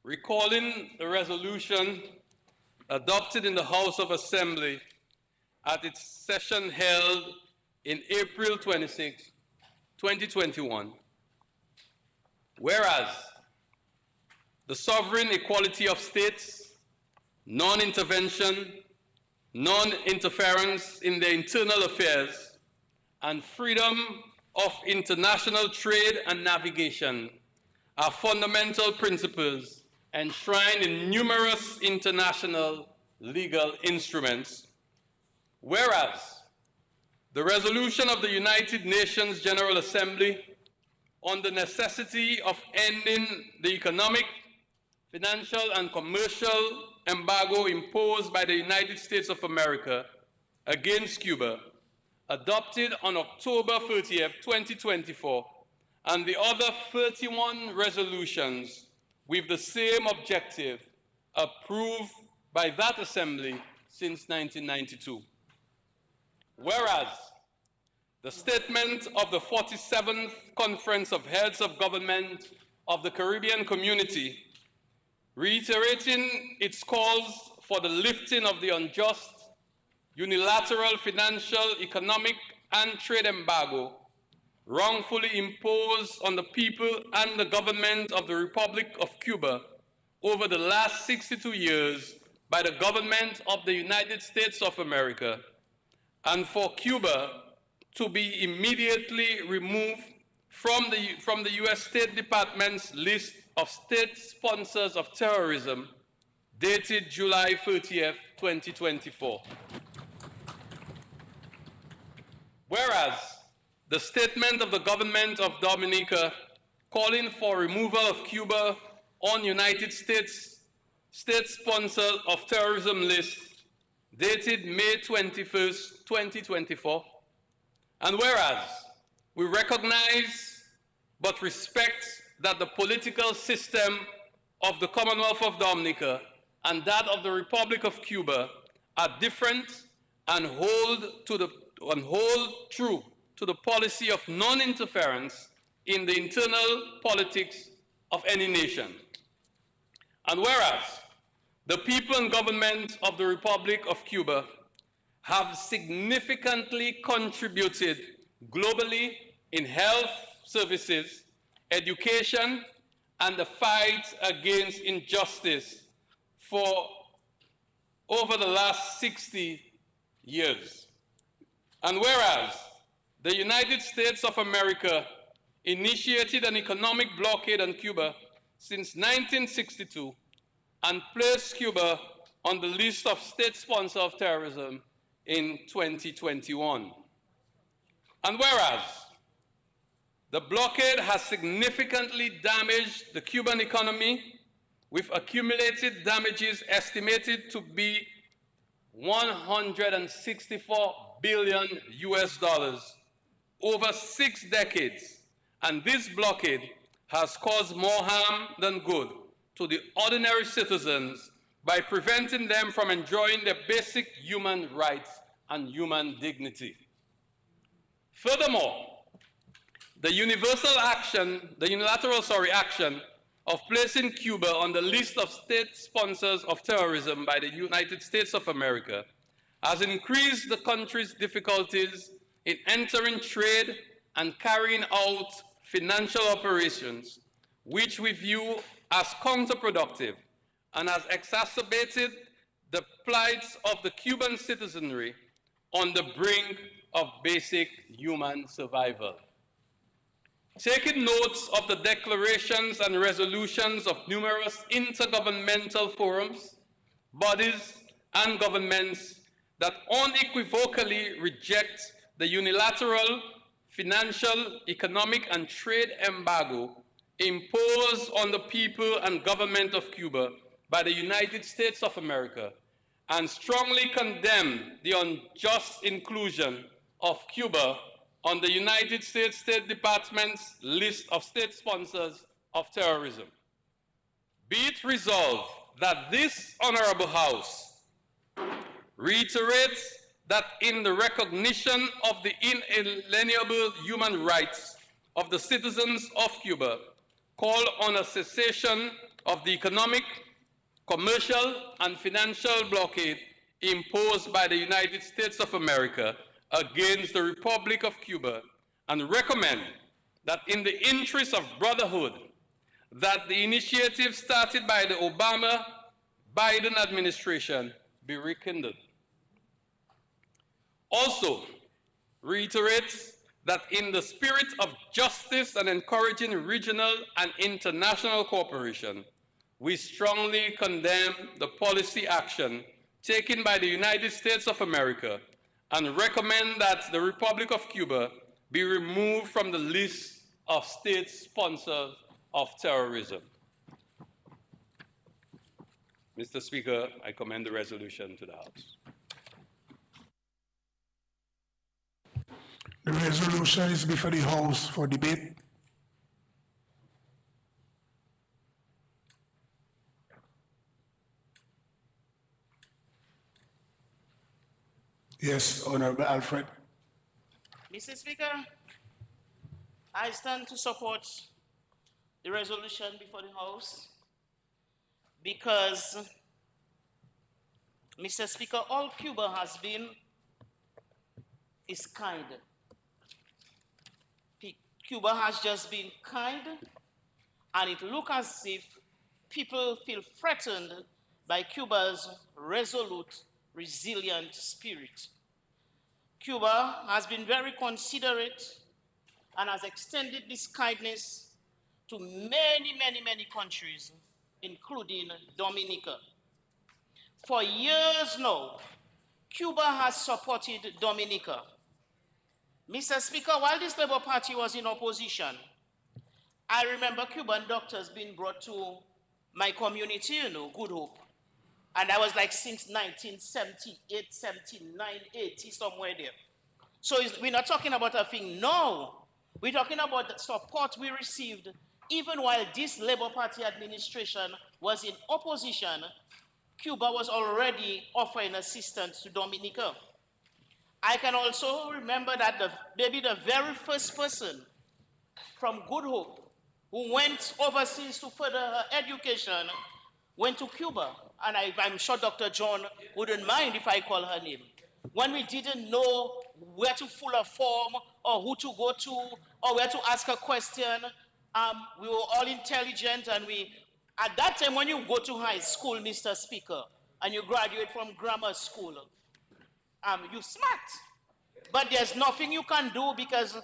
recalling the resolution adopted in the House of Assembly at its session held in April 26, 2021. Whereas the sovereign equality of states, non-intervention, non-interference in their internal affairs, and freedom of international trade and navigation are fundamental principles enshrined in numerous international legal instruments. Whereas the resolution of the United Nations General Assembly on the necessity of ending the economic, financial, and commercial embargo imposed by the United States of America against Cuba, adopted on October 30th, 2024, and the other 31 resolutions with the same objective approved by that assembly since 1992. Whereas the statement of the 47th Conference of Heads of Government of the Caribbean Community, reiterating its calls for the lifting of the unjust, unilateral financial, economic, and trade embargo wrongfully imposed on the people and the government of the Republic of Cuba over the last 62 years by the government of the United States of America, and for Cuba to be immediately removed from the U.S. State Department's list of state sponsors of terrorism, dated July 30th, 2024. Whereas the statement of the government of Dominica calling for removal of Cuba on United States state sponsor of terrorism list, dated May 21st, 2024. And whereas we recognize but respect that the political system of the Commonwealth of Dominica and that of the Republic of Cuba are different and hold true to the policy of non-interference in the internal politics of any nation. And whereas the people and government of the Republic of Cuba have significantly contributed globally in health services, education, and the fight against injustice for over the last 60 years. And whereas the United States of America initiated an economic blockade on Cuba since 1962 and placed Cuba on the list of state sponsors of terrorism in 2021. And whereas the blockade has significantly damaged the Cuban economy, with accumulated damages estimated to be $164 billion over 6 decades, and this blockade has caused more harm than good to the ordinary citizens by preventing them from enjoying their basic human rights and human dignity. Furthermore, the unilateral action of placing Cuba on the list of state sponsors of terrorism by the United States of America has increased the country's difficulties in entering trade and carrying out financial operations, which we view as counterproductive, and has exacerbated the plights of the Cuban citizenry on the brink of basic human survival. Taking notes of the declarations and resolutions of numerous intergovernmental forums, bodies, and governments that unequivocally reject the unilateral financial, economic, and trade embargo imposed on the people and government of Cuba by the United States of America, and strongly condemn the unjust inclusion of Cuba on the United States State Department's list of state sponsors of terrorism. Be it resolved that this Honorable House reiterates that in the recognition of the inalienable human rights of the citizens of Cuba, call on a cessation of the economic, commercial, and financial blockade imposed by the United States of America against the Republic of Cuba, and recommend that in the interest of brotherhood, that the initiative started by the Obama-Biden administration be rekindled. Also, reiterates that in the spirit of justice and encouraging regional and international cooperation, we strongly condemn the policy action taken by the United States of America and recommend that the Republic of Cuba be removed from the list of state sponsors of terrorism. Mr. Speaker, I commend the resolution to the House. The resolution is before the House for debate. Yes, Honorable Alfred. Mr. Speaker, I stand to support the resolution before the House because, Mr. Speaker, all Cuba has been is kind. Cuba has just been kind, and it looks as if people feel threatened by Cuba's resolute, resilient spirit. Cuba has been very considerate and has extended this kindness to many, many, many countries, including Dominica. For years now, Cuba has supported Dominica. Mr. Speaker, while this Labour Party was in opposition, I remember Cuban doctors being brought to my community, Good Hope. And I was like since 1978, 79, 80, somewhere there. So we're not talking about a thing now. We're talking about the support we received even while this Labour Party administration was in opposition. Cuba was already offering assistance to Dominica. I can also remember that maybe the very first person from Good Hope who went overseas to further her education went to Cuba. And I'm sure Dr. John wouldn't mind if I call her name. When we didn't know where to fill a form or who to go to or where to ask a question, we were all intelligent, and at that time when you go to high school, Mr. Speaker, and you graduate from grammar school, you're smart. But there's nothing you can do because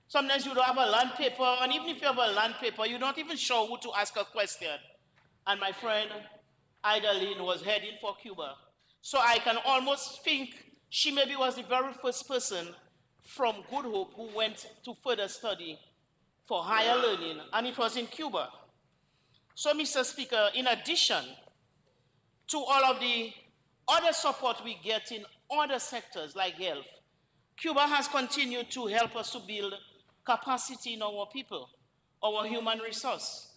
sometimes you don't have a land paper, and even if you have a land paper, you're not even sure who to ask a question. And my friend Idalene was heading for Cuba. So I can almost think she maybe was the very first person from Good Hope who went to further study for higher learning, and it was in Cuba. So, Mr. Speaker, in addition to all of the other support we get in other sectors like health, Cuba has continued to help us to build capacity in our people, our human resource.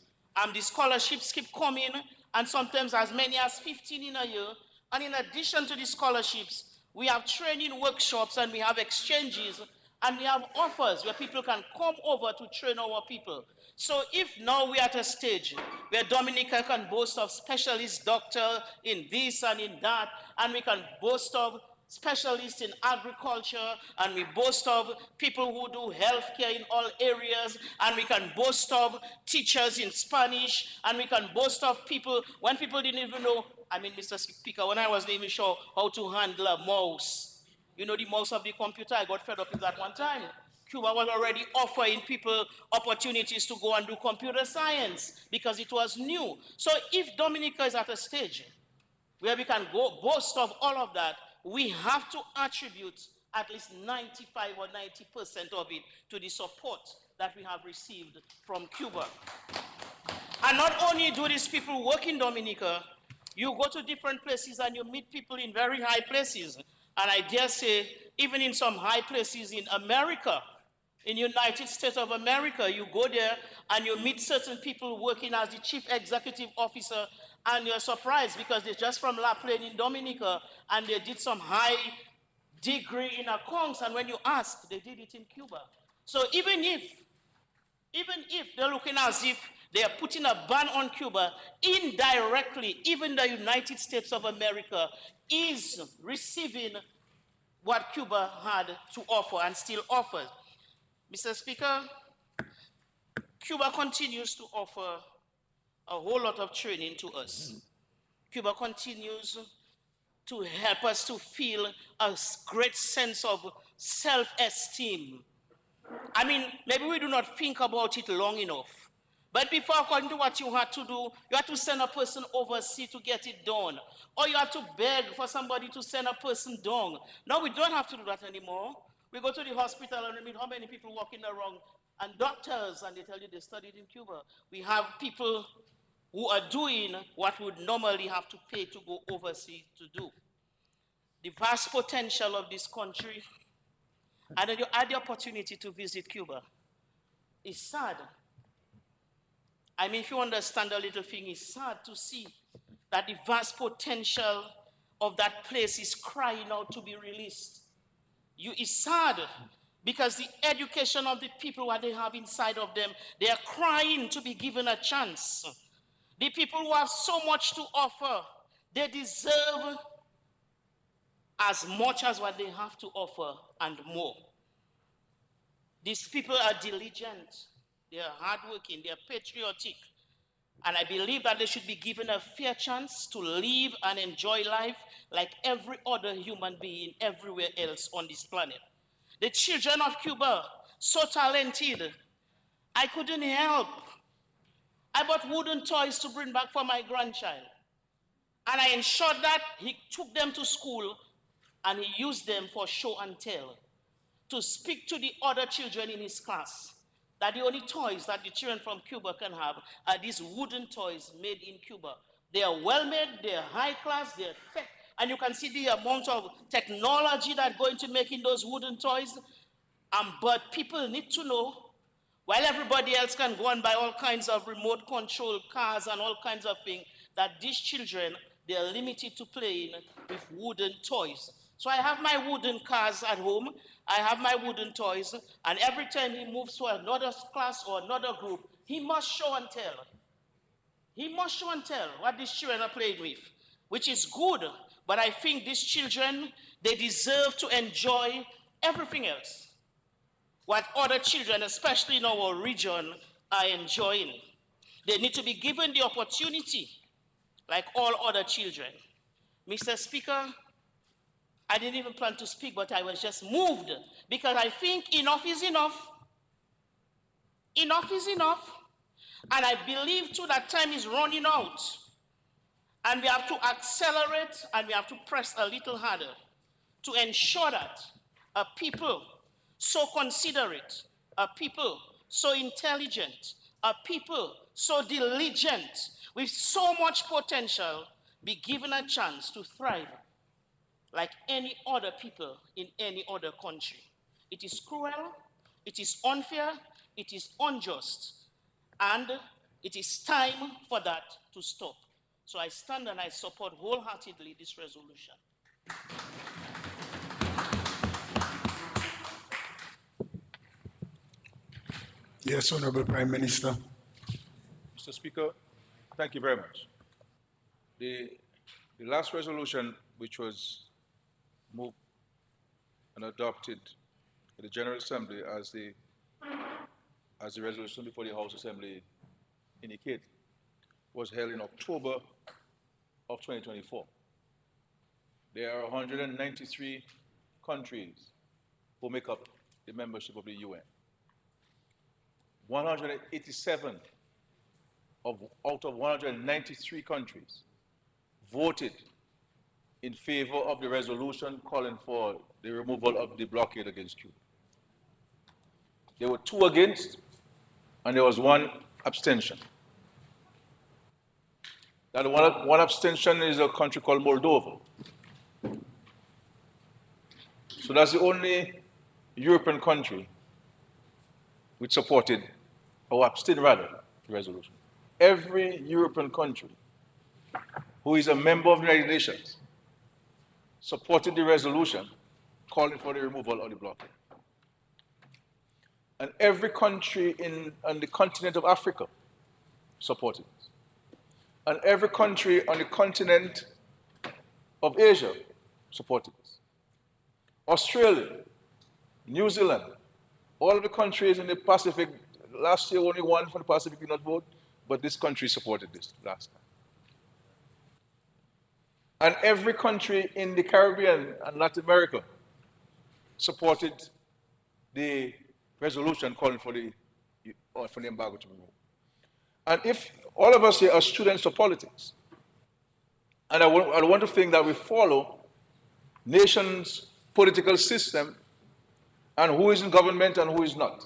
The scholarships keep coming, and sometimes as many as 15 in a year. And in addition to the scholarships, we have training workshops, and we have exchanges, and we have offers where people can come over to train our people. So if now we're at a stage where Dominica can boast of specialist doctor in this and in that, and we can boast of specialists in agriculture, and we boast of people who do healthcare in all areas, and we can boast of teachers in Spanish, and we can boast of people, when people didn't even know, Mr. Speaker, when I wasn't even sure how to handle a mouse, the mouse of the computer, I got fed up with that one time. Cuba was already offering people opportunities to go and do computer science because it was new. So if Dominica is at a stage where we can go boast of all of that, we have to attribute at least 95 or 90% of it to the support that we have received from Cuba. And not only do these people work in Dominica, you go to different places and you meet people in very high places. And I dare say, even in some high places in America, in United States of America, you go there and you meet certain people working as the chief executive officer, and you're surprised because they're just from La Plaine in Dominica, and they did some high degree in accounts, and when you ask, they did it in Cuba. So even if they're looking as if They are putting a ban on Cuba indirectly. Even the United States of America is receiving what Cuba had to offer and still offers. Mr. Speaker, Cuba continues to offer a whole lot of training to us. Cuba continues to help us to feel a great sense of self-esteem. I mean, maybe we do not think about it long enough. But before, according to what you had to do, you had to send a person overseas to get it done. Or you had to beg for somebody to send a person down. Now we don't have to do that anymore. We go to the hospital and we meet how many people walking around and doctors, and they tell you they studied in Cuba. We have people who are doing what would normally have to pay to go overseas to do. The vast potential of this country, and then you had the opportunity to visit Cuba. It's sad. I mean, if you understand a little thing, it's sad to see that the vast potential of that place is crying out to be released. It's sad because the education of the people, what they have inside of them, they are crying to be given a chance. The people who have so much to offer, they deserve as much as what they have to offer and more. These people are diligent, they are hardworking, they are patriotic, and I believe that they should be given a fair chance to live and enjoy life like every other human being everywhere else on this planet. The children of Cuba, so talented, I couldn't help. I bought wooden toys to bring back for my grandchild. And I ensured that he took them to school and he used them for show and tell, to speak to the other children in his class that the only toys that the children from Cuba can have are these wooden toys made in Cuba. They are well made, they are high class, they are tech, and you can see the amount of technology that go into making those wooden toys. But people need to know, while everybody else can go and buy all kinds of remote control cars and all kinds of things, that these children, they are limited to playing with wooden toys. So I have my wooden cars at home, I have my wooden toys, and every time he moves to another class or another group, he must show and tell. He must show and tell what these children are playing with, which is good, but I think these children, they deserve to enjoy everything else, what other children, especially in our region, are enjoying. They need to be given the opportunity like all other children. Mr. Speaker, I didn't even plan to speak, but I was just moved because I think enough is enough. Enough is enough. And I believe too that time is running out. And we have to accelerate and we have to press a little harder to ensure that a people so considerate, a people so intelligent, a people so diligent, with so much potential, be given a chance to thrive like any other people in any other country. It is cruel, it is unfair, it is unjust, and it is time for that to stop. So I stand and I support wholeheartedly this resolution. Yes, Honorable Prime Minister. Mr. Speaker, thank you very much. The last resolution, which was moved and adopted at the General Assembly as the resolution before the House Assembly indicated, was held in October of 2024. There are 193 countries who make up the membership of the UN. 187 out of 193 countries voted in favor of the resolution calling for the removal of the blockade against Cuba. There were 2 against, and there was 1 abstention. Now, the one abstention is a country called Moldova. So that's the only European country which supported, or abstained rather, the resolution. Every European country who is a member of the United Nations supported the resolution calling for the removal of the blockade. And every country on the continent of Africa supported this. And every country on the continent of Asia supported this. Australia, New Zealand, all of the countries in the Pacific, last year only one from the Pacific did not vote, but this country supported this last time. And every country in the Caribbean and Latin America supported the resolution calling for the embargo to be removed. And if all of us here are students of politics, and I want to think that we follow nations' political system and who is in government and who is not.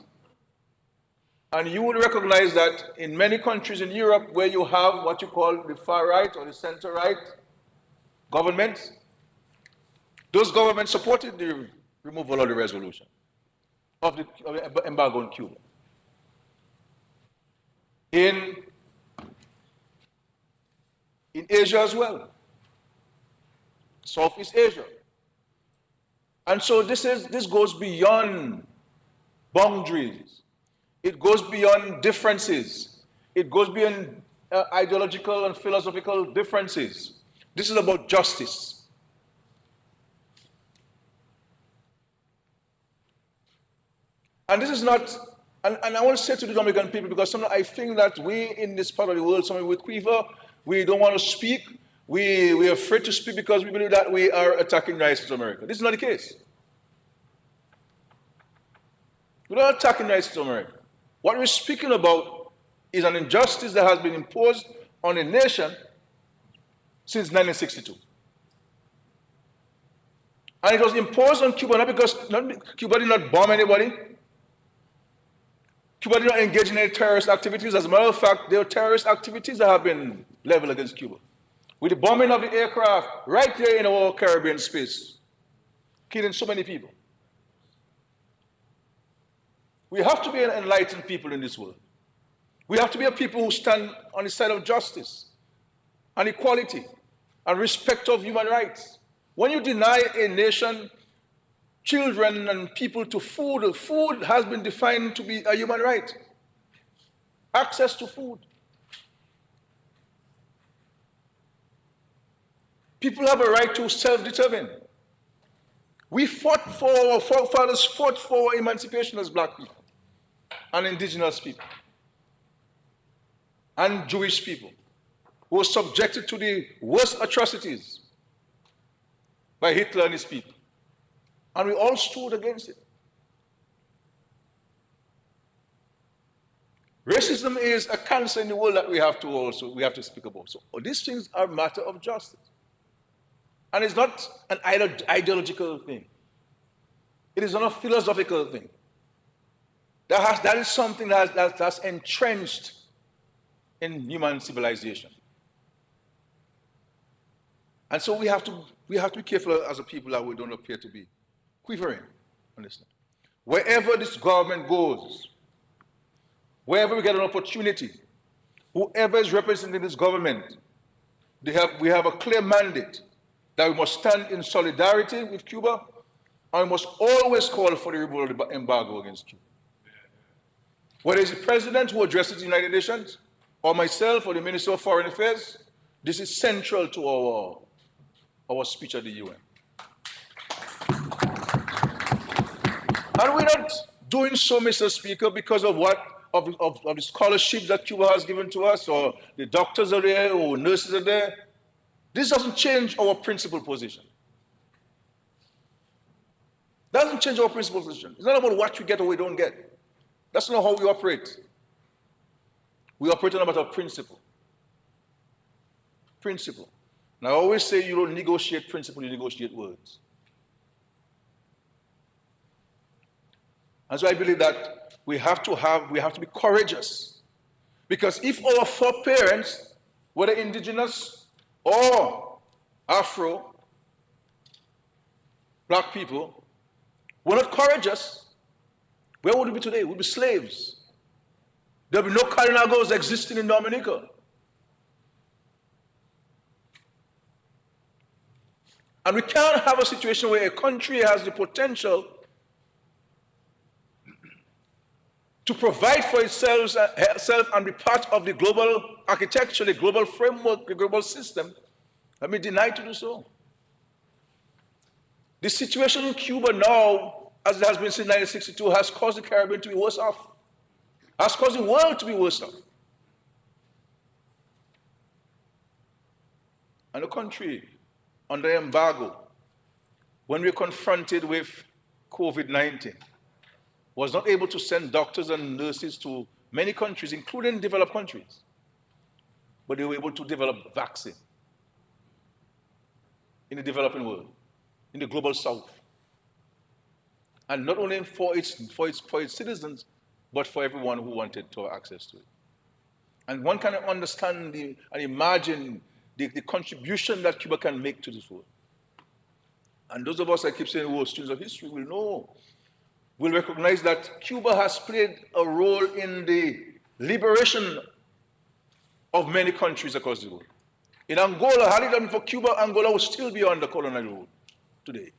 And you will recognize that in many countries in Europe where you have what you call the far right or the center right governments, those governments supported the removal of the resolution of the embargo on Cuba. In Asia as well, Southeast Asia. And so this goes beyond boundaries. It goes beyond differences. It goes beyond ideological and philosophical differences. This is about justice. And this is not, and I want to say to the Dominican people, because sometimes I think that we in this part of the world, sometimes we quiver, we don't want to speak, we're afraid to speak because we believe that we are attacking the United States of America. This is not the case. We're not attacking the United States of America. What we're speaking about is an injustice that has been imposed on a nation since 1962. And it was imposed on Cuba not because Cuba did not bomb anybody. Cuba did not engage in any terrorist activities. As a matter of fact, there are terrorist activities that have been leveled against Cuba. With the bombing of the aircraft right there in our Caribbean space, killing so many people. We have to be an enlightened people in this world. We have to be a people who stand on the side of justice and equality and respect of human rights. When you deny a nation, children and people to food, food has been defined to be a human right. Access to food. People have a right to self-determine. We fought for, our forefathers fought for emancipation as black people and indigenous people and Jewish people who were subjected to the worst atrocities by Hitler and his people. And we all stood against it. Racism is a cancer in the world that we have to speak about. So these things are a matter of justice. And it's not an ideological thing. It is not a philosophical thing. That is something that's entrenched in human civilization. And so we have to be careful as a people that we don't appear to be quivering on this. Wherever this government goes, wherever we get an opportunity, whoever is representing this government, we have a clear mandate that we must stand in solidarity with Cuba, and we must always call for the removal of the embargo against Cuba. Whether it's the president who addresses the United Nations, or myself, or the Minister of Foreign Affairs, this is central to our speech at the UN. And we're not doing so, Mr. Speaker, because of the scholarships that Cuba has given to us, or the doctors are there, or nurses are there. This doesn't change our principal position. Doesn't change our principal position. It's not about what we get or we don't get. That's not how we operate. We operate on a matter of principle. Principle. And I always say you don't negotiate principle, you negotiate words. And so I believe that we have to be courageous. Because if our foreparents, whether indigenous or Afro, black people, were not courageous, where would we be today? We'd be slaves. There would be no Carinagos existing in Dominica. And we can't have a situation where a country has the potential to provide for itself and be part of the global architecture, the global framework, the global system, have been denied to do so. The situation in Cuba now, as it has been since 1962, has caused the Caribbean to be worse off, has caused the world to be worse off. And the country under embargo, when we're confronted with COVID-19, was not able to send doctors and nurses to many countries, including developed countries, but they were able to develop vaccine in the developing world, in the global south. And not only for its citizens, but for everyone who wanted to have access to it. And one can understand and imagine the contribution that Cuba can make to this world. And those of us that keep saying, oh, students of history will know, will recognize that Cuba has played a role in the liberation of many countries across the world. In Angola, had it done for Cuba, Angola would still be under colonial rule today.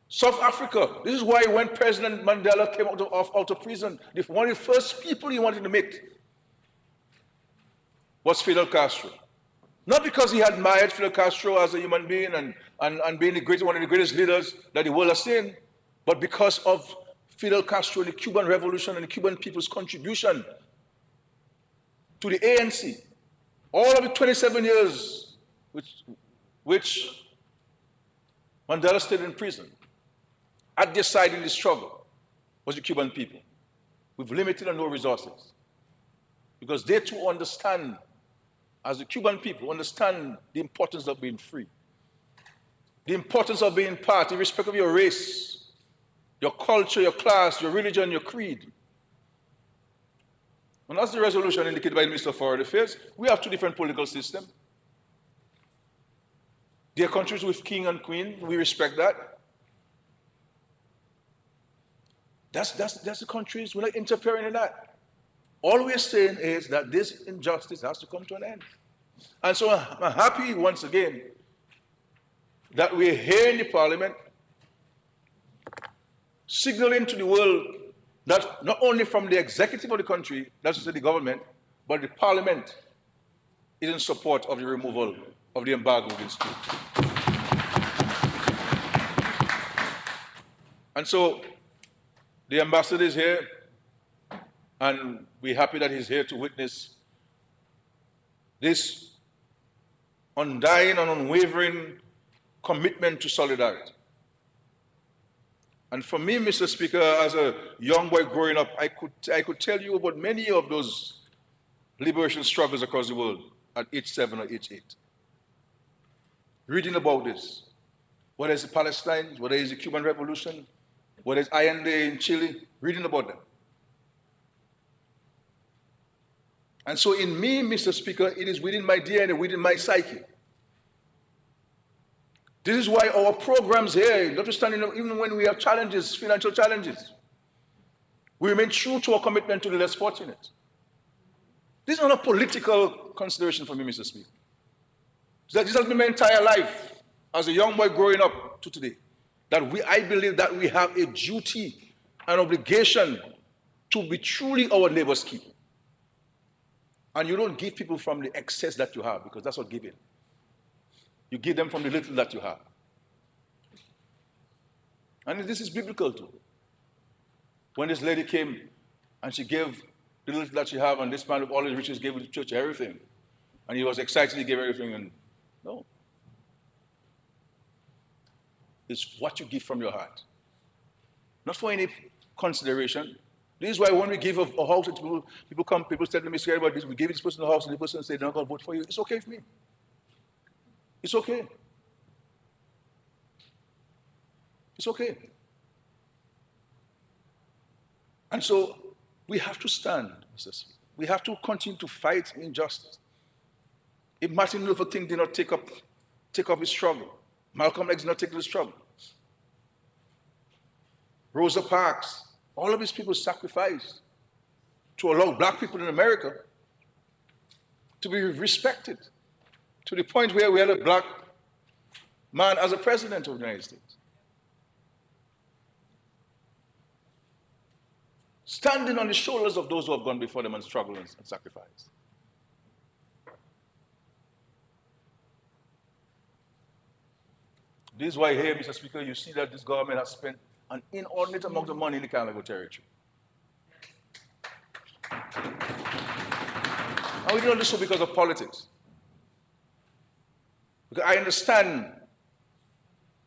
South Africa, this is why when President Mandela came out of prison, one of the first people he wanted to meet was Fidel Castro. Not because he admired Fidel Castro as a human being and being one of the greatest leaders that the world has seen, but because of Fidel Castro and the Cuban Revolution and the Cuban people's contribution to the ANC. All of the 27 years which Mandela stayed in prison, at their side in the struggle was the Cuban people, with limited and no resources. Because they too understand, as the Cuban people, understand the importance of being free, the importance of being part, irrespective of your race, your culture, your class, your religion, your creed. And as the resolution indicated by the Minister of Foreign Affairs, we have two different political systems. There are countries with king and queen, we respect that. That's the countries, we're not interfering in that. All we're saying is that this injustice has to come to an end. And so I'm happy once again that we're here in the Parliament signaling to the world that not only from the executive of the country, that's the government, but the Parliament is in support of the removal of the embargo against Cuba. And so the ambassador is here, and we're happy that he's here to witness this undying and unwavering commitment to solidarity. And for me, Mr. Speaker, as a young boy growing up, I could tell you about many of those liberation struggles across the world at age 7 or age 8. Reading about this, whether it's Palestine, whether it's the Cuban Revolution, whether it's Allende in Chile, reading about them. And so in me, Mr. Speaker, it is within my DNA, within my psyche. This is why our programs here, notwithstanding even when we have challenges, financial challenges, we remain true to our commitment to the less fortunate. This is not a political consideration for me, Mr. Speaker. This has been my entire life as a young boy growing up to today. I believe that we have a duty and obligation to be truly our neighbor's keeper. And you don't give people from the excess that you have, because that's not giving. You give them from the little that you have. And this is biblical too. When this lady came and she gave the little that she had, and this man with all his riches gave the church everything. And he was excited, he gave everything, and no. It's what you give from your heart. Not for any consideration. This is why when we give a house, people come, people tell me, scared about this, we give this person a house, and the person says, they're not going to vote for you. It's okay with me. It's okay. It's okay. And so we have to stand, Mr. Speaker. We have to continue to fight injustice. If Martin Luther King did not take up his struggle, Malcolm X did not take the struggle, Rosa Parks, all of these people sacrificed to allow black people in America to be respected, to the point where we had a black man as a president of the United States. standing on the shoulders of those who have gone before them and struggled and sacrificed. This is why here, Mr. Speaker, you see that this government has spent an inordinate amount of money in the Carnival territory. And we don't do so because of politics. Because I understand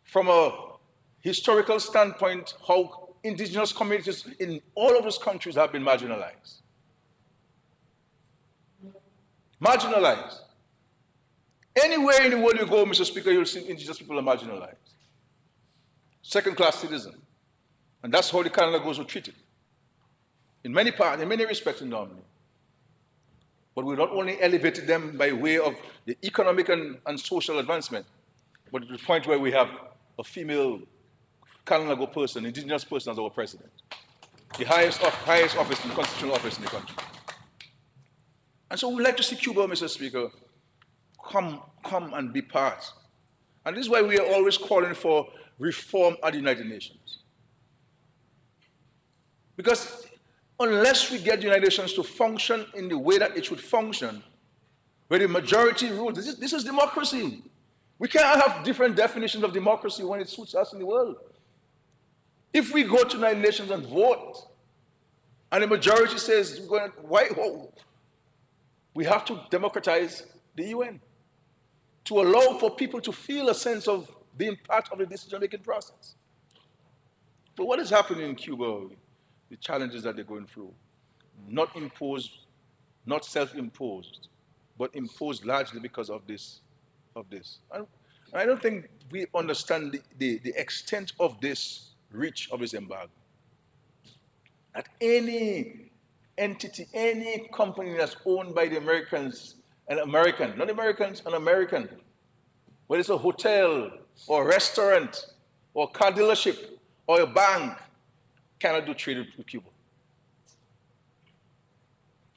from a historical standpoint how indigenous communities in all of those countries have been marginalized. Marginalized. Anywhere in the world you go, Mr. Speaker, you'll see indigenous people are marginalized. Second-class citizen. And that's how the Cananagos were treated. In many parts, in many respects in Normandy. But we not only elevated them by way of the economic and social advancement, but to the point where we have a female Kananago person, indigenous person as our president. The highest office, in the constitutional office in the country. And so we'd like to see Cuba, Mr. Speaker, come and be part. And this is why we are always calling for reform at the United Nations. Because unless we get the United Nations to function in the way that it should function, where the majority rules, this is democracy. We can't have different definitions of democracy when it suits us in the world. If we go to the United Nations and vote, and the majority says, we have to democratize the UN to allow for people to feel a sense of being part of the decision-making process. But what is happening in Cuba, the challenges that they're going through, not imposed, not self-imposed, but imposed largely because of this. And I don't think we understand the extent of this reach of this embargo. That any entity, any company that's owned by the Americans, an American, not Americans, an American, whether it's a hotel or a restaurant or a car dealership or a bank, cannot do trade with Cuba.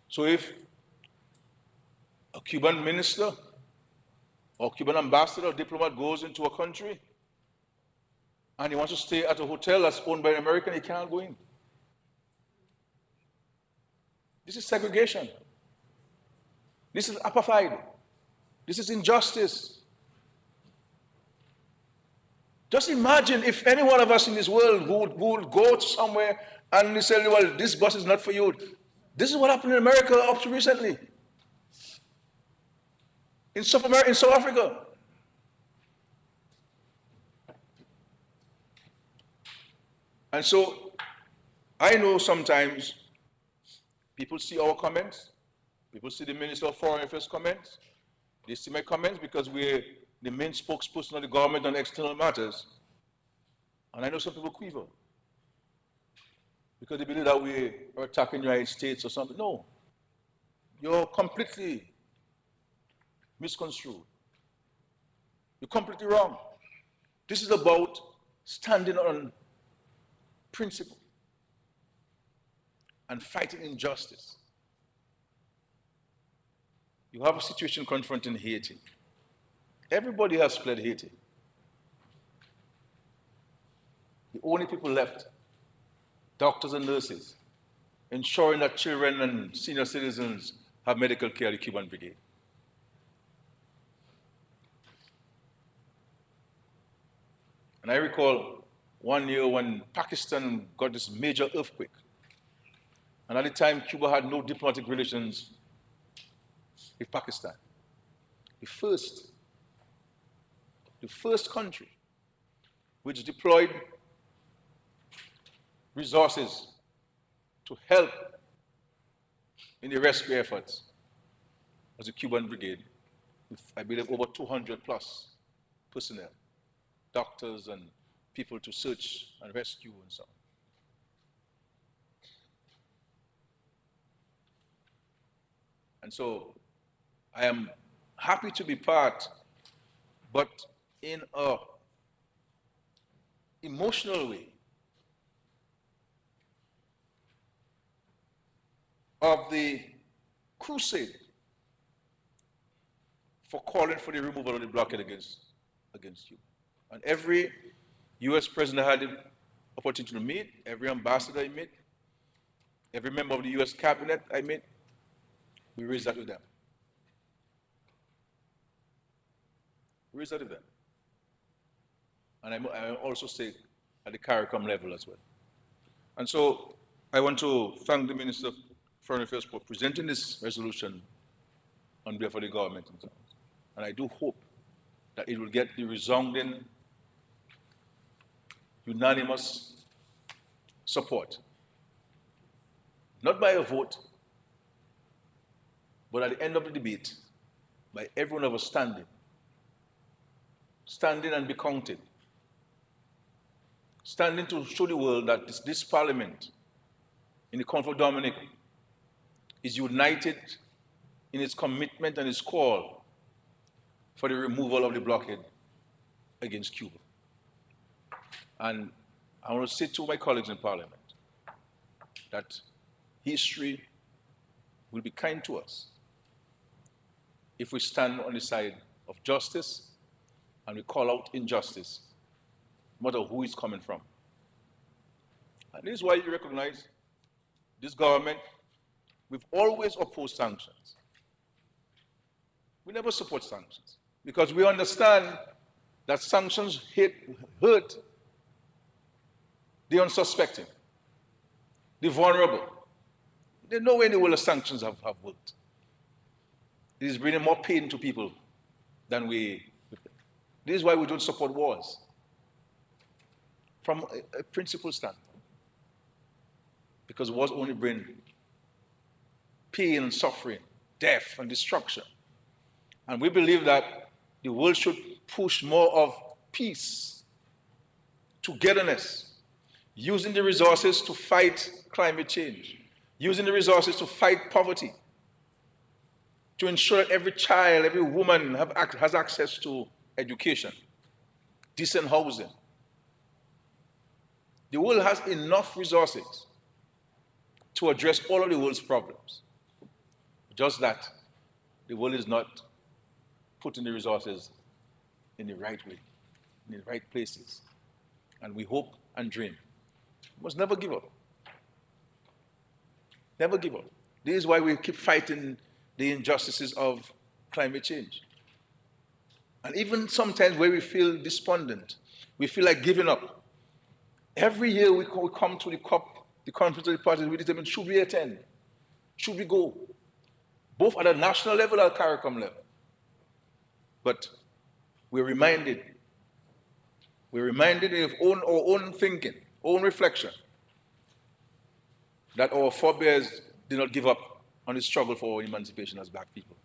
So if a Cuban minister or Cuban ambassador or diplomat goes into a country and he wants to stay at a hotel that's owned by an American, he can't go in. This is segregation. This is apartheid. This is injustice. Just imagine if any one of us in this world would go to somewhere and they say, well, this bus is not for you. This is what happened in America up to recently. In South Africa. And so I know sometimes people see our comments, people see the Minister of Foreign Affairs comments, they see my comments because we're the main spokesperson of the government on external matters. And I know some people quiver because they believe that we are attacking the United States or something. No, you're completely misconstrued. You're completely wrong. This is about standing on principle and fighting injustice. You have a situation confronting Haiti. Everybody has fled Haiti. The only people left, doctors and nurses, ensuring that children and senior citizens have medical care at the Cuban Brigade. And I recall one year when Pakistan got this major earthquake. And at the time, Cuba had no diplomatic relations with Pakistan. The first country which deployed resources to help in the rescue efforts was the Cuban Brigade, with, I believe, over 200 plus personnel, doctors and people to search and rescue and so on. And so I am happy to be part, but in a emotional way, of the crusade for calling for the removal of the blockade against Cuba. And every US president had the opportunity to meet, every ambassador he met, Every member of the US cabinet I met, we raised that with them. We raised that with them. And I also say at the CARICOM level as well. And so I want to thank the Minister of Foreign Affairs for presenting this resolution on behalf of the government. And I do hope that it will get the resounding, unanimous support. Not by a vote, but at the end of the debate, by every one of us standing and be counted, standing to show the world that this parliament in the Council of Dominica is united in its commitment and its call for the removal of the blockade against Cuba. And I want to say to my colleagues in Parliament that history will be kind to us if we stand on the side of justice and we call out injustice, no matter who it's coming from. And this is why you recognize this government, we've always opposed sanctions. We never support sanctions because we understand that sanctions hurt the unsuspecting, the vulnerable. There's no way in the world the sanctions have worked. It is bringing more pain to people than we. This is why we don't support wars. From a principle standpoint. Because wars only bring pain and suffering, death and destruction. And we believe that the world should push more of peace, togetherness, using the resources to fight climate change, using the resources to fight poverty, to ensure that every child, every woman has access to education, decent housing. The world has enough resources to address all of the world's problems. Just that the world is not putting the resources in the right way, in the right places. And we hope and dream. We must never give up. Never give up. This is why we keep fighting the injustices of climate change. And even sometimes where we feel despondent, we feel like giving up. Every year we come to the COP, the Conference of the Parties, we determine, should we attend? Should we go? Both at a national level and CARICOM level. But we're reminded of our own thinking, own reflection, that our forebears did not give up on the struggle for our emancipation as black people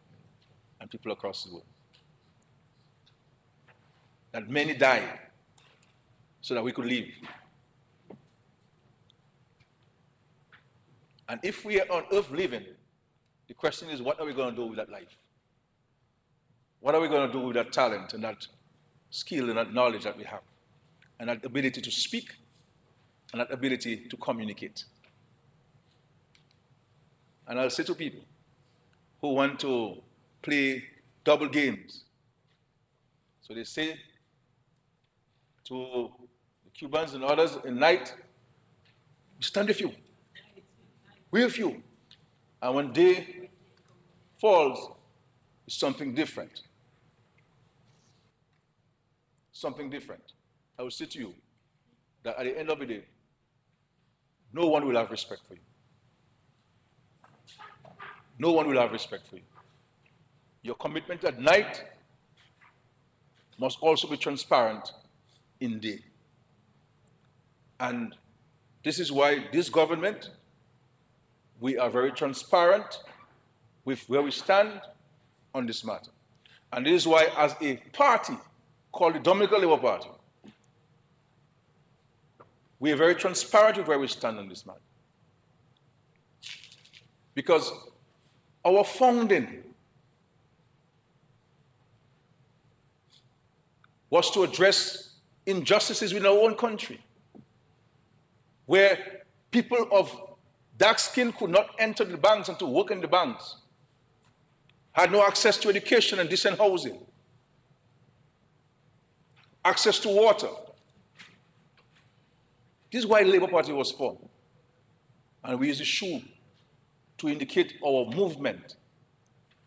and people across the world. That many died so that we could live. And if we are on earth living, the question is, what are we going to do with that life? What are we going to do with that talent and that skill and that knowledge that we have? And that ability to speak and that ability to communicate. And I'll say to people who want to play double games. So they say to the Cubans and others in night, stand with you. We're with you. And when day falls, it's something different. Something different. I will say to you that at the end of the day, no one will have respect for you. No one will have respect for you. Your commitment at night must also be transparent in day. And this is why this government, we are very transparent with where we stand on this matter. And this is why, as a party called the Dominican Labour Party, we are very transparent with where we stand on this matter. Because our founding was to address injustices within our own country, where people of dark skin could not enter the banks and to work in the banks, had no access to education and decent housing, access to water. This is why the Labour Party was formed. And we use the shoe to indicate our movement,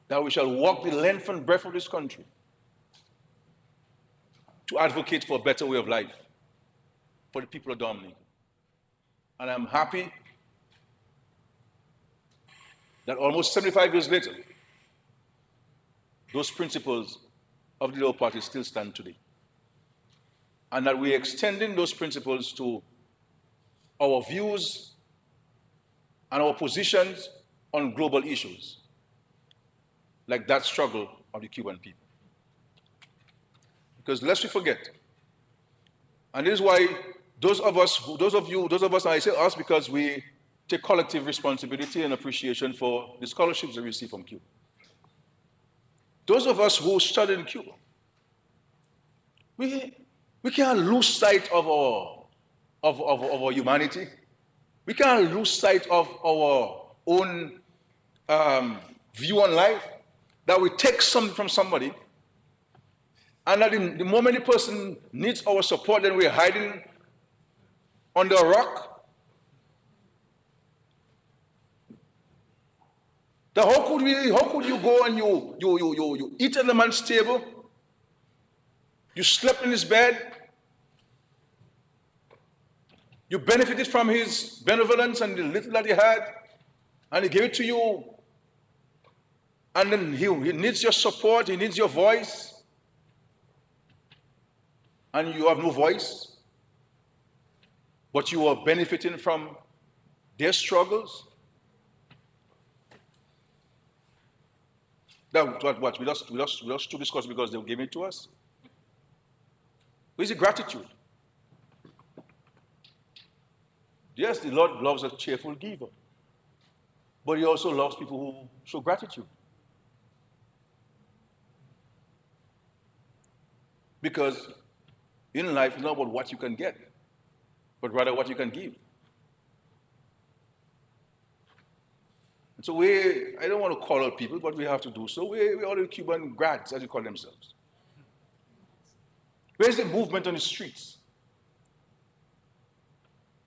that we shall walk the length and breadth of this country to advocate for a better way of life for the people of Dominica. And I'm happy that almost 75 years later, those principles of the Labour Party still stand today. And that we're extending those principles to our views and our positions on global issues, like that struggle of the Cuban people. Because lest we forget, and this is why those of us, and I say us because we take collective responsibility and appreciation for the scholarships that we receive from Cuba. Those of us who studied in Cuba, we can't lose sight of our humanity. We can't lose sight of our own view on life, that we take something from somebody, and that the moment the person needs our support, then we're hiding under a rock. That how could you go and you eat at the man's table, you slept in his bed, you benefited from his benevolence and the little that he had, and he gave it to you, and then he needs your support, he needs your voice, and you have no voice, but you are benefiting from their struggles. That what we just to discuss because they gave it to us. Where's the gratitude? Yes, the Lord loves a cheerful giver, but He also loves people who show gratitude. Because in life, it's not about what you can get, but rather what you can give. And so I don't want to call out people, but we have to do so. We're all the Cuban grads, as they call themselves. Where's the movement on the streets?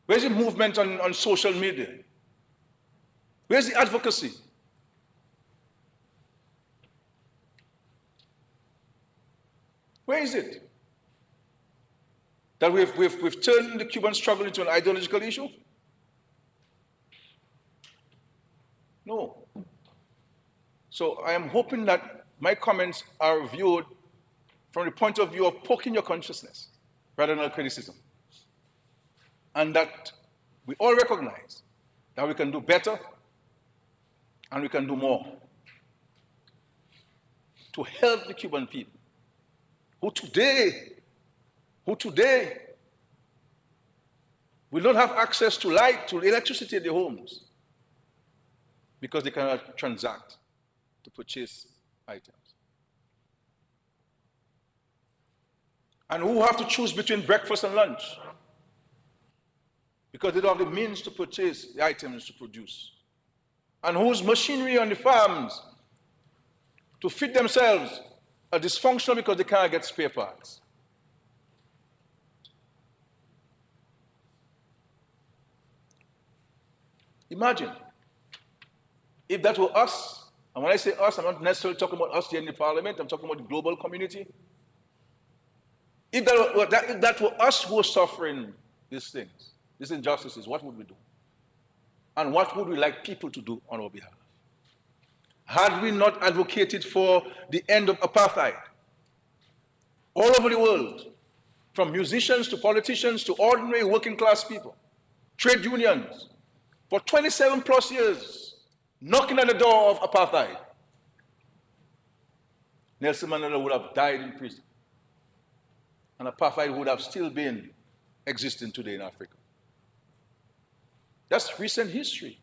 Where's the movement on social media? Where's the advocacy? Where is it? That we've turned the Cuban struggle into an ideological issue? No. So I am hoping that my comments are viewed from the point of view of poking your consciousness rather than criticism. And that we all recognize that we can do better and we can do more to help the Cuban people who today will not have access to light, to electricity in their homes because they cannot transact to purchase items. And who have to choose between breakfast and lunch because they don't have the means to purchase the items to produce. And whose machinery on the farms to feed themselves are dysfunctional because they can't get spare parts. Imagine if that were us, and when I say us, I'm not necessarily talking about us here in the parliament, I'm talking about the global community. If that were us who were suffering these things, these injustices, what would we do? And what would we like people to do on our behalf? Had we not advocated for the end of apartheid all over the world, from musicians to politicians to ordinary working class people, trade unions, for 27 plus years, knocking at the door of apartheid, Nelson Mandela would have died in prison. And apartheid would have still been existing today in Africa. That's recent history.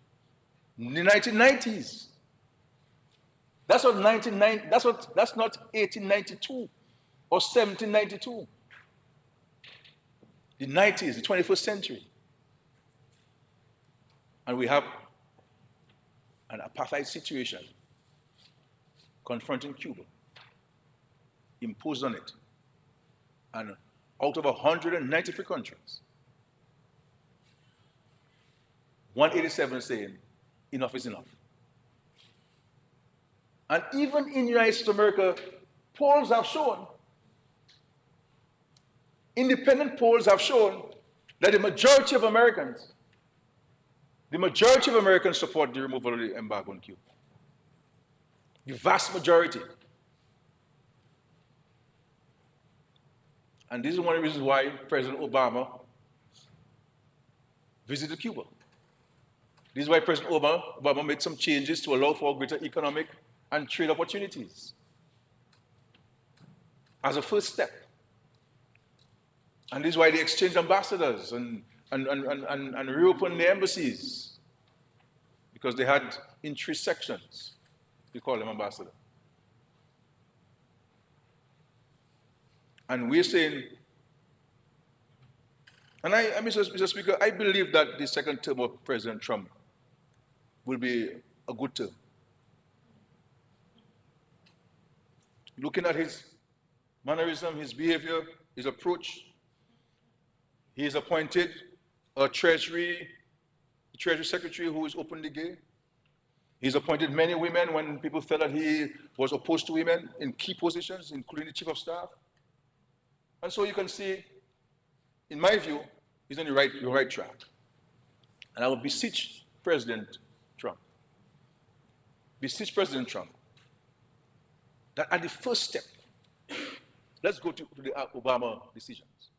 In the 1990s. That's not 1892 or 1792. The 90s, the 21st century. And we have an apartheid situation confronting Cuba, imposed on it. And out of 193 countries, 187 saying, enough is enough. And even in the United States of America, polls have shown, independent polls have shown that the majority of Americans support the removal of the embargo on Cuba. The vast majority. And this is one of the reasons why President Obama visited Cuba. This is why President Obama made some changes to allow for greater economic and trade opportunities as a first step. And this is why they exchanged ambassadors and reopened the embassies, because they had in 3 sections. We call them ambassador. And we're saying, and Mr. Speaker, I believe that the second term of President Trump will be a good term. Looking at his mannerism, his behavior, his approach, he has appointed a Treasury Secretary who is openly gay. He's appointed many women when people felt that he was opposed to women in key positions, including the Chief of Staff. And so you can see, in my view, he's on the right track. And I will beseech President Trump, that at the first step, let's go to the Obama decisions,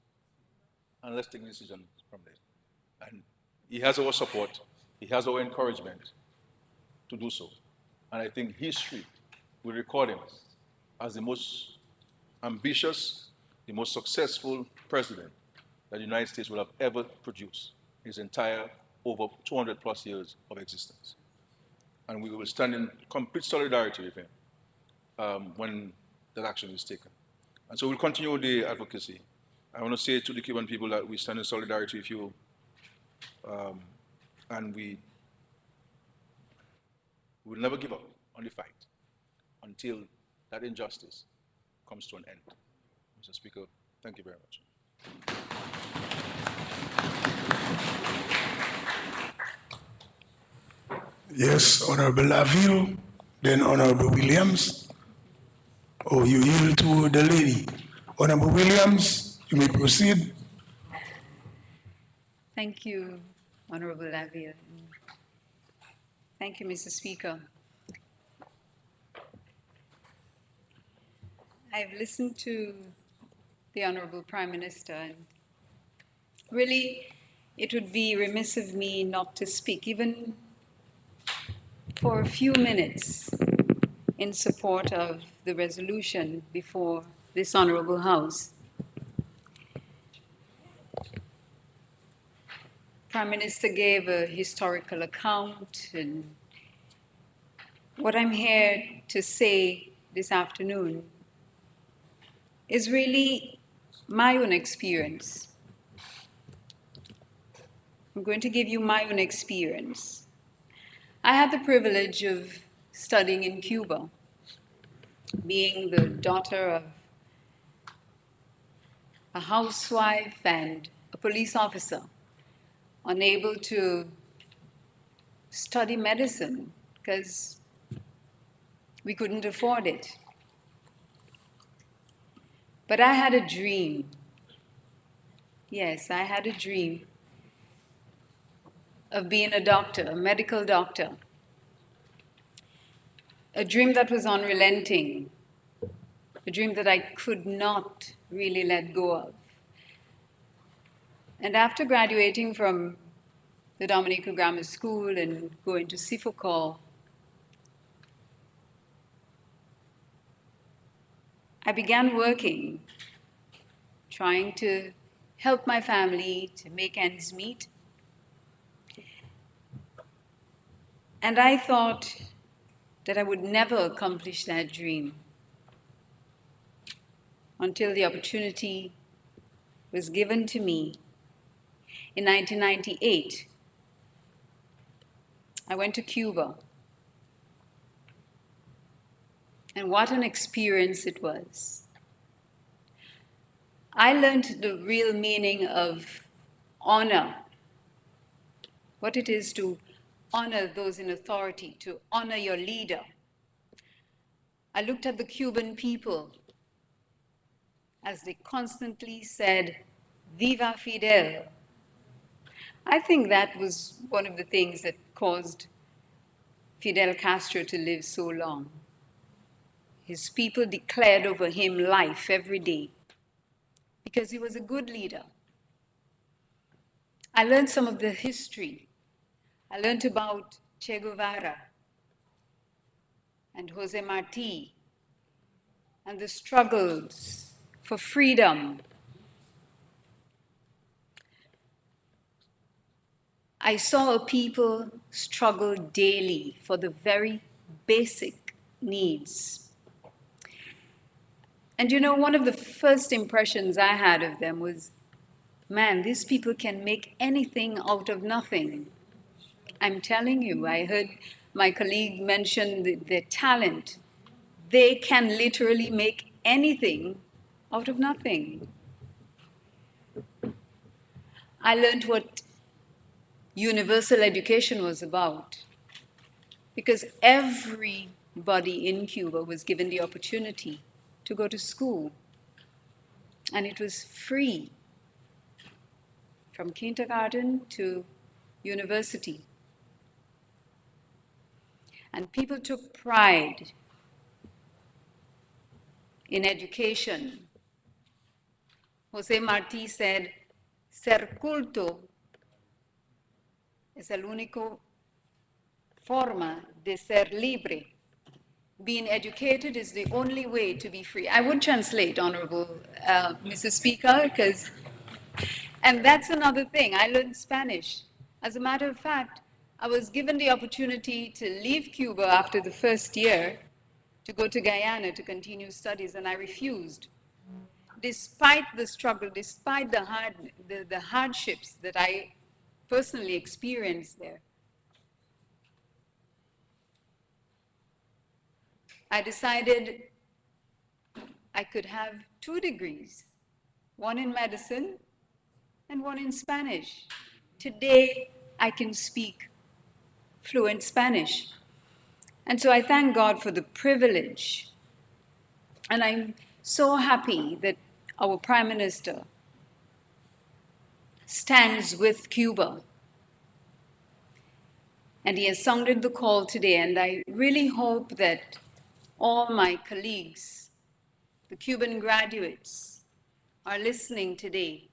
and let's take the decision from there. And he has our support, he has our encouragement to do so. And I think history will record him as the most ambitious, the most successful president that the United States will have ever produced in his entire over 200 plus years of existence. And we will stand in complete solidarity with him when that action is taken. And so we'll continue the advocacy. I want to say to the Cuban people that we stand in solidarity with you, and we will never give up on the fight until that injustice comes to an end. Mr. Speaker, thank you very much. Yes, Honorable Laville, then Honorable Williams. Oh, you yield to the lady. Honorable Williams, you may proceed. Thank you, Honorable Laville. Thank you, Mr. Speaker. I've listened to the Honorable Prime Minister, and really, it would be remiss of me not to speak, even for a few minutes, in support of the resolution before this Honorable House. Prime Minister gave a historical account, and what I'm here to say this afternoon is really my own experience. I'm going to give you my own experience. I had the privilege of studying in Cuba, being the daughter of a housewife and a police officer, unable to study medicine because we couldn't afford it. But I had a dream. Yes, I had a dream of being a doctor, a medical doctor. A dream that was unrelenting, a dream that I could not really let go of. And after graduating from the Dominica Grammar School and going to Sifocol, I began working, trying to help my family to make ends meet. And I thought that I would never accomplish that dream until the opportunity was given to me in 1998. I went to Cuba. And what an experience it was. I learned the real meaning of honor what it is to honor those in authority, to honor your leader. I looked at the Cuban people as they constantly said, "Viva Fidel." I think that was one of the things that caused Fidel Castro to live so long. His people declared over him life every day because he was a good leader. I learned some of the history. I learned about Che Guevara and Jose Marti and the struggles for freedom. I saw a people struggle daily for the very basic needs. And you know, one of the first impressions I had of them was, man, these people can make anything out of nothing. I'm telling you, I heard my colleague mention their talent. They can literally make anything out of nothing. I learned what universal education was about because everybody in Cuba was given the opportunity to go to school, and it was free from kindergarten to university. And people took pride in education. Jose Marti said, "Ser culto es el único forma de ser libre." Being educated is the only way to be free. I would translate, Honorable Mr. Speaker, because, and that's another thing. I learned Spanish. As a matter of fact, I was given the opportunity to leave Cuba after the first year to go to Guyana to continue studies, and I refused. Despite the struggle, despite the hardships that I personally experienced there, I decided I could have 2 degrees, one in medicine and one in Spanish. Today, I can speak fluent Spanish. And so I thank God for the privilege. And I'm so happy that our Prime Minister stands with Cuba. And he has sounded the call today. And I really hope that all my colleagues, the Cuban graduates, are listening today.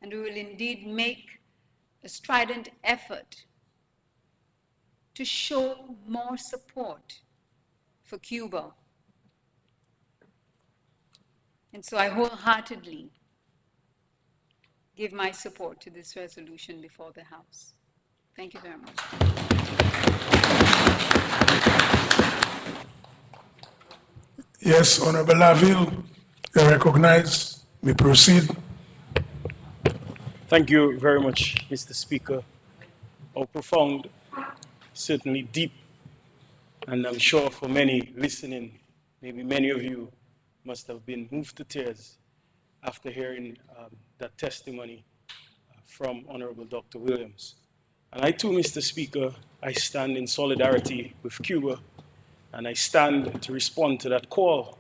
And we will indeed make a strident effort to show more support for Cuba. And so I wholeheartedly give my support to this resolution before the House. Thank you very much. Yes, Honorable Laville, you recognize. We proceed. Thank you very much, Mr. Speaker. How profound, certainly deep, and I'm sure for many listening, maybe many of you must have been moved to tears after hearing that testimony from Honorable Dr. Williams. And I too, Mr. Speaker, I stand in solidarity with Cuba, and I stand to respond to that call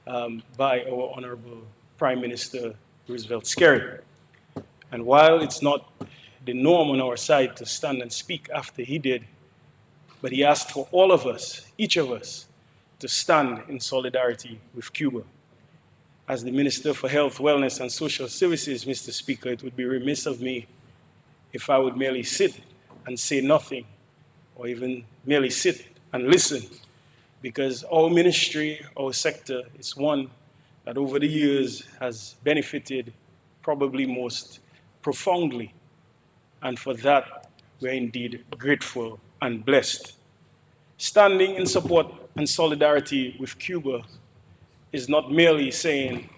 by our Honorable Prime Minister Roosevelt Skerry. And while it's not the norm on our side to stand and speak after he did, but he asked for all of us, each of us, to stand in solidarity with Cuba. As the Minister for Health, Wellness, and Social Services, Mr. Speaker, it would be remiss of me if I would merely sit and say nothing, or even merely sit and listen, because our ministry, our sector, is one that over the years has benefited probably most profoundly. And for that, we're indeed grateful and blessed. Standing in support and solidarity with Cuba is not merely saying,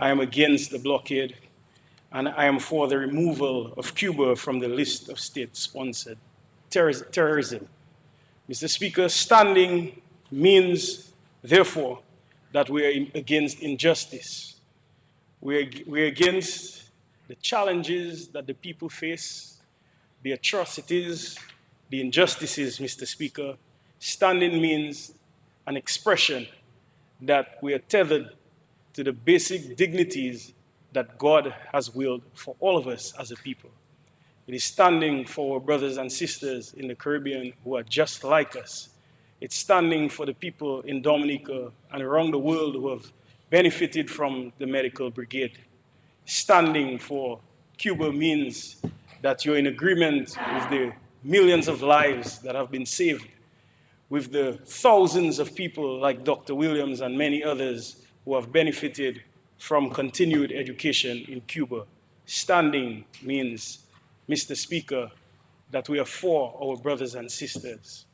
I am against the blockade and I am for the removal of Cuba from the list of state-sponsored terrorism. Mr. Speaker, standing means, therefore, that we are against injustice. We're against the challenges that the people face. the atrocities, the injustices, Mr. Speaker, standing means an expression that we are tethered to the basic dignities that God has willed for all of us as a people. It is standing for our brothers and sisters in the Caribbean who are just like us. It's standing for the people in Dominica and around the world who have benefited from the medical brigade. Standing for Cuba means that you're in agreement with the millions of lives that have been saved, with the thousands of people like Dr. Williams and many others who have benefited from continued education in Cuba. Standing means, Mr. Speaker, that we are for our brothers and sisters.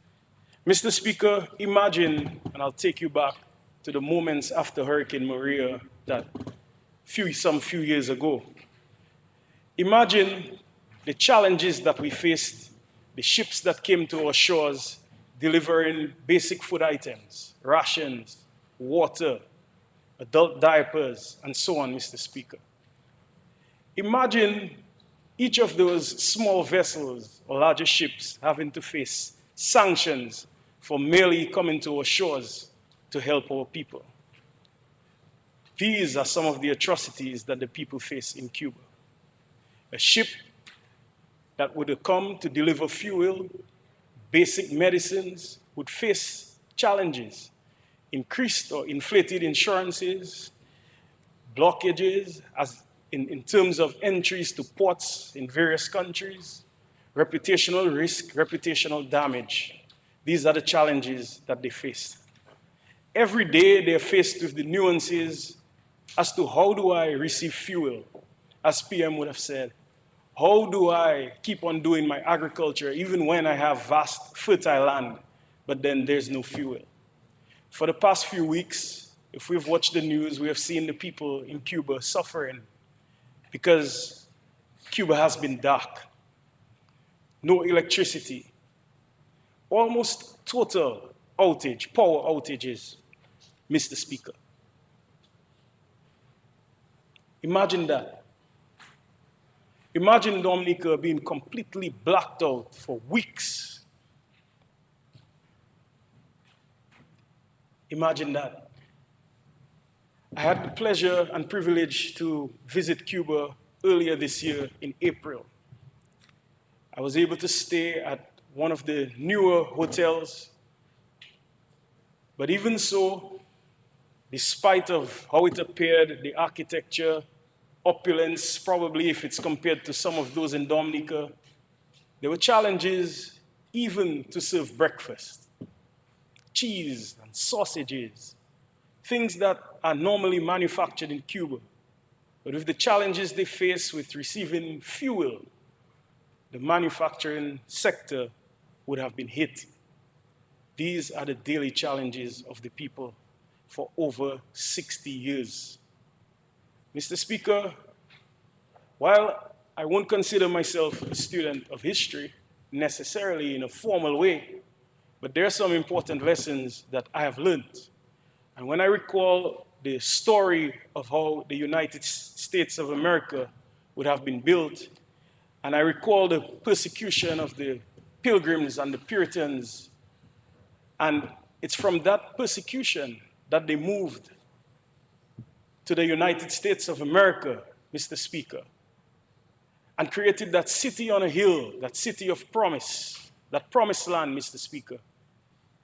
Mr. Speaker, imagine, and I'll take you back to the moments after Hurricane Maria that some few years ago. Imagine the challenges that we faced, the ships that came to our shores delivering basic food items, rations, water, adult diapers, and so on, Mr. Speaker. Imagine each of those small vessels or larger ships having to face sanctions for merely coming to our shores to help our people. These are some of the atrocities that the people face in Cuba. A ship that would have come to deliver fuel, basic medicines, would face challenges, increased or inflated insurances, blockages as in terms of entries to ports in various countries, reputational risk, reputational damage. These are the challenges that they face. Every day they're faced with the nuances as to how do I receive fuel, as PM would have said. How do I keep on doing my agriculture even when I have vast fertile land, but then there's no fuel? For the past few weeks, if we've watched the news, we have seen the people in Cuba suffering because Cuba has been dark. No electricity. Almost total outage, power outages, Mr. Speaker. Imagine that. Imagine Dominica being completely blacked out for weeks. Imagine that. I had the pleasure and privilege to visit Cuba earlier this year in April. I was able to stay at one of the newer hotels. But even so, despite of how it appeared, the architecture, opulence, probably if it's compared to some of those in Dominica, there were challenges even to serve breakfast. Cheese and sausages, things that are normally manufactured in Cuba. But with the challenges they face with receiving fuel, the manufacturing sector would have been hit. These are the daily challenges of the people for over 60 years. Mr. Speaker, while I won't consider myself a student of history necessarily in a formal way, but there are some important lessons that I have learned. And when I recall the story of how the United States of America would have been built, and I recall the persecution of the Pilgrims and the Puritans, and it's from that persecution that they moved to the United States of America, Mr. Speaker, and created that city on a hill, that city of promise, that promised land, Mr. Speaker.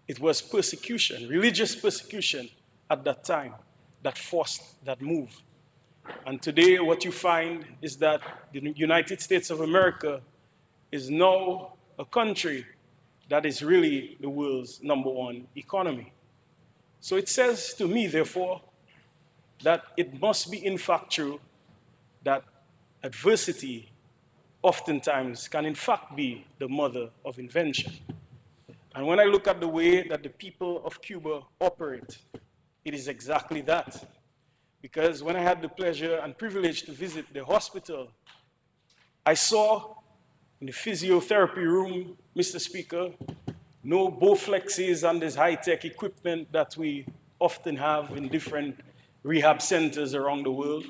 It was persecution, religious persecution at that time that forced that move. And today what you find is that the United States of America is now a country that is really the world's #1 economy. So it says to me, therefore, that it must be in fact true that adversity oftentimes can in fact be the mother of invention. And when I look at the way that the people of Cuba operate, it is exactly that. Because when I had the pleasure and privilege to visit the hospital, I saw in the physiotherapy room, Mr. Speaker, no Bowflexes and this high-tech equipment that we often have in different rehab centers around the world.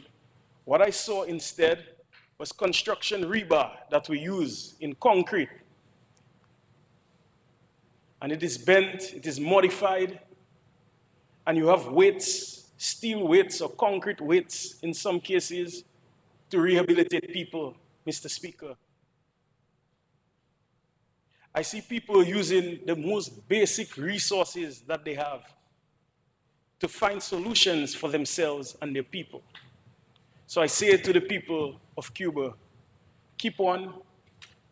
What I saw instead was construction rebar that we use in concrete. And it is bent, it is modified, and you have weights, steel weights or concrete weights in some cases to rehabilitate people, Mr. Speaker. I see people using the most basic resources that they have to find solutions for themselves and their people. So I say to the people of Cuba, keep on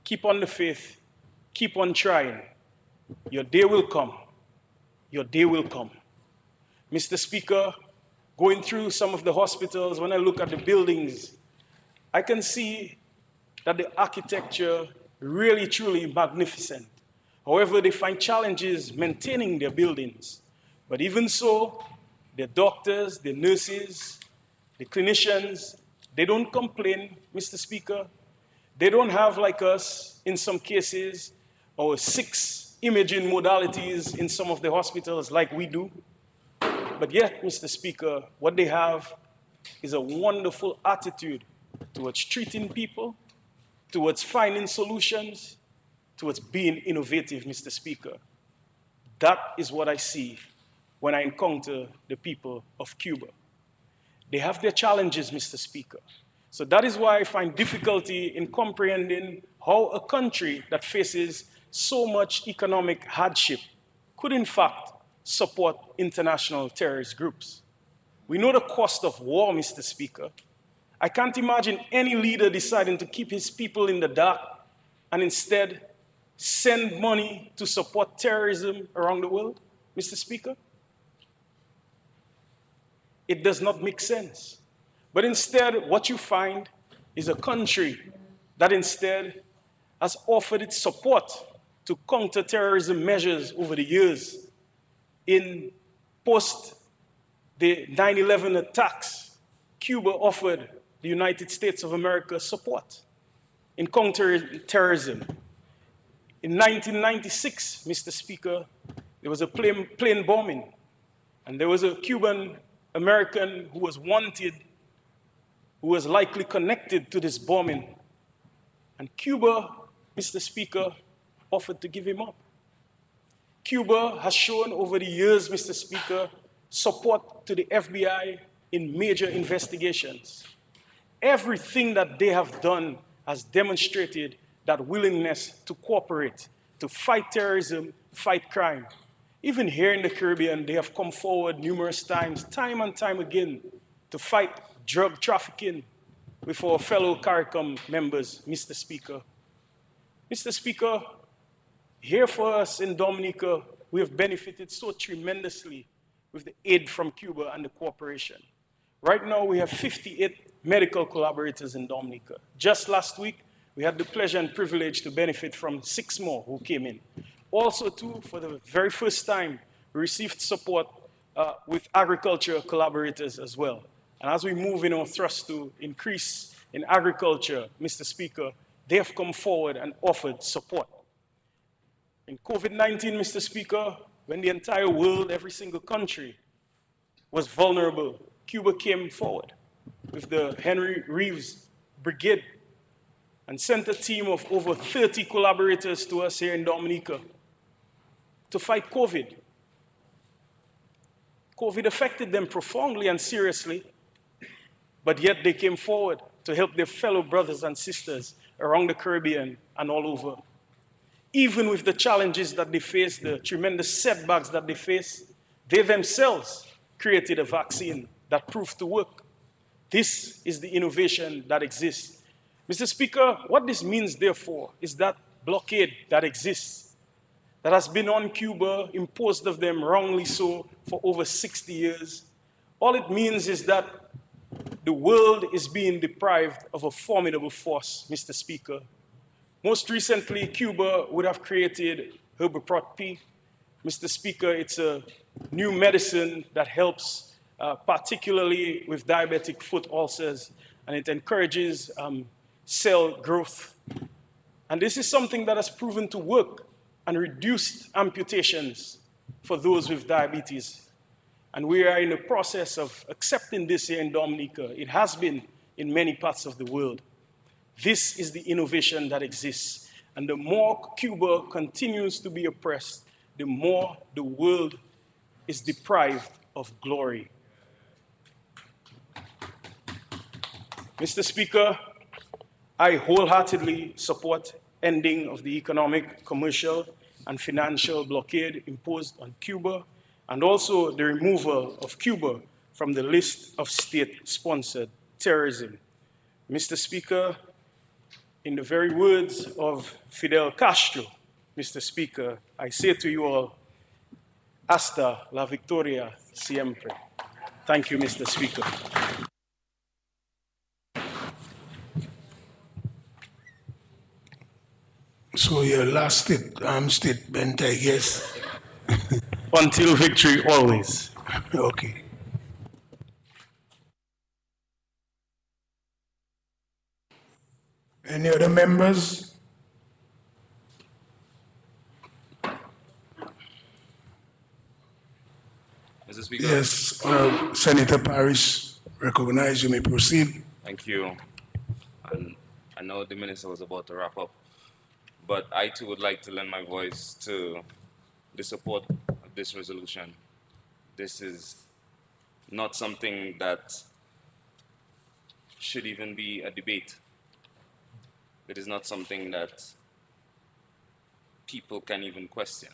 the faith, keep on trying. Your day will come. Your day will come. Mr. Speaker, going through some of the hospitals, when I look at the buildings, I can see that the architecture really, truly magnificent. However, they find challenges maintaining their buildings. But even so, the doctors, the nurses, the clinicians, they don't complain, Mr. Speaker. They don't have, like us, in some cases, or 6 imaging modalities in some of the hospitals like we do. But yet, Mr. Speaker, what they have is a wonderful attitude towards treating people, towards finding solutions, towards being innovative, Mr. Speaker. That is what I see when I encounter the people of Cuba. They have their challenges, Mr. Speaker. So that is why I find difficulty in comprehending how a country that faces so much economic hardship could in fact support international terrorist groups. We know the cost of war, Mr. Speaker. I can't imagine any leader deciding to keep his people in the dark and instead send money to support terrorism around the world, Mr. Speaker. It does not make sense. But instead, what you find is a country that instead has offered its support to counter-terrorism measures over the years. In post the 9/11 attacks, Cuba offered the United States of America support in counter-terrorism. In 1996, Mr. Speaker, there was a plane bombing, and there was a Cuban American who was wanted, who was likely connected to this bombing. And Cuba, Mr. Speaker, offered to give him up. Cuba has shown over the years, Mr. Speaker, support to the FBI in major investigations. Everything that they have done has demonstrated that willingness to cooperate, to fight terrorism, fight crime. Even here in the Caribbean, they have come forward numerous times, time and time again, to fight drug trafficking with our fellow CARICOM members, Mr. Speaker. Mr. Speaker, here for us in Dominica, we have benefited so tremendously with the aid from Cuba and the cooperation. Right now, we have 58 medical collaborators in Dominica. Just last week, we had the pleasure and privilege to benefit from 6 more who came in. Also, too, for the very first time, we received support with agriculture collaborators as well. And as we move in our thrust to increase in agriculture, Mr. Speaker, they have come forward and offered support. In COVID-19, Mr. Speaker, when the entire world, every single country was vulnerable, Cuba came forward with the Henry Reeves Brigade and sent a team of over 30 collaborators to us here in Dominica to fight COVID. COVID affected them profoundly and seriously, but yet they came forward to help their fellow brothers and sisters around the Caribbean and all over. Even with the challenges that they face, the tremendous setbacks that they face, they themselves created a vaccine that proved to work. This is the innovation that exists. Mr. Speaker, what this means, therefore, is that blockade that exists, that has been on Cuba, imposed of them wrongly so for over 60 years. All it means is that the world is being deprived of a formidable force, Mr. Speaker. Most recently, Cuba would have created Herboprot P. Mr. Speaker, it's a new medicine that helps particularly with diabetic foot ulcers, and it encourages cell growth. And this is something that has proven to work and reduced amputations for those with diabetes. And we are in the process of accepting this here in Dominica. It has been in many parts of the world. This is the innovation that exists. And the more Cuba continues to be oppressed, the more the world is deprived of glory. Mr. Speaker, I wholeheartedly support ending of the economic, commercial, and financial blockade imposed on Cuba, and also the removal of Cuba from the list of state-sponsored terrorism. Mr. Speaker, in the very words of Fidel Castro, Mr. Speaker, I say to you all, hasta la victoria siempre. Thank you, Mr. Speaker. So your last statement, I guess. Until victory, always. Okay. Any other members? Mr. Speaker. Yes, Senator Parrish, recognize you may proceed. Thank you. And I know the minister was about to wrap up, but I too would like to lend my voice to the support of this resolution. This is not something that should even be a debate. It is not something that people can even question.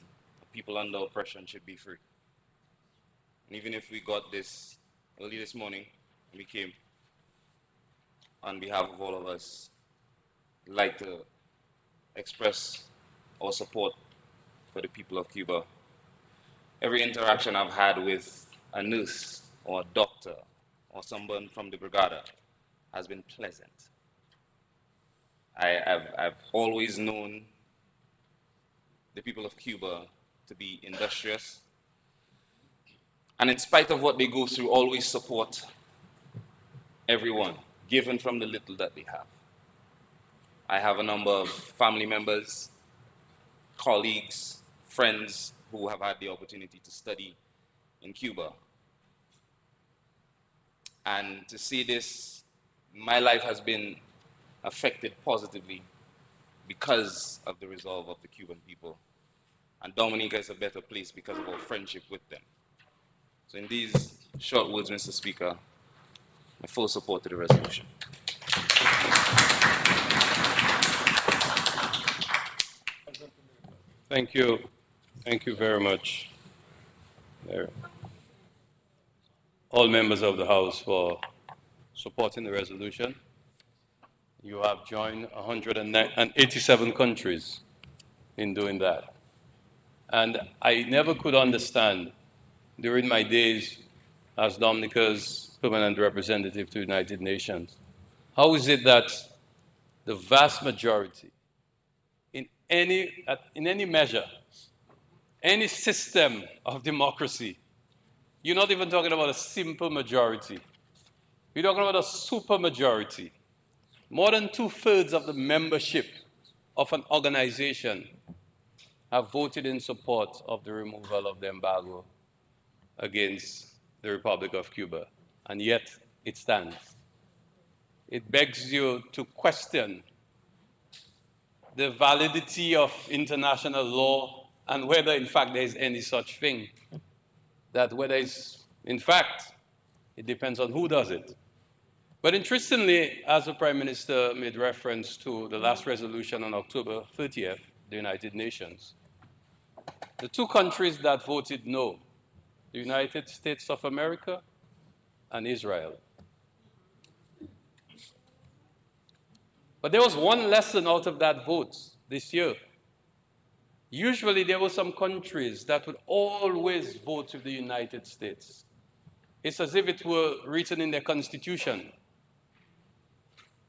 People under oppression should be free. And even if we got this early this morning, we came on behalf of all of us, I'd like to express our support for the people of Cuba. Every interaction I've had with a nurse or a doctor or someone from the Brigada has been pleasant. I've always known the people of Cuba to be industrious, and in spite of what they go through, always support everyone, given from the little that they have. I have a number of family members, colleagues, friends who have had the opportunity to study in Cuba. And to see this, my life has been affected positively because of the resolve of the Cuban people. And Dominica is a better place because of our friendship with them. So in these short words, Mr. Speaker, my full support to the resolution. Thank you. Thank you very much, all members of the House, for supporting the resolution. You have joined 187 countries in doing that. And I never could understand during my days as Dominica's permanent representative to the United Nations, how is it that the vast majority, in any measure, any system of democracy, you're not even talking about a simple majority. You're talking about a supermajority. More than 2/3 of the membership of an organization have voted in support of the removal of the embargo against the Republic of Cuba, and yet it stands. It begs you to question the validity of international law and whether, in fact, there is any such thing. That whether it's, in fact, it depends on who does it. But interestingly, as the Prime Minister made reference to the last resolution on October 30th, the United Nations, the two countries that voted no, the United States of America and Israel. But there was one lesson out of that vote this year. Usually there were some countries that would always vote with the United States. It's as if it were written in their constitution.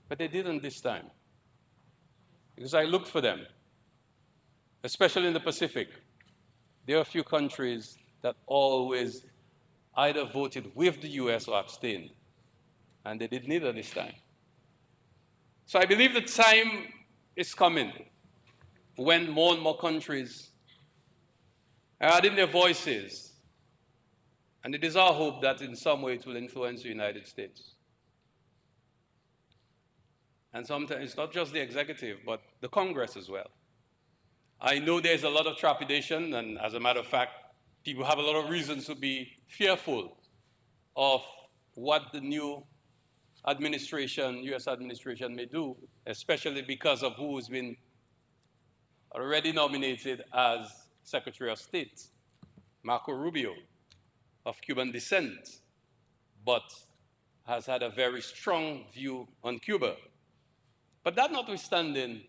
But they didn't this time. Because I looked for them, especially in the Pacific. There are a few countries that always either voted with the US or abstained. And they did neither this time. So I believe the time is coming when more and more countries are adding their voices. And it is our hope that in some way it will influence the United States. and sometimes it's not just the executive, but the Congress as well. I know there's a lot of trepidation, and as a matter of fact, people have a lot of reasons to be fearful of what the new administration, US administration may do, especially because of who has been already nominated as Secretary of State, Marco Rubio, of Cuban descent, but has had a very strong view on Cuba. But that notwithstanding,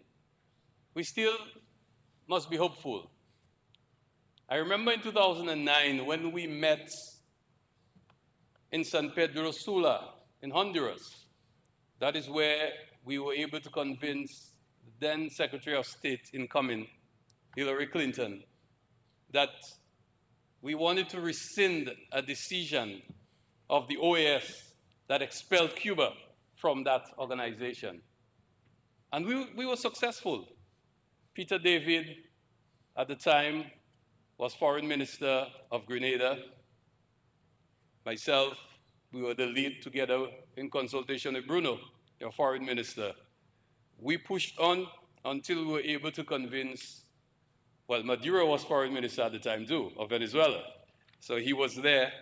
we still must be hopeful. I remember in 2009 when we met in San Pedro Sula in Honduras. That is where we were able to convince the then Secretary of State incoming, Hillary Clinton, that we wanted to rescind a decision of the OAS that expelled Cuba from that organization. And we were successful. Peter David, at the time, was Foreign Minister of Grenada. Myself, we were the lead together in consultation with Bruno, your Foreign Minister. We pushed on until we were able to convince, well, Maduro was Foreign Minister at the time too, of Venezuela. So he was there,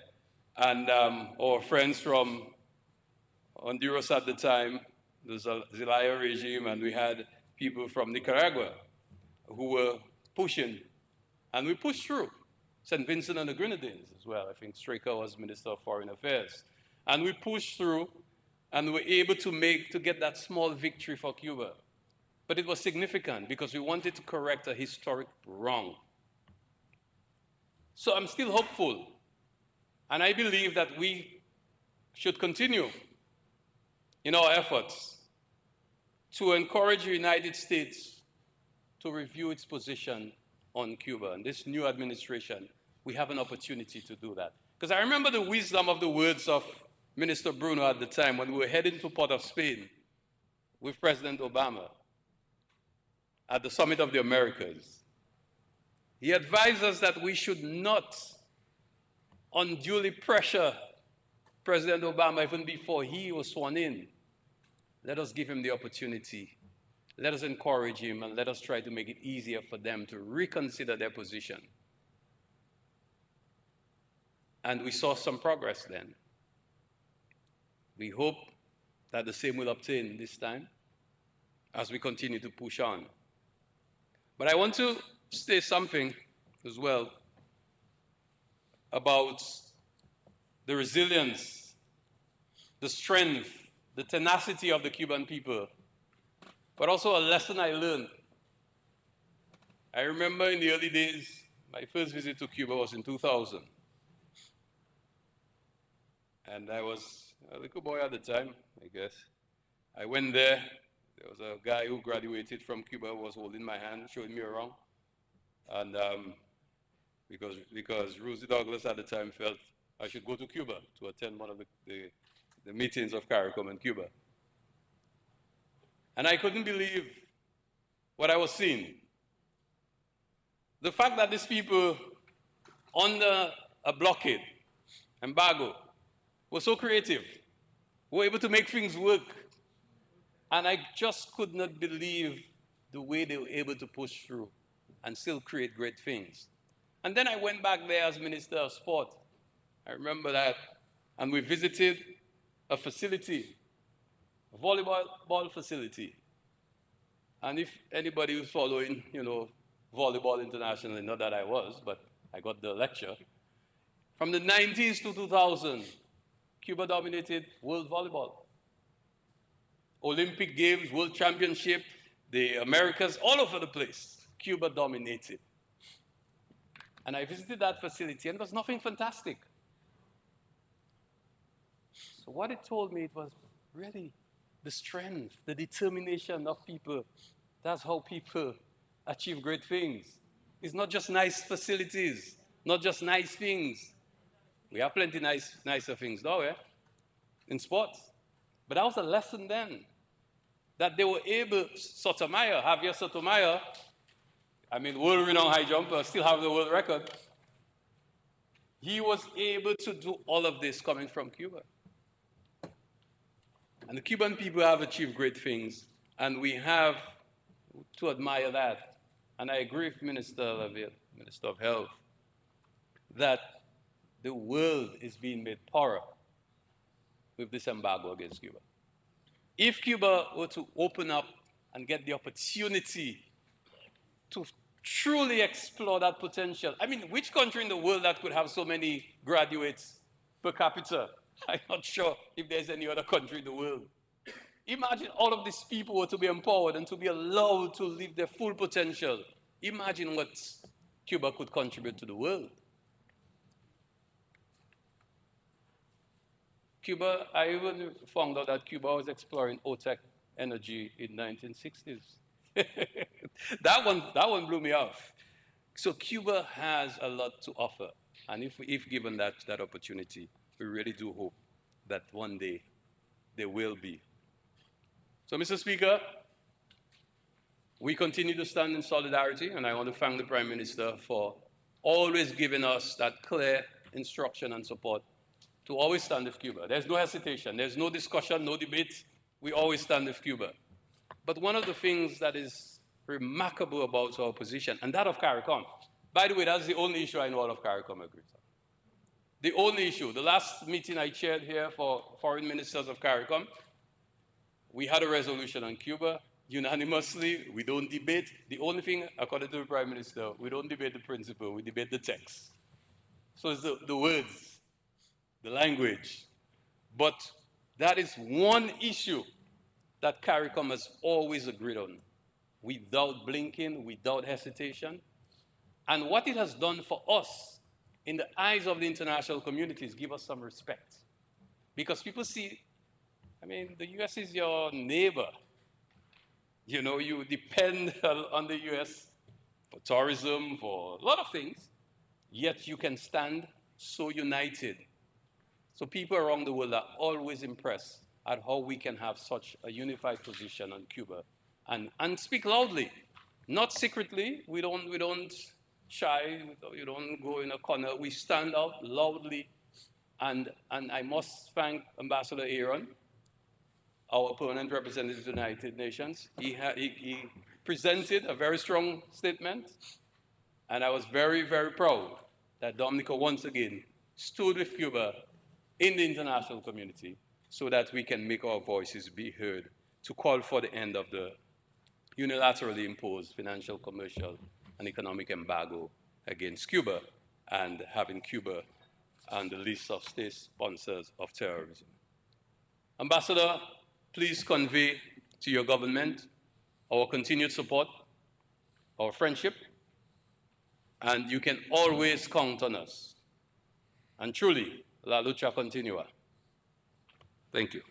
and our friends from Honduras at the time, the Zelaya regime, and we had people from Nicaragua who were pushing, and we pushed through. St. Vincent and the Grenadines as well. I think Straker was Minister of Foreign Affairs. And we pushed through, and were able to get that small victory for Cuba. But it was significant because we wanted to correct a historic wrong. So I'm still hopeful, and I believe that we should continue in our efforts to encourage the United States to review its position on Cuba. And this new administration, we have an opportunity to do that. Because I remember the wisdom of the words of Minister Bruno at the time when we were heading to Port of Spain with President Obama at the Summit of the Americas. He advised us that we should not unduly pressure President Obama even before he was sworn in. Let us give him the opportunity. Let us encourage him, and let us try to make it easier for them to reconsider their position. And we saw some progress then. We hope that the same will obtain this time as we continue to push on. But I want to say something as well about the resilience, the strength, the tenacity of the Cuban people, but also a lesson I learned. I remember in the early days, my first visit to Cuba was in 2000. And I was a little boy at the time, I guess. I went there. There was a guy who graduated from Cuba who was holding my hand, showing me around. And because Rosie Douglas at the time felt I should go to Cuba to attend one of the meetings of CARICOM in Cuba. And I couldn't believe what I was seeing. The fact that these people under a blockade, embargo, were so creative, were able to make things work. And I just could not believe the way they were able to push through and still create great things. And then I went back there as Minister of Sport. I remember that. And we visited a facility, a volleyball facility. And if anybody who's following, volleyball internationally, not that I was, but I got the lecture. From the 90s to 2000, Cuba dominated world volleyball. Olympic Games, World Championship, the Americas, all over the place. Cuba dominated. And I visited that facility, and there was nothing fantastic. So what it told me, it was really the strength, the determination of people. That's how people achieve great things. It's not just nice facilities, not just nice things. We have plenty nicer things now, in sports. But that was a lesson then, that they were able, Javier Sotomayor, world-renowned high jumper, still have the world record. He was able to do all of this coming from Cuba. And the Cuban people have achieved great things And we have to admire that. And I agree with Minister Levitt, Minister of Health, that the world is being made poorer with this embargo against Cuba. If Cuba were to open up and get the opportunity to truly explore that potential, I mean, which country in the world that could have so many graduates per capita? I'm not sure if there's any other country in the world. Imagine all of these people were to be empowered and to be allowed to live their full potential. Imagine what Cuba could contribute to the world. Cuba, I even found out that Cuba was exploring OTEC energy in 1960s. that one blew me off. So Cuba has a lot to offer. And if given that opportunity, we really do hope that one day there will be. So, Mr. Speaker, we continue to stand in solidarity, and I want to thank the Prime Minister for always giving us that clear instruction and support to always stand with Cuba. There's no hesitation, there's no discussion, no debate. We always stand with Cuba. But one of the things that is remarkable about our position, and that of CARICOM, by the way, that's the only issue I know of CARICOM agrees on. The only issue, the last meeting I chaired here for foreign ministers of CARICOM, we had a resolution on Cuba unanimously. We don't debate. The only thing, according to the Prime Minister, we don't debate the principle, we debate the text. So it's the words, the language. But that is one issue that CARICOM has always agreed on, without blinking, without hesitation. And what it has done for us in the eyes of the international community is give us some respect. Because people see, I mean, the US is your neighbor. You know, you depend on the US for tourism, for a lot of things, yet you can stand so united. So people around the world are always impressed at how we can have such a unified position on Cuba and speak loudly, not secretly. We don't shy, you don't go in a corner. We stand out loudly. And I must thank Ambassador Aaron, our permanent representative to the United Nations. He presented a very strong statement, and I was very, very proud that Dominica once again stood with Cuba in the international community so that we can make our voices be heard to call for the end of the unilaterally imposed financial, commercial, and economic embargo against Cuba and having Cuba on the list of state sponsors of terrorism. Ambassador, please convey to your government our continued support, our friendship, and you can always count on us. And truly, la lucha continua. Thank you.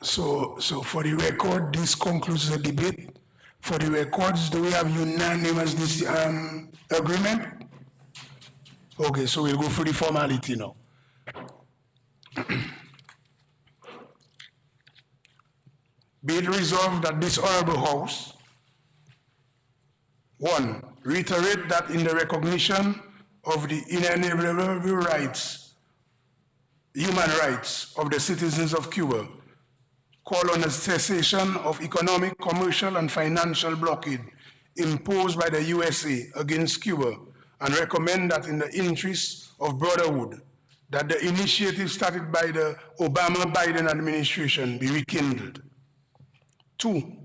So for the record, this concludes the debate. For the records, do we have unanimous agreement? Okay, so we'll go through the formality now. Be it resolved that this Honorable House, one, reiterate that in the recognition of the inalienable rights, human rights of the citizens of Cuba, call on a cessation of economic, commercial, and financial blockade imposed by the USA against Cuba, and recommend that in the interest of brotherhood, that the initiative started by the Obama-Biden administration be rekindled. Two,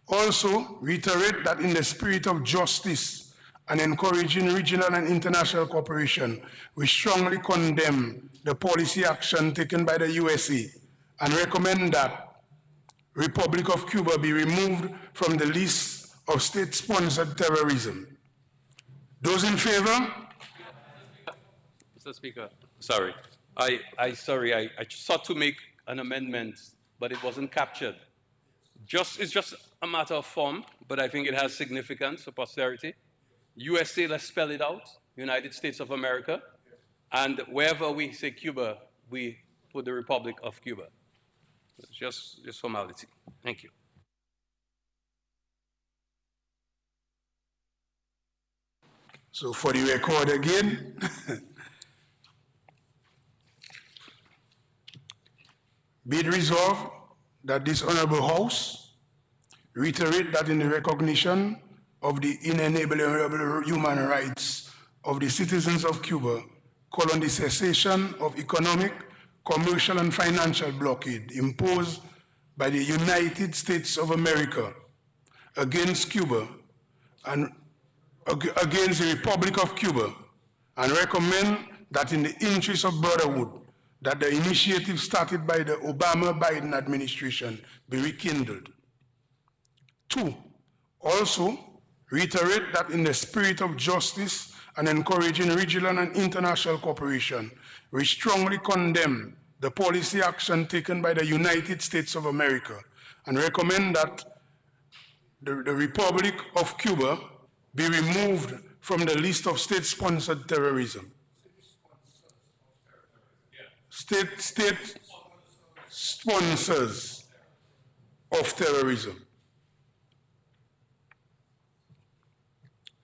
also reiterate that in the spirit of justice and encouraging regional and international cooperation, we strongly condemn the policy action taken by the USA and recommend that Republic of Cuba be removed from the list of state-sponsored terrorism. Those in favor? Mr. Speaker, sorry. I sought to make an amendment, but it wasn't captured. It's just a matter of form, but I think it has significance for posterity. USA, let's spell it out, United States of America, and wherever we say Cuba, we put the Republic of Cuba. It's just formality. Thank you. So for the record again, be it resolved that this Honorable House reiterate that in the recognition of the inalienable human rights of the citizens of Cuba, call on the cessation of economic, commercial, and financial blockade imposed by the United States of America against Cuba and against the Republic of Cuba, and recommend that in the interest of brotherhood, that the initiative started by the Obama-Biden administration be rekindled. 2, also reiterate that in the spirit of justice and encouraging regional and international cooperation, we strongly condemn the policy action taken by the United States of America and recommend that the Republic of Cuba be removed from the list of state-sponsored terrorism. State sponsors of terrorism.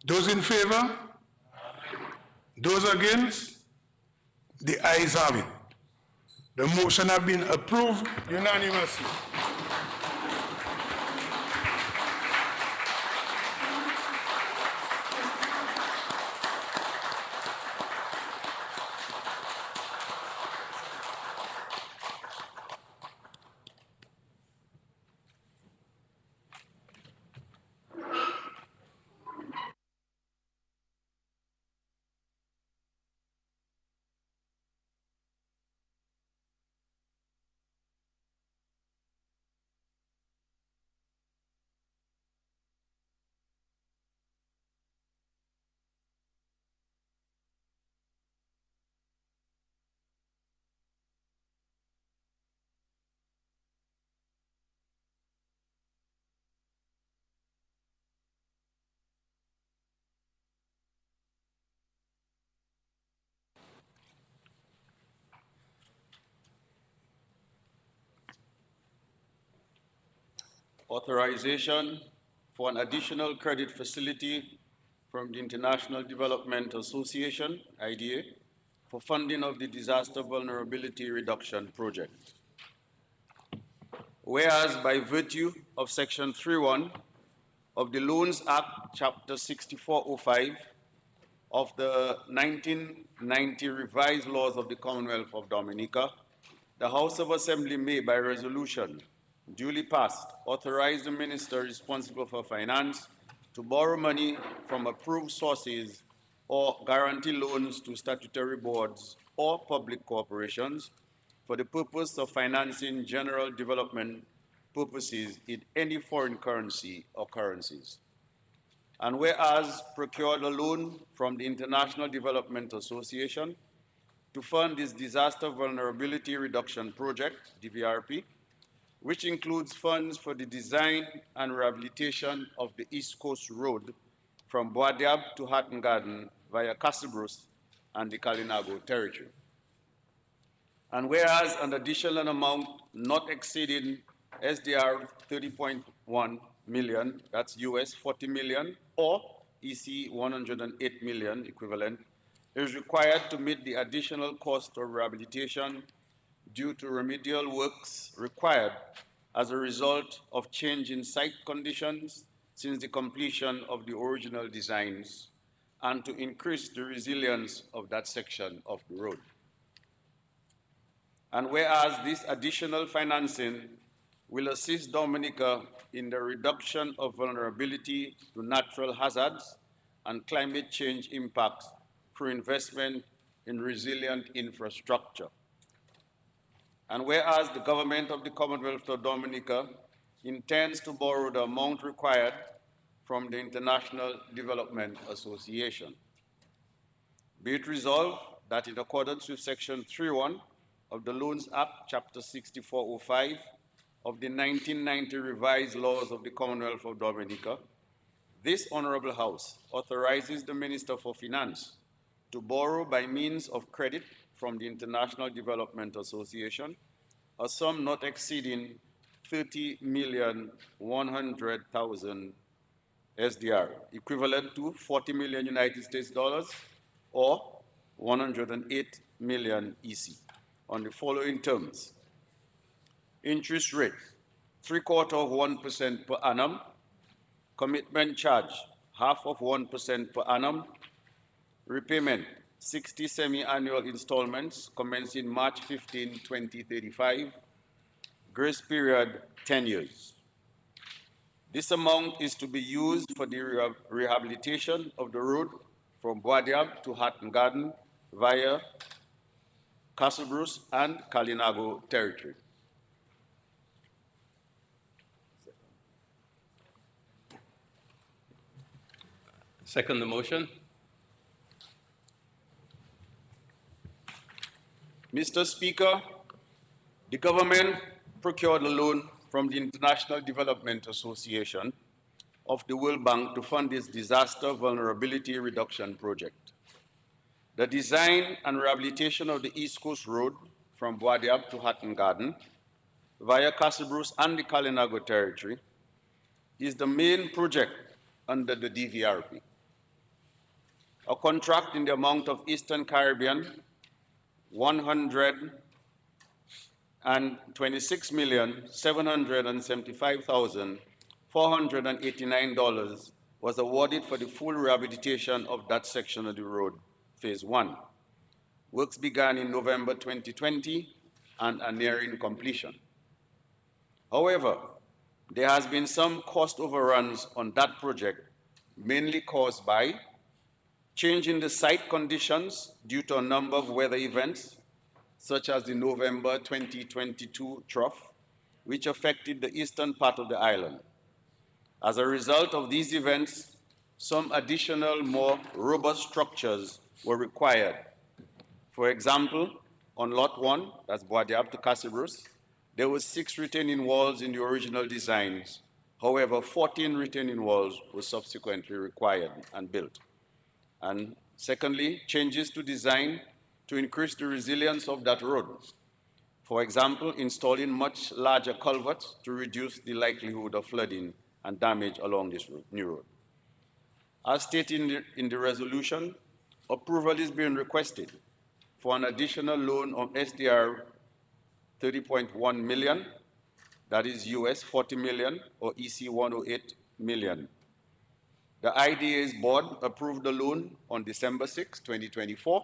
Those in favor? Those against? The ayes have it. The motion has been approved unanimously. Authorization for an additional credit facility from the International Development Association, IDA, for funding of the Disaster Vulnerability Reduction Project. Whereas by virtue of Section 3.1 of the Loans Act, Chapter 6405 of the 1990 revised laws of the Commonwealth of Dominica, the House of Assembly may, by resolution duly passed, authorize the minister responsible for finance to borrow money from approved sources or guarantee loans to statutory boards or public corporations for the purpose of financing general development purposes in any foreign currency or currencies. And whereas procured a loan from the International Development Association to fund this Disaster Vulnerability Reduction Project, DVRP, which includes funds for the design and rehabilitation of the East Coast Road from Boadiab to Hatton Garden via Castlebruce and the Kalinago territory. And whereas an additional amount not exceeding SDR 30.1 million, that's US 40 million, or EC 108 million equivalent, is required to meet the additional cost of rehabilitation due to remedial works required as a result of change in site conditions since the completion of the original designs and to increase the resilience of that section of the road. And whereas this additional financing will assist Dominica in the reduction of vulnerability to natural hazards and climate change impacts through investment in resilient infrastructure. And whereas the government of the Commonwealth of Dominica intends to borrow the amount required from the International Development Association. Be it resolved that in accordance with Section 3.1 of the Loans Act, Chapter 6405 of the 1990 revised laws of the Commonwealth of Dominica, this Honorable House authorizes the Minister for Finance to borrow by means of credit from the International Development Association a sum not exceeding 30,100,000 SDR, equivalent to 40 million United States dollars or 108 million EC on the following terms. Interest rate, 3/4 of 1% per annum. Commitment charge, 1/2 of 1% per annum. Repayment, 60 semi-annual installments commencing March 15, 2035. Grace period, 10 years. This amount is to be used for the rehabilitation of the road from Boadiab to Hatton Garden via Castle Bruce and Kalinago territory. Second the motion. Mr. Speaker, the government procured a loan from the International Development Association of the World Bank to fund its disaster vulnerability reduction project. The design and rehabilitation of the East Coast Road from Boadiab to Hatton Garden via Castle Bruce and the Kalinago territory is the main project under the DVRP. A contract in the amount of Eastern Caribbean $126,775,489 was awarded for the full rehabilitation of that section of the road, Phase 1. Works began in November 2020 and are nearing completion. However, there has been some cost overruns on that project, mainly caused by change in the site conditions due to a number of weather events, such as the November 2022 trough, which affected the eastern part of the island. As a result of these events, some additional, more robust structures were required. For example, on Lot 1, that's Boadiab to Castle Bruce, there were 6 retaining walls in the original designs. However, 14 retaining walls were subsequently required and built. And secondly, changes to design to increase the resilience of that road. For example, installing much larger culverts to reduce the likelihood of flooding and damage along this new road. As stated in the resolution, approval is being requested for an additional loan of SDR 30.1 million, that is US 40 million or EC 108 million. The IDA's board approved the loan on December 6, 2024.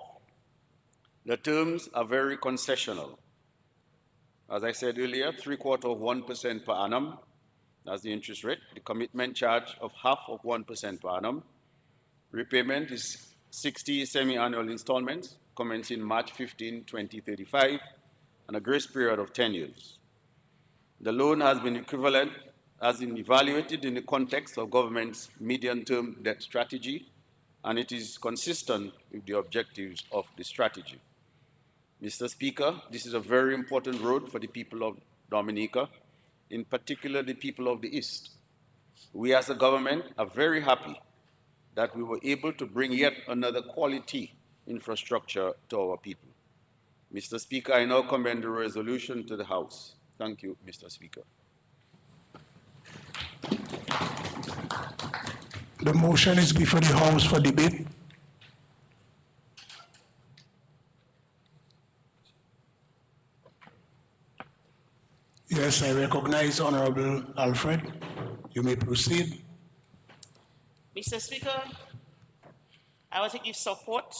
The terms are very concessional. As I said earlier, 3/4 of 1% per annum, that's the interest rate. The commitment charge of 1/2 of 1% per annum. Repayment is 60 semi-annual installments commencing March 15, 2035, and a grace period of 10 years. The loan has been evaluated in the context of government's medium-term debt strategy, and it is consistent with the objectives of the strategy. Mr. Speaker, this is a very important road for the people of Dominica, in particular the people of the East. We as a government are very happy that we were able to bring yet another quality infrastructure to our people. Mr. Speaker, I now commend the resolution to the House. Thank you, Mr. Speaker. The motion is before the House for debate. Yes, I recognize Honorable Alfred. You may proceed. Mr. Speaker, I want to give support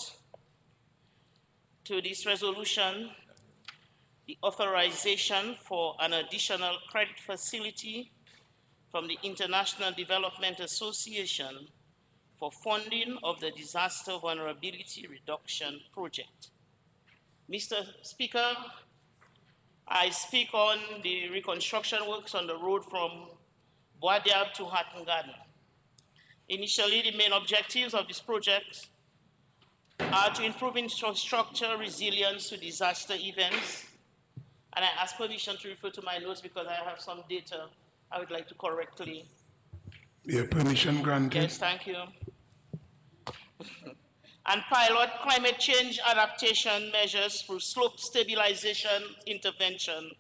to this resolution, the authorization for an additional credit facility from the International Development Association for funding of the Disaster Vulnerability Reduction Project. Mr. Speaker, I speak on the reconstruction works on the road from Boadiab to Hatton Garden. Initially, the main objectives of this project are to improve infrastructure resilience to disaster events. And I ask permission to refer to my notes because I have some data I would like to correctly. Your permission granted. Yes, thank you. And pilot climate change adaptation measures through slope stabilization intervention,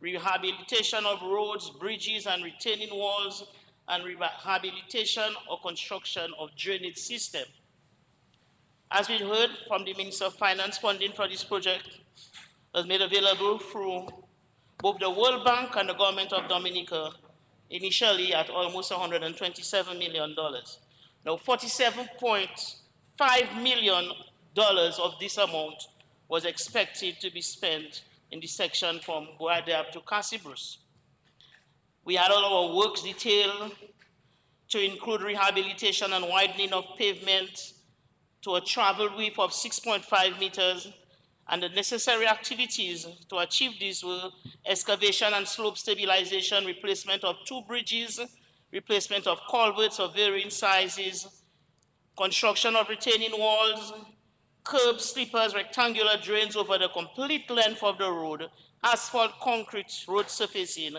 rehabilitation of roads, bridges, and retaining walls and rehabilitation or construction of drainage system. As we heard from the Minister of Finance, funding for this project was made available through both the World Bank and the government of Dominica, initially at almost $127 million. Now, $47.5 million of this amount was expected to be spent in the section from Guadab to Casibros. We had all our works detailed to include rehabilitation and widening of pavement to a travel width of 6.5 meters, and the necessary activities to achieve this were excavation and slope stabilization, replacement of 2 bridges, replacement of culverts of varying sizes, construction of retaining walls, curb slippers, rectangular drains over the complete length of the road, asphalt concrete road surfacing,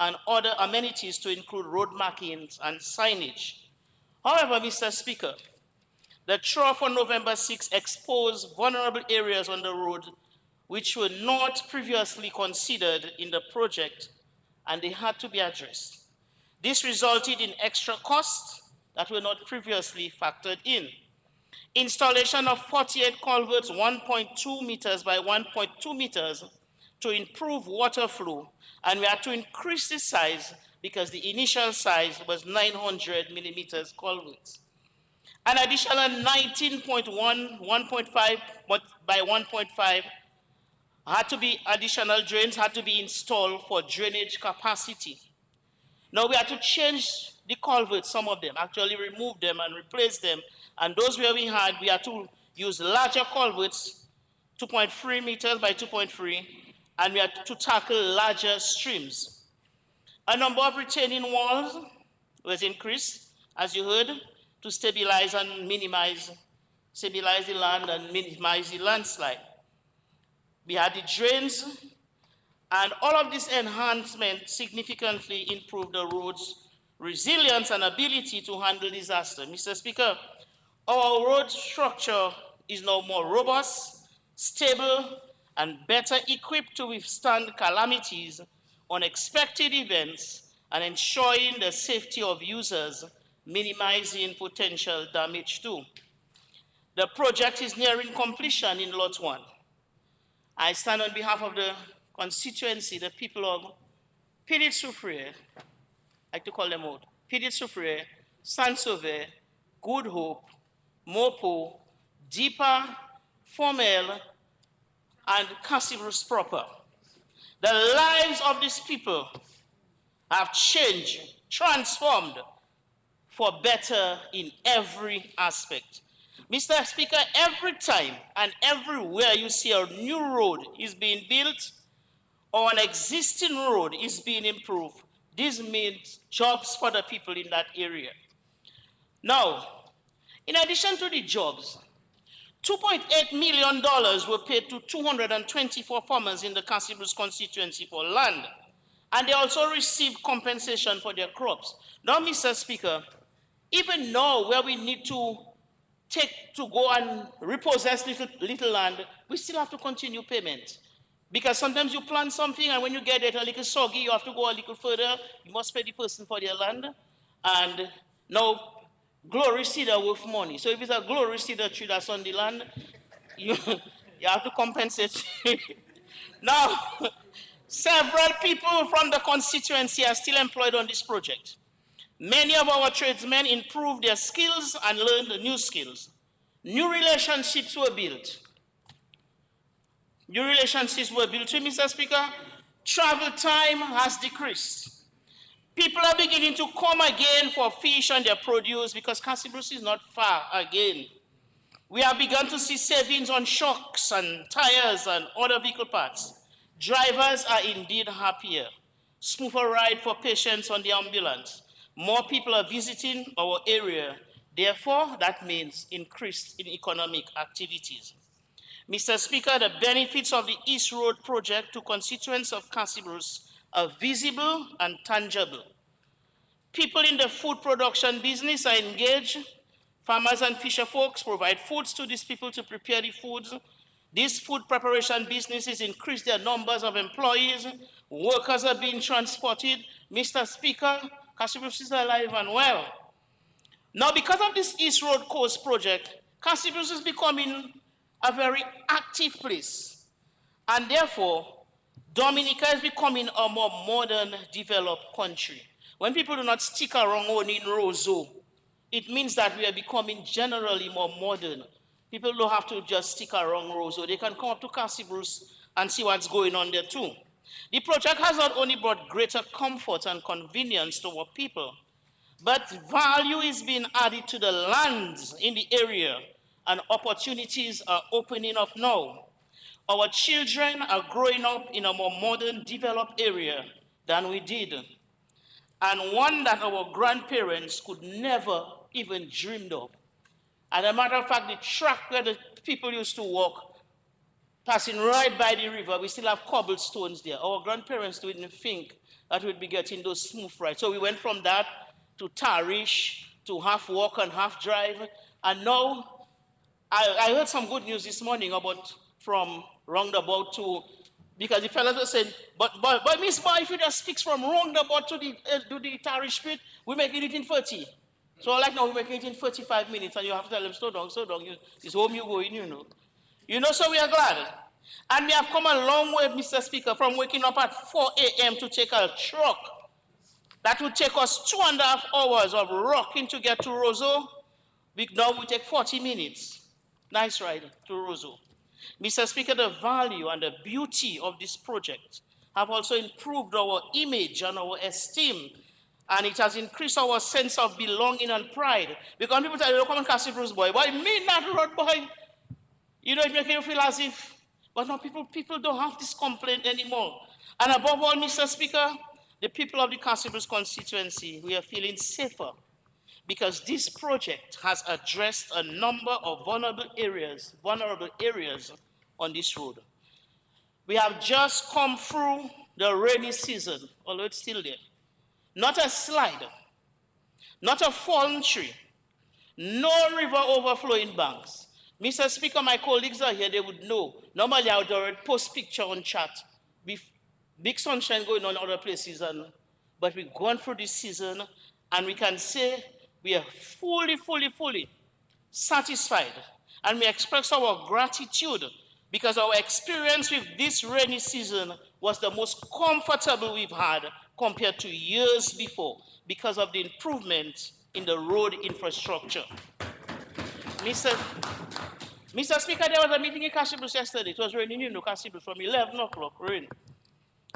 and other amenities to include road markings and signage. However, Mr. Speaker, the trough on November 6 exposed vulnerable areas on the road which were not previously considered in the project, and they had to be addressed. This resulted in extra costs that were not previously factored in. Installation of 48 culverts 1.2 meters by 1.2 meters to improve water flow, and we had to increase the size because the initial size was 900 millimeters culverts. An additional 19.1, 1.5 by 1.5 had to be additional drains had to be installed for drainage capacity. Now we had to change the culverts, some of them, actually remove them and replace them. And those where we had to use larger culverts, 2.3 meters by 2.3, and we had to tackle larger streams. A number of retaining walls was increased, as you heard, to stabilize and stabilize the land and minimize the landslide. We had the drains, and all of this enhancement significantly improved the road's resilience and ability to handle disaster. Mr. Speaker, our road structure is now more robust, stable, and better equipped to withstand calamities, unexpected events, and ensuring the safety of users, minimizing potential damage too. The project is nearing completion in Lot 1. I stand on behalf of the constituency, the people of Pilit Soufriere, I like to call them out, Pilit Soufriere, Saint-Sauvé, Good Hope, Mopo, Deepa, Formel, and Casibros proper. The lives of these people have changed, transformed for better in every aspect. Mr. Speaker, every time and everywhere you see a new road is being built or an existing road is being improved, this means jobs for the people in that area. Now, in addition to the jobs, $2.8 million were paid to 224 farmers in the Casibros constituency for land, and they also received compensation for their crops. Now, Mr. Speaker, even now where we need to go and repossess little land, we still have to continue payment. Because sometimes you plant something and when you get it a little soggy, you have to go a little further, you must pay the person for their land. And now, glory seed are worth money. So if it's a glory seed tree that's on the land, you have to compensate. Now, several people from the constituency are still employed on this project. Many of our tradesmen improved their skills and learned new skills. New relationships were built. Mr. Speaker. Travel time has decreased. People are beginning to come again for fish and their produce because Casibros is not far again. We have begun to see savings on shocks and tires and other vehicle parts. Drivers are indeed happier. Smoother ride for patients on the ambulance. More people are visiting our area. Therefore, that means increase in economic activities. Mr. Speaker, the benefits of the East Road project to constituents of Casibros are visible and tangible. People in the food production business are engaged. Farmers and fisher folks provide foods to these people to prepare the foods. These food preparation businesses increase their numbers of employees. Workers are being transported. Mr. Speaker, Cassius is alive and well. Now, because of this East Road Coast project, Cassius is becoming a very active place. And therefore, Dominica is becoming a more modern, developed country. When people do not stick around only in Roseau, it means that we are becoming generally more modern. People don't have to just stick around Roseau. They can come up to Cassius and see what's going on there too. The project has not only brought greater comfort and convenience to our people, but value is being added to the lands in the area, and opportunities are opening up now. Our children are growing up in a more modern, developed area than we did, and one that our grandparents could never even dreamed of. As a matter of fact, the track where the people used to walk, passing right by the river, we still have cobblestones there. Our grandparents didn't think that we'd be getting those smooth rides. So we went from that to Tarish, to half walk and half drive. And now, I heard some good news this morning about from roundabout to, because the fellows were saying, but Miss Boy, if you just fix from roundabout to the Tarish Street, we're making it in 30. So like now we're making it in 45 minutes, and you have to tell them, slow down, it's home you're going, you know. You know, so we are glad. And we have come a long way, Mr. Speaker, from waking up at 4 a.m. to take a truck that would take us 2.5 hours of rocking to get to Roseau. Now we take 40 minutes. Nice ride to Roseau. Mr. Speaker, the value and the beauty of this project have also improved our image and our esteem, and it has increased our sense of belonging and pride. Because people tell you, come and Cassius boy, why me not road boy? You know, it makes you feel as if, but now people don't have this complaint anymore. And above all, Mr. Speaker, the people of the Cassius constituency, we are feeling safer because this project has addressed a number of vulnerable areas on this road. We have just come through the rainy season, although it's still there. Not a slide, not a fallen tree, no river overflowing banks. Mr. Speaker, my colleagues are here, they would know. Normally I would already post picture on chat. Big sunshine going on in other places, but we've gone through this season and we can say we are fully satisfied. And we express our gratitude because our experience with this rainy season was the most comfortable we've had compared to years before because of the improvement in the road infrastructure. Mr. Speaker, there was a meeting in Cassius yesterday. It was raining, you know, Cassius from 11 o'clock, rain.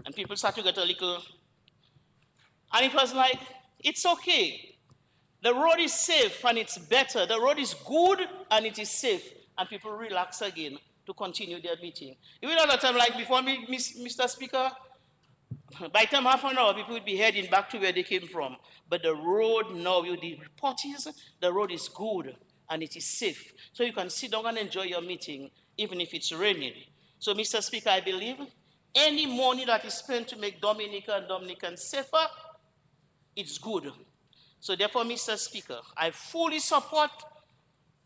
And people started to get a little, and it was like, it's okay. The road is safe and it's better. The road is good and it is safe. And people relax again to continue their meeting. Even at the time, like before me, Mr. Speaker, by the time half an hour, people would be heading back to where they came from. But the road now, the report is, the road is good and it is safe. So you can sit down and enjoy your meeting, even if it's raining. So, Mr. Speaker, I believe any money that is spent to make Dominica and Dominicans safer, it's good. So therefore, Mr. Speaker, I fully support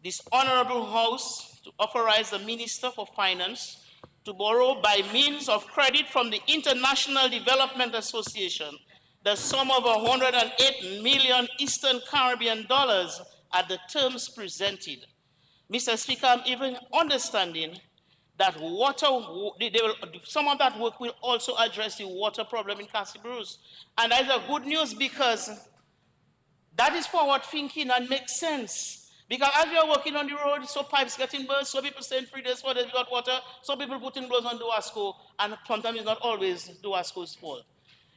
this honorable House to authorize the Minister for Finance to borrow by means of credit from the International Development Association the sum of 108 million Eastern Caribbean dollars at the terms presented. Mr. Speaker, I'm even understanding that some of that work will also address the water problem in Cassius. And that is a good news because that is forward thinking and makes sense. Because as we are working on the road, so pipes getting burst, so people staying 3 days, 4 days without water, so people putting blows on Duasco, and sometimes it's not always Duasco's fault.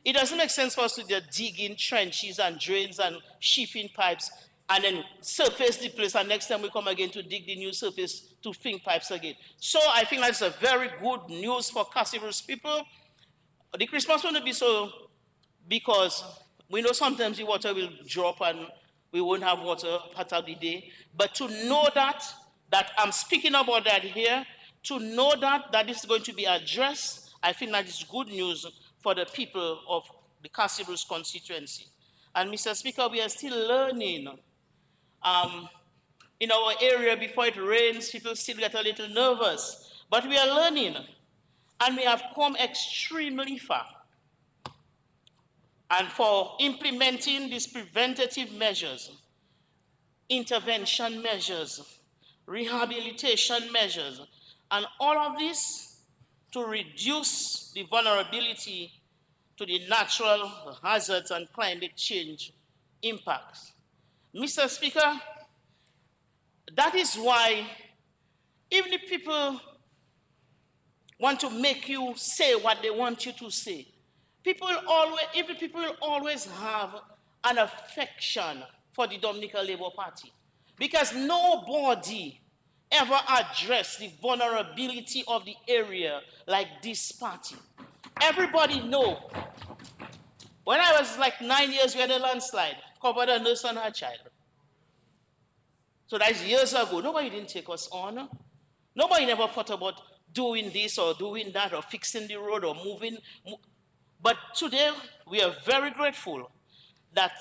It doesn't make sense for us to just dig in trenches and drains and shipping pipes and then surface the place, and next time we come again to dig the new surface to think pipes again. So I think that's a very good news for Cassius people. The Christmas will not be so because we know sometimes the water will drop and we won't have water part of the day. But to know that I'm speaking about that here, to know that this is going to be addressed, I think that is good news for the people of the Cassius constituency. And Mr. Speaker, we are still learning. In our area, before it rains, people still get a little nervous. But we are learning, and we have come extremely far. and for implementing these preventative measures, intervention measures, rehabilitation measures, and all of this to reduce the vulnerability to the natural hazards and climate change impacts. Mr. Speaker, that is why even if people want to make you say what they want you to say, people always have an affection for the Dominican Labour Party because nobody ever addressed the vulnerability of the area like this party. Everybody know. When I was like 9 years, we had a landslide, covered a nurse and her child. So that's years ago. Nobody didn't take us on. Nobody never thought about doing this or doing that or fixing the road or moving. But today, we are very grateful that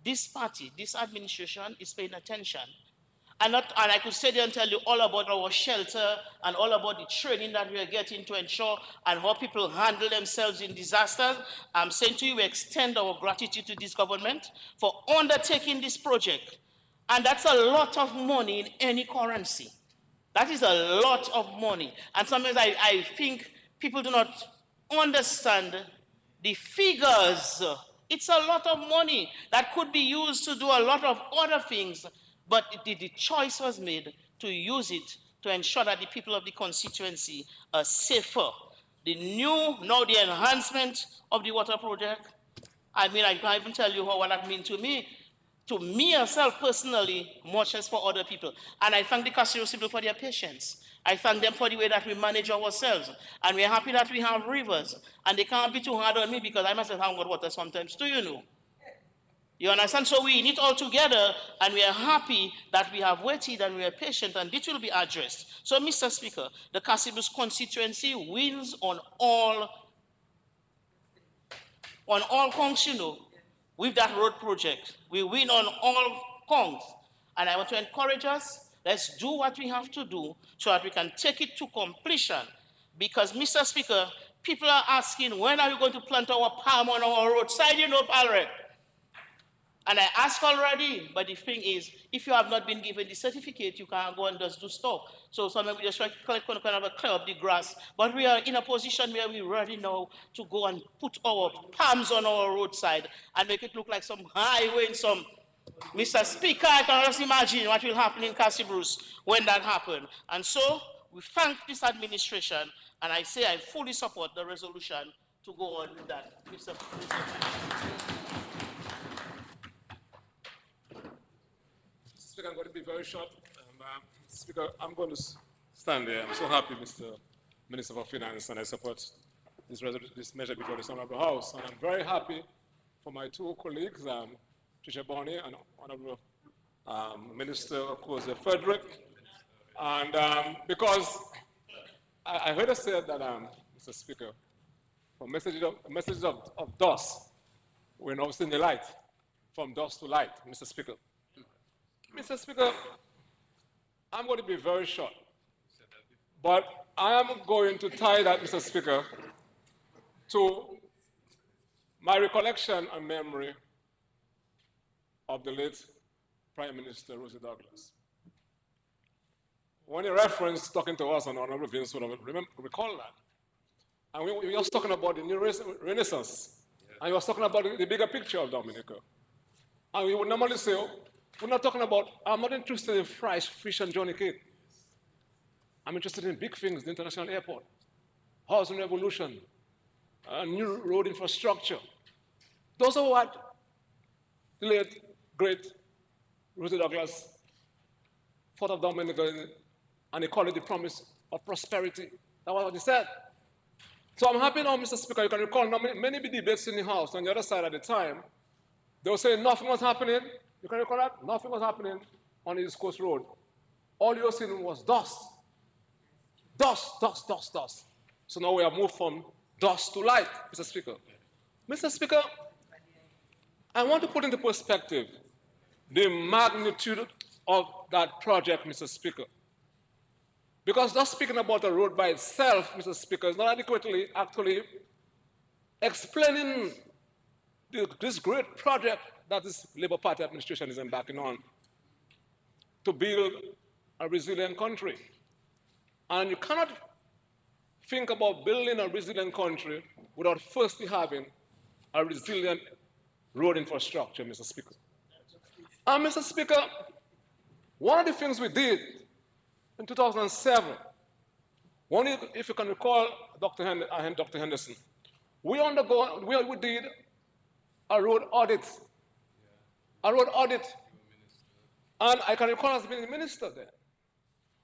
this party, this administration is paying attention. And I could sit there and tell you all about our shelter and all about the training that we are getting to ensure and how people handle themselves in disasters. I'm saying to you, we extend our gratitude to this government for undertaking this project. And that's a lot of money in any currency. That is a lot of money. And sometimes I think people do not understand the figures. It's a lot of money that could be used to do a lot of other things, but the choice was made to use it to ensure that the people of the constituency are safer. Now the enhancement of the water project, I mean, I can't even tell you what that means to me. To me myself personally, much as for other people. And I thank the Castillo people for their patience. I thank them for the way that we manage ourselves. And we're happy that we have rivers. And they can't be too hard on me because I myself haven't got water sometimes too, you know. You understand? So we need all together, and we are happy that we have waited and we are patient, and this will be addressed. So, Mr. Speaker, the Casibus constituency wins on all counts, you know, with that road project. We win on all counts. And I want to encourage us, let's do what we have to do so that we can take it to completion. Because, Mr. Speaker, people are asking, when are we going to plant our palm on our roadside, you know, Palred? And I asked already, but the thing is, if you have not been given the certificate, you can't go and just do stuff. So sometimes we just try to kind of clear up the grass. But we are in a position where we're ready now to go and put our palms on our roadside and make it look like some highway in some. Mr. Speaker, I can just imagine what will happen in Casibruce when that happens. And so we thank this administration, and I say I fully support the resolution to go on with that. Mr. Speaker, I'm going to be very short. Speaker, I'm going to stand there. I'm so happy, Mr. Minister for Finance, and I support this measure before this Honorable House. And I'm very happy for my two colleagues, Trisha Bonney and Honorable Minister, of course, Frederick. And because I heard us say that, Mr. Speaker, for messages of dust, we're now seeing the light, from dust to light, Mr. Speaker. Mr. Speaker, I'm going to be very short, but I am going to tie that, Mr. Speaker, to my recollection and memory of the late Prime Minister Rosie Douglas. When he referenced talking to us on Honorable Vince, recall that. And we were just talking about the new Renaissance, and he was talking about the bigger picture of Dominica. And we would normally say, we're not talking about, I'm not interested in fries, fish, and Johnny cake. I'm interested in big things, the international airport, housing revolution, new road infrastructure. Those are what the late, great Rosie Douglas thought of Dominica, and he called it the promise of prosperity. That's what he said. So I'm happy now, Mr. Speaker, you can recall many debates in the House on the other side at the time. They were saying nothing was happening. You can recall that? Nothing was happening on the East Coast Road. All you were seeing was dust. Dust, dust, dust, dust. So now we have moved from dust to light, Mr. Speaker. Mr. Speaker, I want to put into perspective the magnitude of that project, Mr. Speaker. Because just speaking about a road by itself, Mr. Speaker, is not adequately actually explaining this great project that this Labour Party administration is embarking on to build a resilient country. And you cannot think about building a resilient country without firstly having a resilient road infrastructure, Mr. Speaker. And Mr. Speaker, one of the things we did in 2007, if you can recall, Dr. Henderson, we did a road audit. A road audit. And I can recall as being the minister there.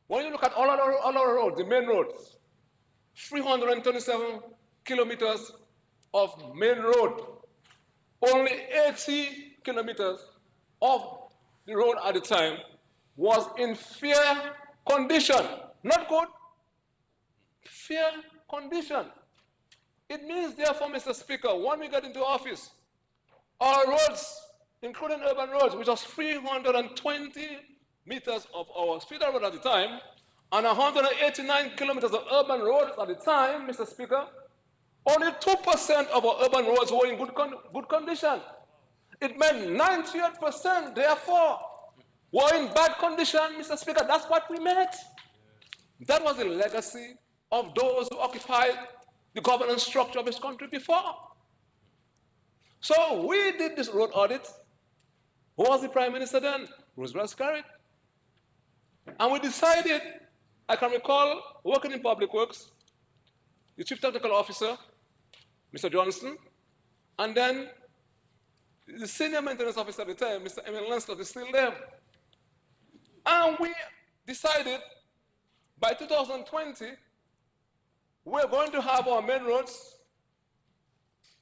When you look at all our roads, the main roads, 327 kilometers of main road, only 80 kilometers of the road at the time was in fair condition. Not good, fair condition. It means, therefore, Mr. Speaker, when we get into office, our roads, including urban roads, which was 320 meters of our feeder road at the time, and 189 kilometers of urban roads at the time, Mr. Speaker, only 2% of our urban roads were in good condition. It meant 98%, therefore, were in bad condition, Mr. Speaker. That's what we meant. That was the legacy of those who occupied the governance structure of this country before. So we did this road audit. Who was the Prime Minister then? Roosevelt Scarrett. And we decided, I can recall working in Public Works, the Chief Technical Officer, Mr. Johnson, and then the Senior Maintenance Officer at the time, Mr. Emil Lensler, is still there. And we decided by 2020, we're going to have our main roads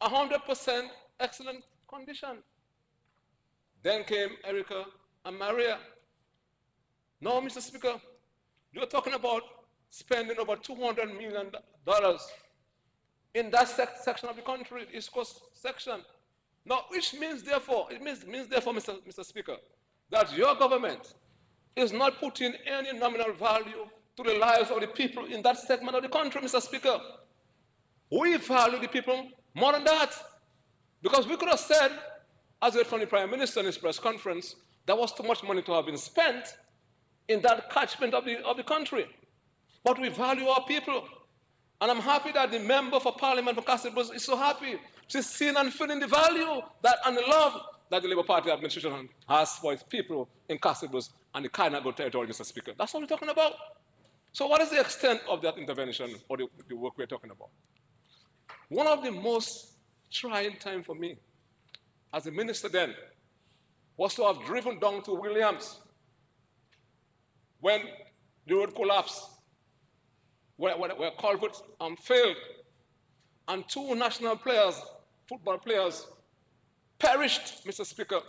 100% excellent condition. Then came Erica and Maria. Now, Mr. Speaker, you're talking about spending over $200 million in that section of the country, the East Coast section. Now, which means therefore, Mr. Speaker, that your government is not putting any nominal value to the lives of the people in that segment of the country, Mr. Speaker. We value the people more than that. Because we could have said, as heard from the Prime Minister in his press conference, there was too much money to have been spent in that catchment of the country. But we value our people. And I'm happy that the member for Parliament for Castlebrooks is so happy. She's seeing and feeling the value and the love that the Labour Party administration has for its people in Castlebrooks and the Kainago territory, Mr. Speaker. That's what we're talking about. So what is the extent of that intervention or the work we're talking about? One of the most trying times for me as a minister then was to have driven down to Williams when the road collapsed, where culverts failed, and two national players, football players, perished, Mr. Speaker.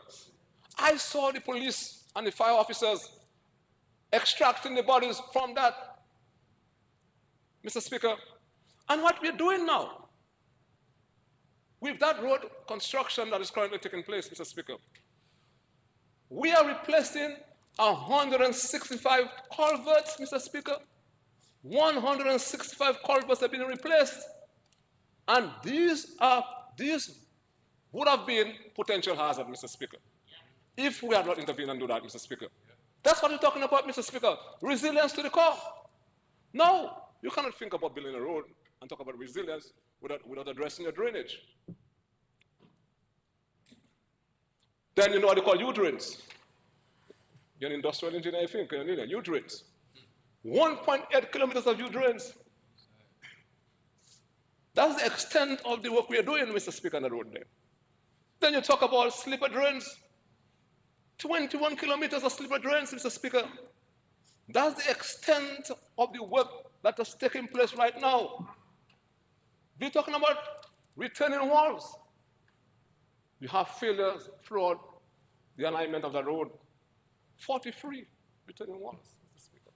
I saw the police and the fire officers extracting the bodies from that, Mr. Speaker. And what we're doing now, with that road construction that is currently taking place, Mr. Speaker, we are replacing 165 culverts, Mr. Speaker. 165 culverts have been replaced. And these would have been potential hazard, Mr. Speaker, if we had not intervened and do that, Mr. Speaker. That's what we're talking about, Mr. Speaker. Resilience to the core. No, you cannot think about building a road and talk about resilience without addressing your drainage. Then you know what they call U-drains. You're an industrial engineer, I think, you need a U-drains. 1.8 kilometers of U-drains. That's the extent of the work we are doing, Mr. Speaker, on the road there. Then you talk about slipper drains. 21 kilometers of slipper drains, Mr. Speaker. That's the extent of the work that is taking place right now. We're talking about retaining walls. You have failures throughout the alignment of the road. 43 retaining walls, Mr. Speaker.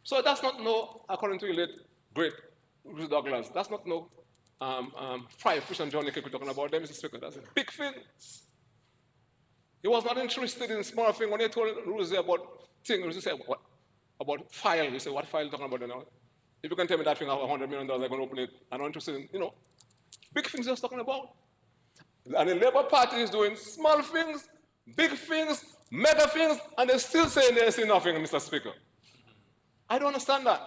So that's not no, according to the late great Bruce Douglas, that's not no fried fish and Johnny cake we're talking about there, Mr. Speaker. That's a big thing. He was not interested in small thing. When they told Rosie about things, he said, what? About file. He said, what file are you talking about now? If you can tell me that thing of $100 million, I'm going to open it. I'm not interested in, big things you're talking about. And the Labour Party is doing small things, big things, mega things, and they're still saying they see nothing, Mr. Speaker. I don't understand that.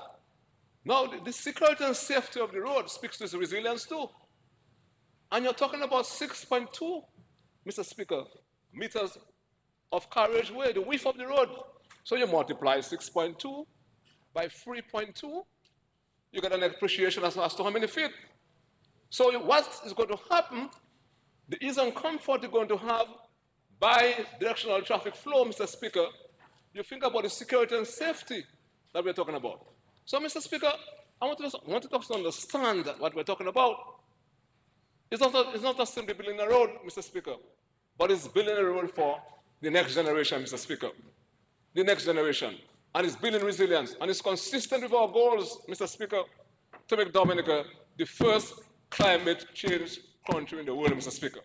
Now, the security and safety of the road speaks to its resilience too. And you're talking about 6.2, Mr. Speaker, meters of carriageway, the width of the road. So you multiply 6.2 by 3.2, you get an appreciation as to how many feet. So what is going to happen, the ease and comfort you're going to have by directional traffic flow, Mr. Speaker, you think about the security and safety that we're talking about. So, Mr. Speaker, I want us to understand what we're talking about. It's not just simply building a road, Mr. Speaker, but it's building a road for the next generation, Mr. Speaker. The next generation. And it's building resilience. And it's consistent with our goals, Mr. Speaker, to make Dominica the first climate change country in the world, Mr. Speaker.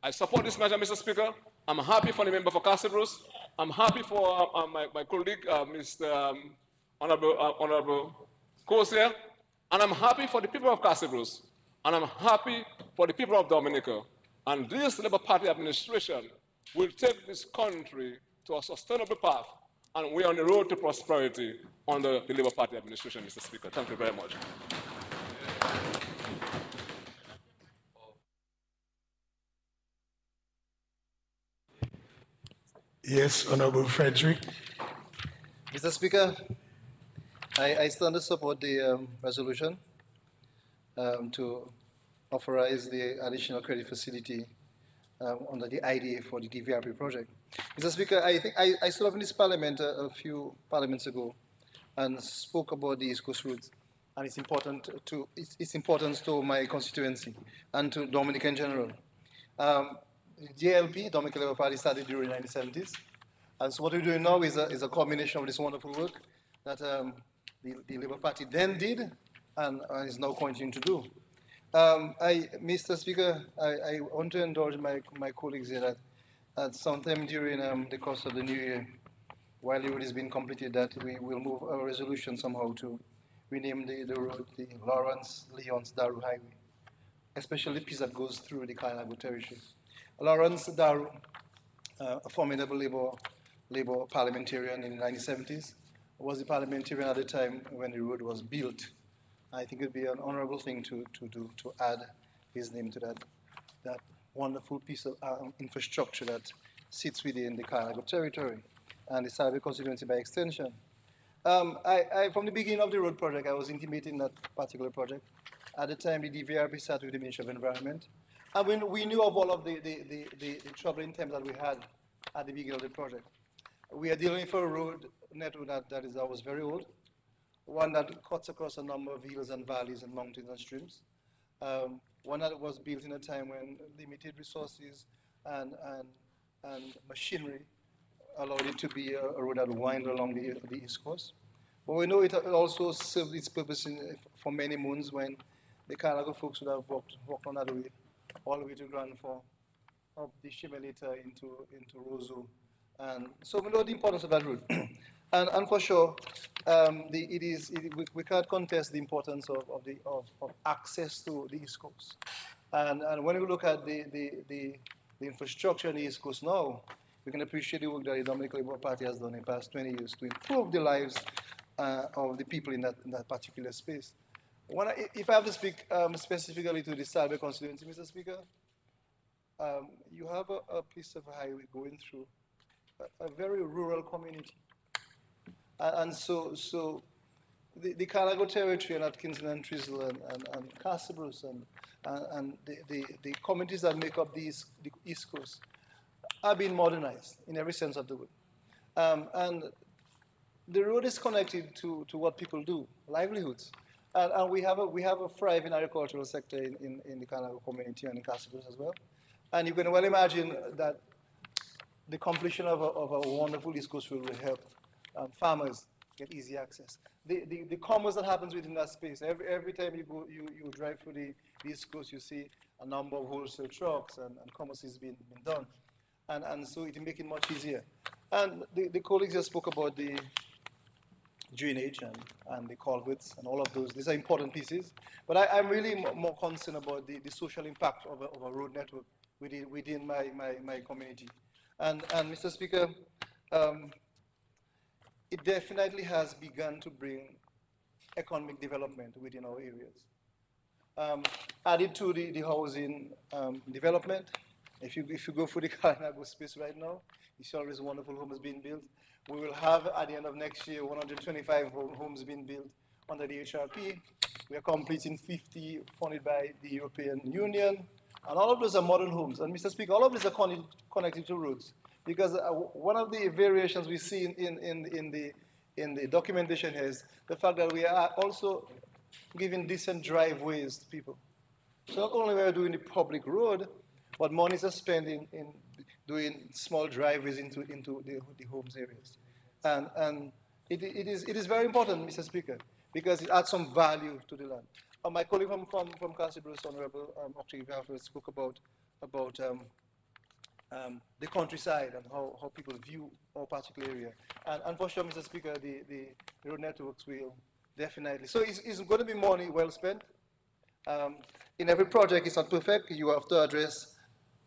I support this measure, Mr. Speaker. I'm happy for the member for Castlebrooks. I'm happy for my colleague, Mr. Honorable Corsair. And I'm happy for the people of Castlebrooks. And I'm happy for the people of Dominica. And this Labour Party administration will take this country to a sustainable path. And we're on the road to prosperity under the Labour Party administration, Mr. Speaker. Thank you very much. Yes, Honorable Frederick. Mr. Speaker, I stand to support the resolution to authorize the additional credit facility under the IDA for the DVRP project. Mr. Speaker, I think I stood up in this parliament a few parliaments ago and spoke about the East Coast routes and its importance to my constituency and to Dominica in general. DLP, Dominica Labour Party, started during the 1970s. And so what we're doing now is a combination of this wonderful work that the Labour Party then did and is now continuing to do. Mr. Speaker, I want to indulge my colleagues here that sometime during the course of the new year, while the road is being completed, that we will move a resolution somehow to rename the road the Lawrence-Lyons-Daru Highway, especially the piece that goes through the Kainago territory. Lawrence-Daru, a formidable Labour parliamentarian in the 1970s, was the parliamentarian at the time when the road was built. I think it would be an honorable thing to do, to add his name to that wonderful piece of infrastructure that sits within the Kainago territory and the Sabe constituency by extension. From the beginning of the road project, I was intimating that particular project. At the time, the DVRP started with the Ministry of Environment. And we knew of all of the troubling times that we had at the beginning of the project. We are dealing with a road network that was very old, one that cuts across a number of hills and valleys and mountains and streams, one that was built in a time when limited resources and machinery allowed it to be a road that wound along the East Coast. But we know it also served its purpose for many moons when the Kainago folks would have walked on that way, all the way to Grand Forks, up the Shimelita into Roseau. And so we know the importance of that route. and for sure, we can't contest the importance of access to the East Coast. And when we look at the infrastructure in the East Coast now, we can appreciate the work that the Dominican Labour Party has done in the past 20 years to improve the lives of the people in that particular space. If I have to speak specifically to the Salve constituency, Mr. Speaker, you have a piece of highway going through a very rural community. And so the Kainago territory and Atkinson and Trizzel and Castlebrooks and the communities that make up the East Coast are being modernized in every sense of the word. And the road is connected to what people do, livelihoods. And we have a thriving agricultural sector in the Kainago community and in Castlebrooks as well. And you can well imagine that the completion of a wonderful East Coast road will help farmers get easy access. The commerce that happens within that space, every time you drive through the East Coast, you see a number of wholesale trucks and commerce is being done. And so it will make it much easier. And the colleagues just spoke about the drainage and the culverts and all of those. These are important pieces. But I'm really more concerned about the social impact of a road network within my community. And Mr. Speaker, um, it definitely has begun to bring economic development within our areas. Um, Added to the housing development, if you go through the Kalinago space right now, you see all these wonderful homes being built. We will have at the end of next year 125 homes being built under the HRP. We are completing 50 funded by the European Union, and all of those are modern homes. And Mr. Speaker, all of these are connected to roads, because one of the variations we see in the documentation is the fact that we are also giving decent driveways to people. So not only are we doing the public road, but monies are spent in doing small driveways into the homes areas. And it is very important, Mr. Speaker, because it adds some value to the land. My colleague from Castle Bruce, Honorable Octavia, spoke about the countryside and how people view our particular area. And for sure, Mr. Speaker, the road networks will definitely. So it's going to be money well spent. In every project, it's not perfect. You have to address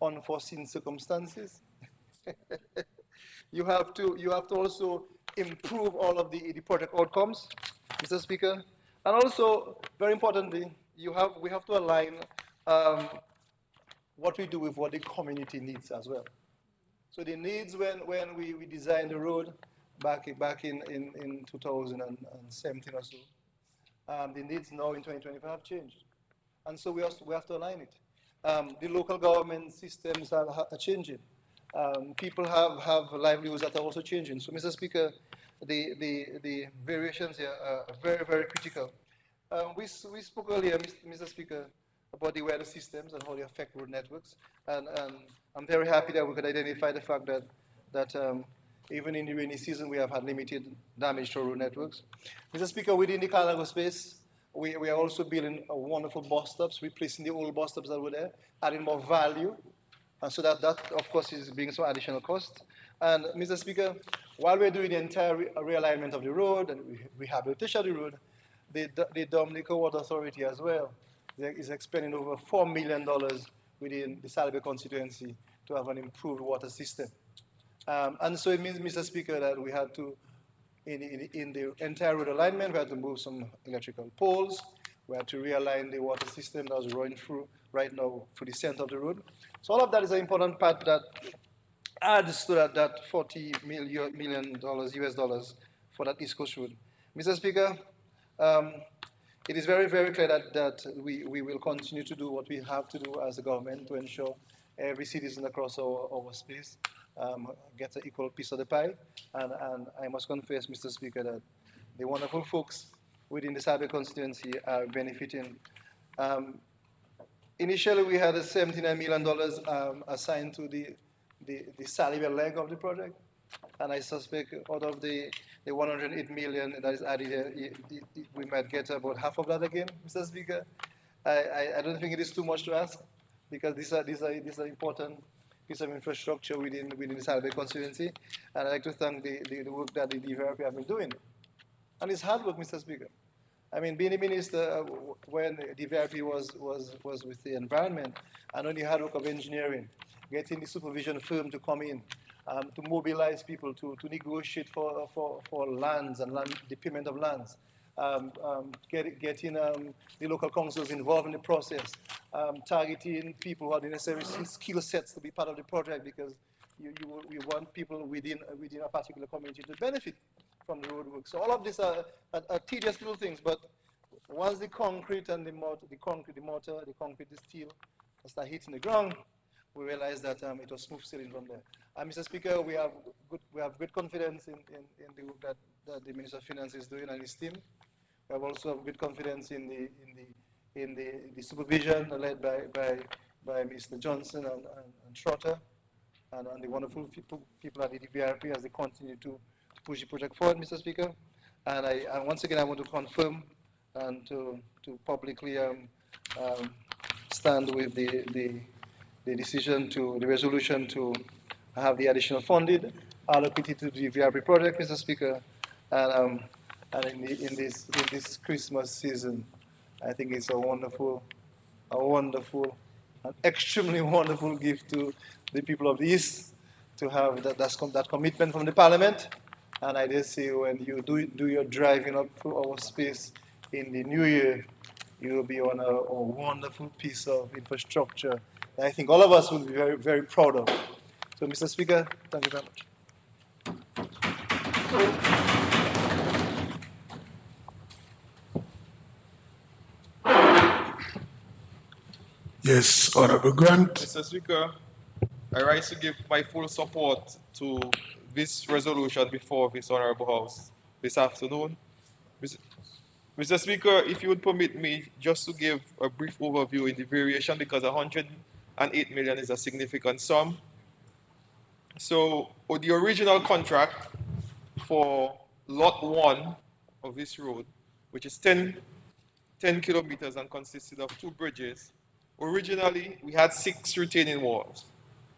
unforeseen circumstances. You have to also improve all of the project outcomes, Mr. Speaker. And also, very importantly, we have to align what we do with what the community needs as well. So the needs when we designed the road back in 2017 or so, the needs now in 2025 have changed. And so we have to align it. The local government systems are changing. People have livelihoods that are also changing. So, Mr. Speaker, the variations here are very, very critical. We spoke earlier, Mr. Speaker, about the weather systems and how they affect road networks. And I'm very happy that we could identify the fact that even in the rainy season, we have had limited damage to road networks. Mr. Speaker, within the Carnago space, we are also building wonderful bus stops, replacing the old bus stops that were there, adding more value. And so that, of course, is bringing some additional cost. And, Mr. Speaker, while we're doing the entire realignment of the road and rehabilitation of the road, the Dominica Water Authority as well is expending over $4 million within the Salve constituency to have an improved water system. And so it means, Mr. Speaker, that we had to, in the entire road alignment, we had to move some electrical poles. We had to realign the water system that was running through right now through the center of the road. So all of that is an important part that adds to that $40 million US dollars for that East Coast road. Mr. Speaker, it is very, very clear that we will continue to do what we have to do as a government to ensure every citizen across our space gets an equal piece of the pie. And I must confess, Mr. Speaker, that the wonderful folks within the Sabe constituency are benefiting. Initially, we had a $79 million assigned to the salary leg of the project. And I suspect out of the 108 million that is added here, we might get about half of that again, Mr. Speaker. I don't think it is too much to ask, because these are important piece of infrastructure within the Salve constituency. And I'd like to thank the work that the DVRP have been doing. And it's hard work, Mr. Speaker. I mean, being a minister, when the DVRP was with the environment, I know the hard work of engineering, getting the supervision firm to come in, to mobilize people, to negotiate for lands and the payment of lands, getting the local councils involved in the process, targeting people who have the necessary skill sets to be part of the project, because you want people within a particular community to benefit from the roadwork. So all of these are tedious little things, but once the concrete and the mortar, the steel start hitting the ground, we realize that it was smooth sailing from there. Mr. Speaker, we have great confidence in the work that the Minister of Finance is doing and his team. We have also great confidence in the supervision led by Mr. Johnson and Trotter and the wonderful people at the DVRP as they continue to push the project forward, Mr. Speaker. And once again, I want to confirm and to publicly stand with the decision the resolution to have the additional funded allocated to the VRP project, Mr. Speaker. And and in this Christmas season. I think it's a wonderful, an extremely wonderful gift to the people of the East to have that commitment from the Parliament. And I dare say when you do your driving up through our space in the new year, you will be on a wonderful piece of infrastructure that I think all of us will be very, very proud of. So, Mr. Speaker, thank you very much. Yes, Honorable Grant. Mr. Speaker, I rise to give my full support to this resolution before this Honorable House this afternoon. Mr. Speaker, if you would permit me just to give a brief overview in the variation because 108 million is a significant sum. So the original contract for lot 1 of this road, which is 10 kilometers and consisted of 2 bridges, originally we had 6 retaining walls.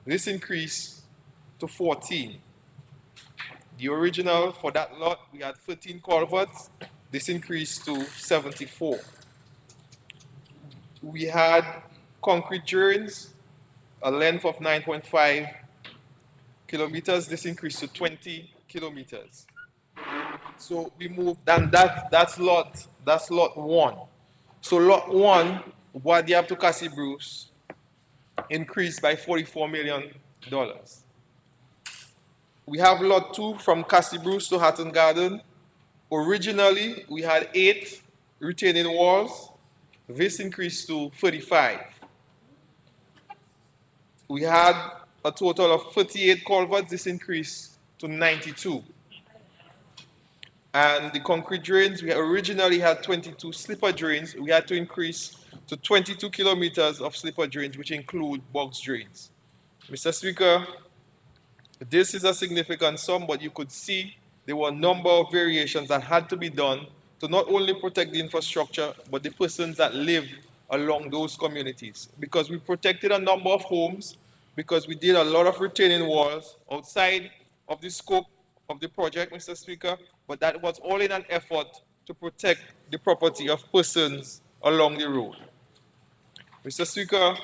This increased to 14. The original for that lot, we had 13 culverts. This increased to 74. We had concrete drains, a length of 9.5 kilometers. This increased to 20 kilometers. So we moved, and that's lot 1. So lot 1, Wadiab to Cassie Bruce, increased by $44 million. We have lot 2 from Cassie Bruce to Hatton Garden. Originally, we had 8 retaining walls. This increased to 35. We had a total of 38 culverts. This increased to 92. And the concrete drains, we originally had 22 slipper drains. We had to increase to 22 kilometers of slipper drains, which include box drains. Mr. Speaker, this is a significant sum, but you could see there were a number of variations that had to be done to not only protect the infrastructure, but the persons that live along those communities. Because we protected a number of homes, because we did a lot of retaining walls outside of the scope of the project, Mr. Speaker, but that was all in an effort to protect the property of persons along the road. Mr. Speaker,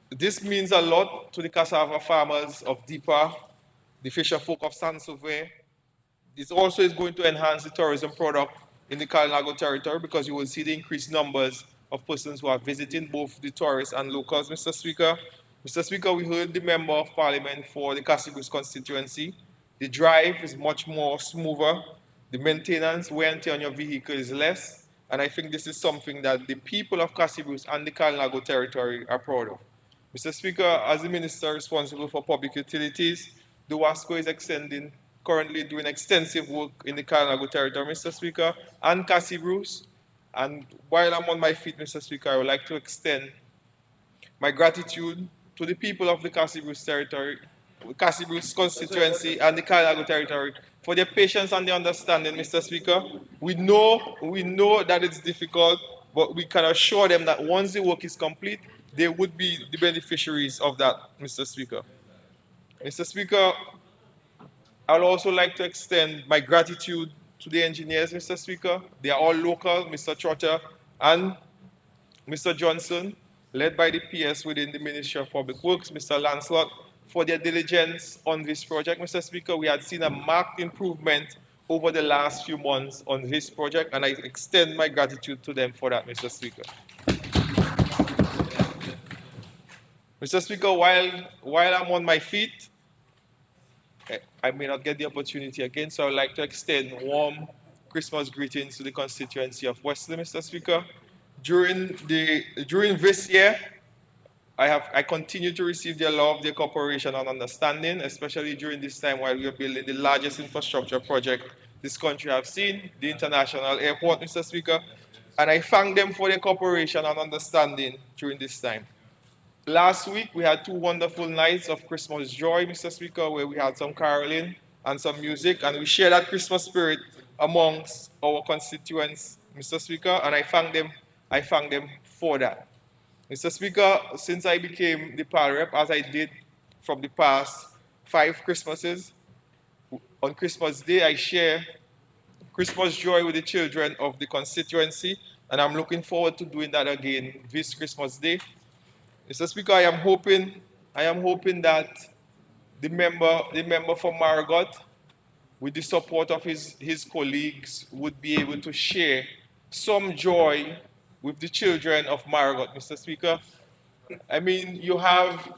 this means a lot to the cassava farmers of Deepa, the fisher folk of San Sauvé. This also is going to enhance the tourism product in the Kalinago territory because you will see the increased numbers of persons who are visiting, both the tourists and locals, Mr. Speaker. Mr. Speaker, we heard the Member of Parliament for the Cassibus constituency. The drive is much more smoother. The maintenance, wear and tear on your vehicle is less. And I think this is something that the people of Cassibus and the Kalinago territory are proud of. Mr. Speaker, as the Minister responsible for public utilities, the WASCO is currently doing extensive work in the Kalinago territory, Mr. Speaker, and Cassie Bruce. And while I'm on my feet, Mr. Speaker, I would like to extend my gratitude to the people of the Cassie Bruce territory, Cassie Bruce constituency, and the Kalinago territory for their patience and their understanding, Mr. Speaker. We know that it's difficult, but we can assure them that once the work is complete, they would be the beneficiaries of that, Mr. Speaker. Mr. Speaker, I'd also like to extend my gratitude to the engineers, Mr. Speaker. They are all local, Mr. Trotter and Mr. Johnson, led by the PS within the Ministry of Public Works, Mr. Lancelot, for their diligence on this project. Mr. Speaker, we had seen a marked improvement over the last few months on this project, and I extend my gratitude to them for that, Mr. Speaker. Mr. Speaker, while I'm on my feet, I may not get the opportunity again, so I would like to extend warm Christmas greetings to the constituency of Wesley, Mr. Speaker. During this year, I continue to receive their love, their cooperation and understanding, especially during this time while we are building the largest infrastructure project this country has seen, the international airport, Mr. Speaker. And I thank them for their cooperation and understanding during this time. Last week, we had 2 wonderful nights of Christmas joy, Mr. Speaker, where we had some caroling and some music, and we share that Christmas spirit amongst our constituents, Mr. Speaker, and I thank them for that. Mr. Speaker, since I became the PAL rep, as I did from the past 5 Christmases, on Christmas Day, I share Christmas joy with the children of the constituency, and I'm looking forward to doing that again this Christmas Day. Mr. Speaker, I am hoping that the member for Margot, with the support of his colleagues, would be able to share some joy with the children of Margot, Mr. Speaker. I mean, you have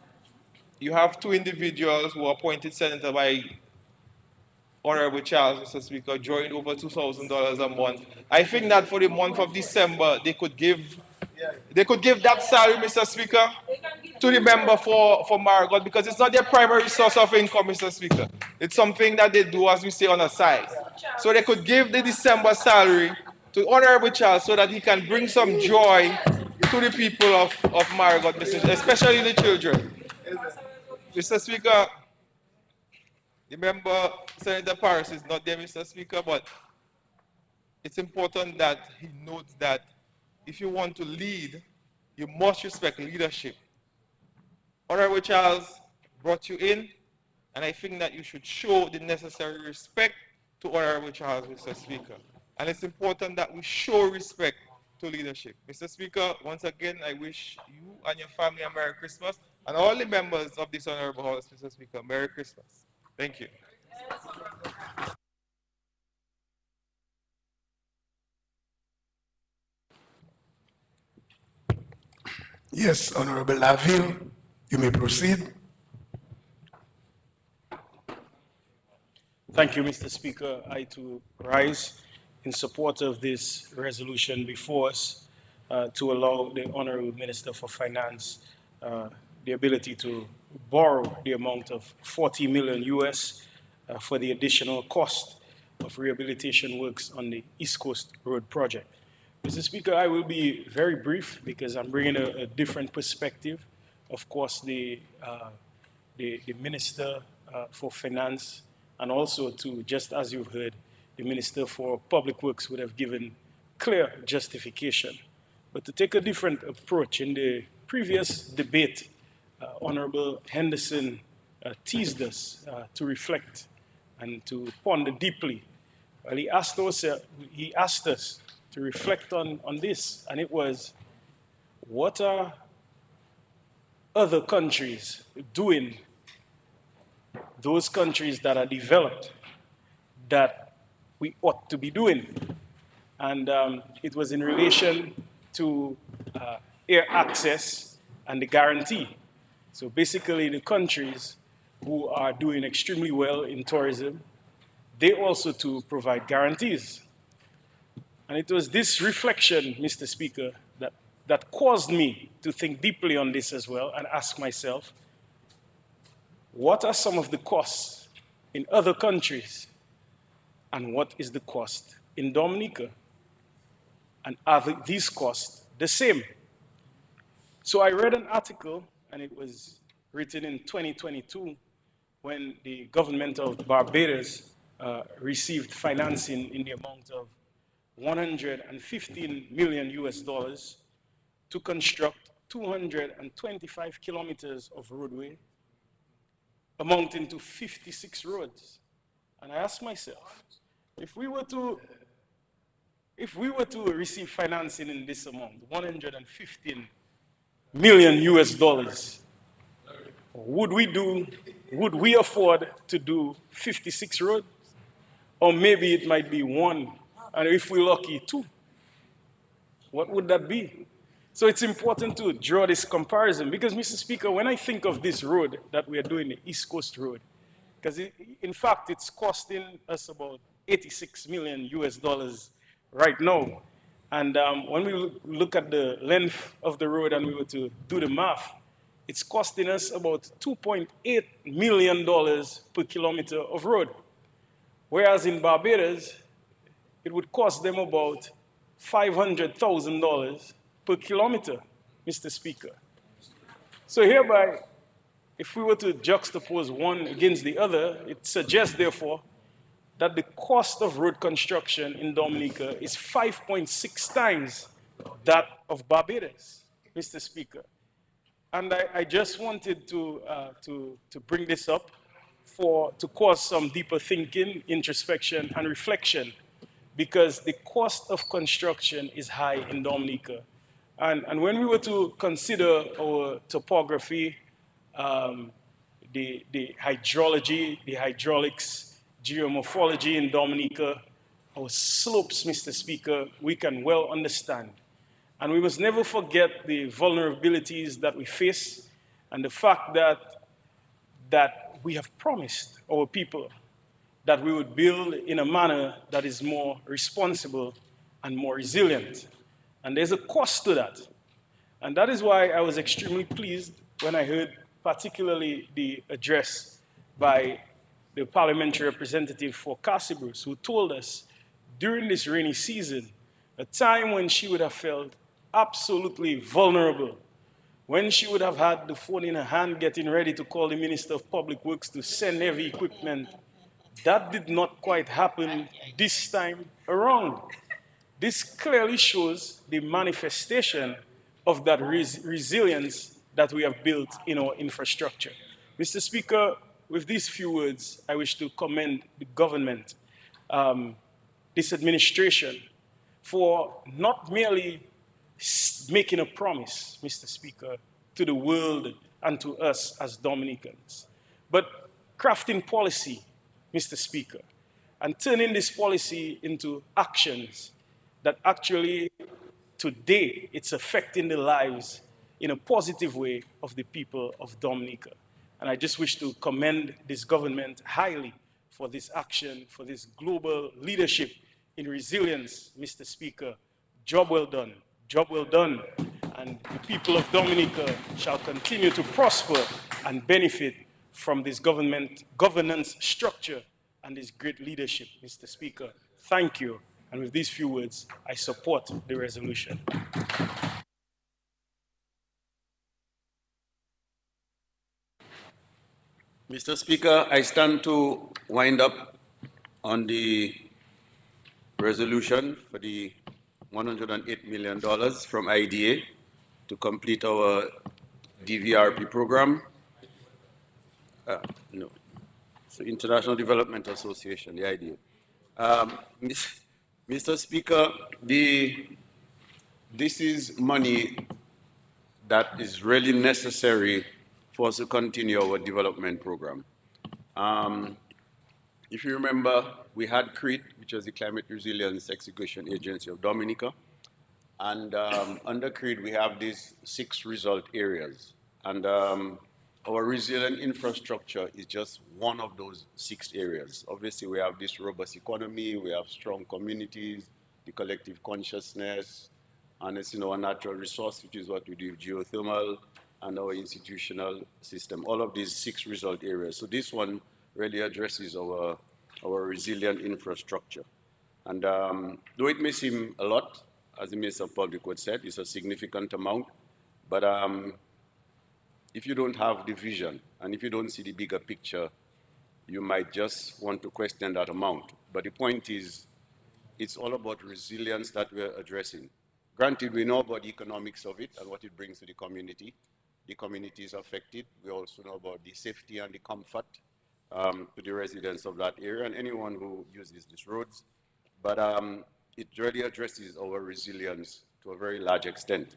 two individuals who are appointed senator by Honorable Charles, Mr. Speaker, drawing over $2,000 a month. I think that for the month of December, they could give that salary, Mr. Speaker, to the member for Margot, because it's not their primary source of income, Mr. Speaker. It's something that they do, as we say, on the side. So they could give the December salary to Honorable Charles so that he can bring some joy to the people of Margot, especially the children. Mr. Speaker, the member, Senator Paris, is not there, Mr. Speaker, but it's important that he notes that if you want to lead, you must respect leadership. Honorable Charles brought you in, and I think that you should show the necessary respect to Honorable Charles, Mr. Speaker. And it's important that we show respect to leadership. Mr. Speaker, once again, I wish you and your family a Merry Christmas, and all the members of this Honorable House, Mr. Speaker, Merry Christmas. Thank you. Yes, Honorable Laville, you may proceed. Thank you, Mr. Speaker. I too rise in support of this resolution before us to allow the Honorable Minister for Finance the ability to borrow the amount of 40 million US for the additional cost of rehabilitation works on the East Coast Road project. Mr. Speaker, I will be very brief because I'm bringing a different perspective. Of course, the Minister for Finance, and also to, just as you've heard, the Minister for Public Works would have given clear justification. But to take a different approach, in the previous debate, Honorable Henderson teased us to reflect and to ponder deeply. Well, he asked us to reflect on this, and it was, what are other countries doing, those countries that are developed, that we ought to be doing? And it was in relation to air access and the guarantee. So basically, the countries who are doing extremely well in tourism, they also to provide guarantees. And it was this reflection, Mr. Speaker, that caused me to think deeply on this as well and ask myself, what are some of the costs in other countries, and what is the cost in Dominica? And are these costs the same? So I read an article, and it was written in 2022, when the government of Barbados received financing in the amount of 115 million US dollars to construct 225 kilometers of roadway, amounting to 56 roads. And I asked myself, if we were to receive financing in this amount, 115 million US dollars, would we afford to do 56 roads? Or maybe it might be one, and if we're lucky, two. What would that be? So it's important to draw this comparison, because, Mr. Speaker, when I think of this road that we are doing, the East Coast Road, because in fact it's costing us about 86 million US dollars right now. And when we look at the length of the road and we were to do the math, it's costing us about $2.8 million per kilometer of road. Whereas in Barbados, it would cost them about $500,000 per kilometer, Mr. Speaker. So hereby, if we were to juxtapose one against the other, it suggests, therefore, that the cost of road construction in Dominica is 5.6 times that of Barbados, Mr. Speaker. And I just wanted to bring this up to cause some deeper thinking, introspection, and reflection, because the cost of construction is high in Dominica. And when we were to consider our topography, um, the hydrology, the hydraulics, geomorphology in Dominica, our slopes, Mr. Speaker, we can well understand. And we must never forget the vulnerabilities that we face and the fact that we have promised our people that we would build in a manner that is more responsible and more resilient. And there's a cost to that. And that is why I was extremely pleased when I heard particularly the address by the parliamentary representative for Cassibrus, who told us during this rainy season, a time when she would have felt absolutely vulnerable, when she would have had the phone in her hand getting ready to call the Minister of Public Works to send heavy equipment. That did not quite happen this time around. This clearly shows the manifestation of that resilience that we have built in our infrastructure. Mr. Speaker, with these few words, I wish to commend the government, this administration, for not merely making a promise, Mr. Speaker, to the world and to us as Dominicans, but crafting policy, Mr. Speaker, and turning this policy into actions that actually today it's affecting the lives in a positive way of the people of Dominica. And I just wish to commend this government highly for this action, for this global leadership in resilience, Mr. Speaker. Job well done, job well done. And the people of Dominica shall continue to prosper and benefit from this governance structure and this great leadership, Mr. Speaker. Thank you. And with these few words, I support the resolution. Mr. Speaker, I stand to wind up on the resolution for the $108 million from IDA to complete our DVRP program. No, so International Development Association, the IDA. Mr. Speaker, this is money that is really necessary for us to continue our development program. If you remember, we had CREED, which was the Climate Resilience Execution Agency of Dominica. And under CREED, we have these 6 result areas. And our resilient infrastructure is just one of those 6 areas. Obviously, we have this robust economy, we have strong communities, the collective consciousness, and it's our natural resource, which is what we do with geothermal, and our institutional system, all of these 6 result areas. So this one really addresses our resilient infrastructure. And though it may seem a lot, as the Minister of Public Works said, it's a significant amount, but if you don't have the vision, and if you don't see the bigger picture, you might just want to question that amount. But the point is, it's all about resilience that we're addressing. Granted, we know about the economics of it and what it brings to the community. The community is affected. We also know about the safety and the comfort to the residents of that area and anyone who uses these roads. But it really addresses our resilience to a very large extent.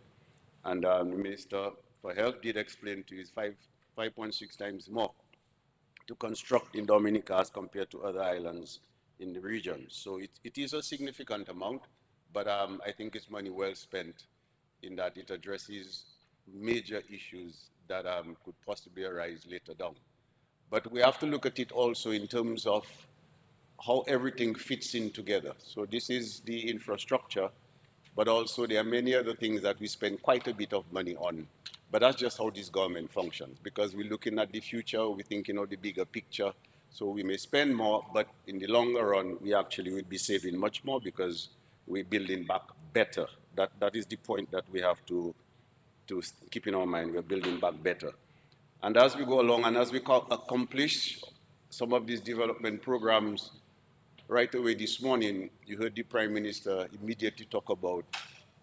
And the Minister for Health did explain to his 5.6 times more to construct in Dominica as compared to other islands in the region. So it is a significant amount, but I think it's money well spent in that it addresses major issues that could possibly arise later down. But we have to look at it also in terms of how everything fits in together. So this is the infrastructure, but also there are many other things that we spend quite a bit of money on. But that's just how this government functions, because we're looking at the future, we're thinking of the bigger picture. So we may spend more, but in the longer run, we actually will be saving much more because we're building back better. That is the point that we have to keep in our mind. We're building back better. And as we go along and as we accomplish some of these development programs, right away this morning, you heard the Prime Minister immediately talk about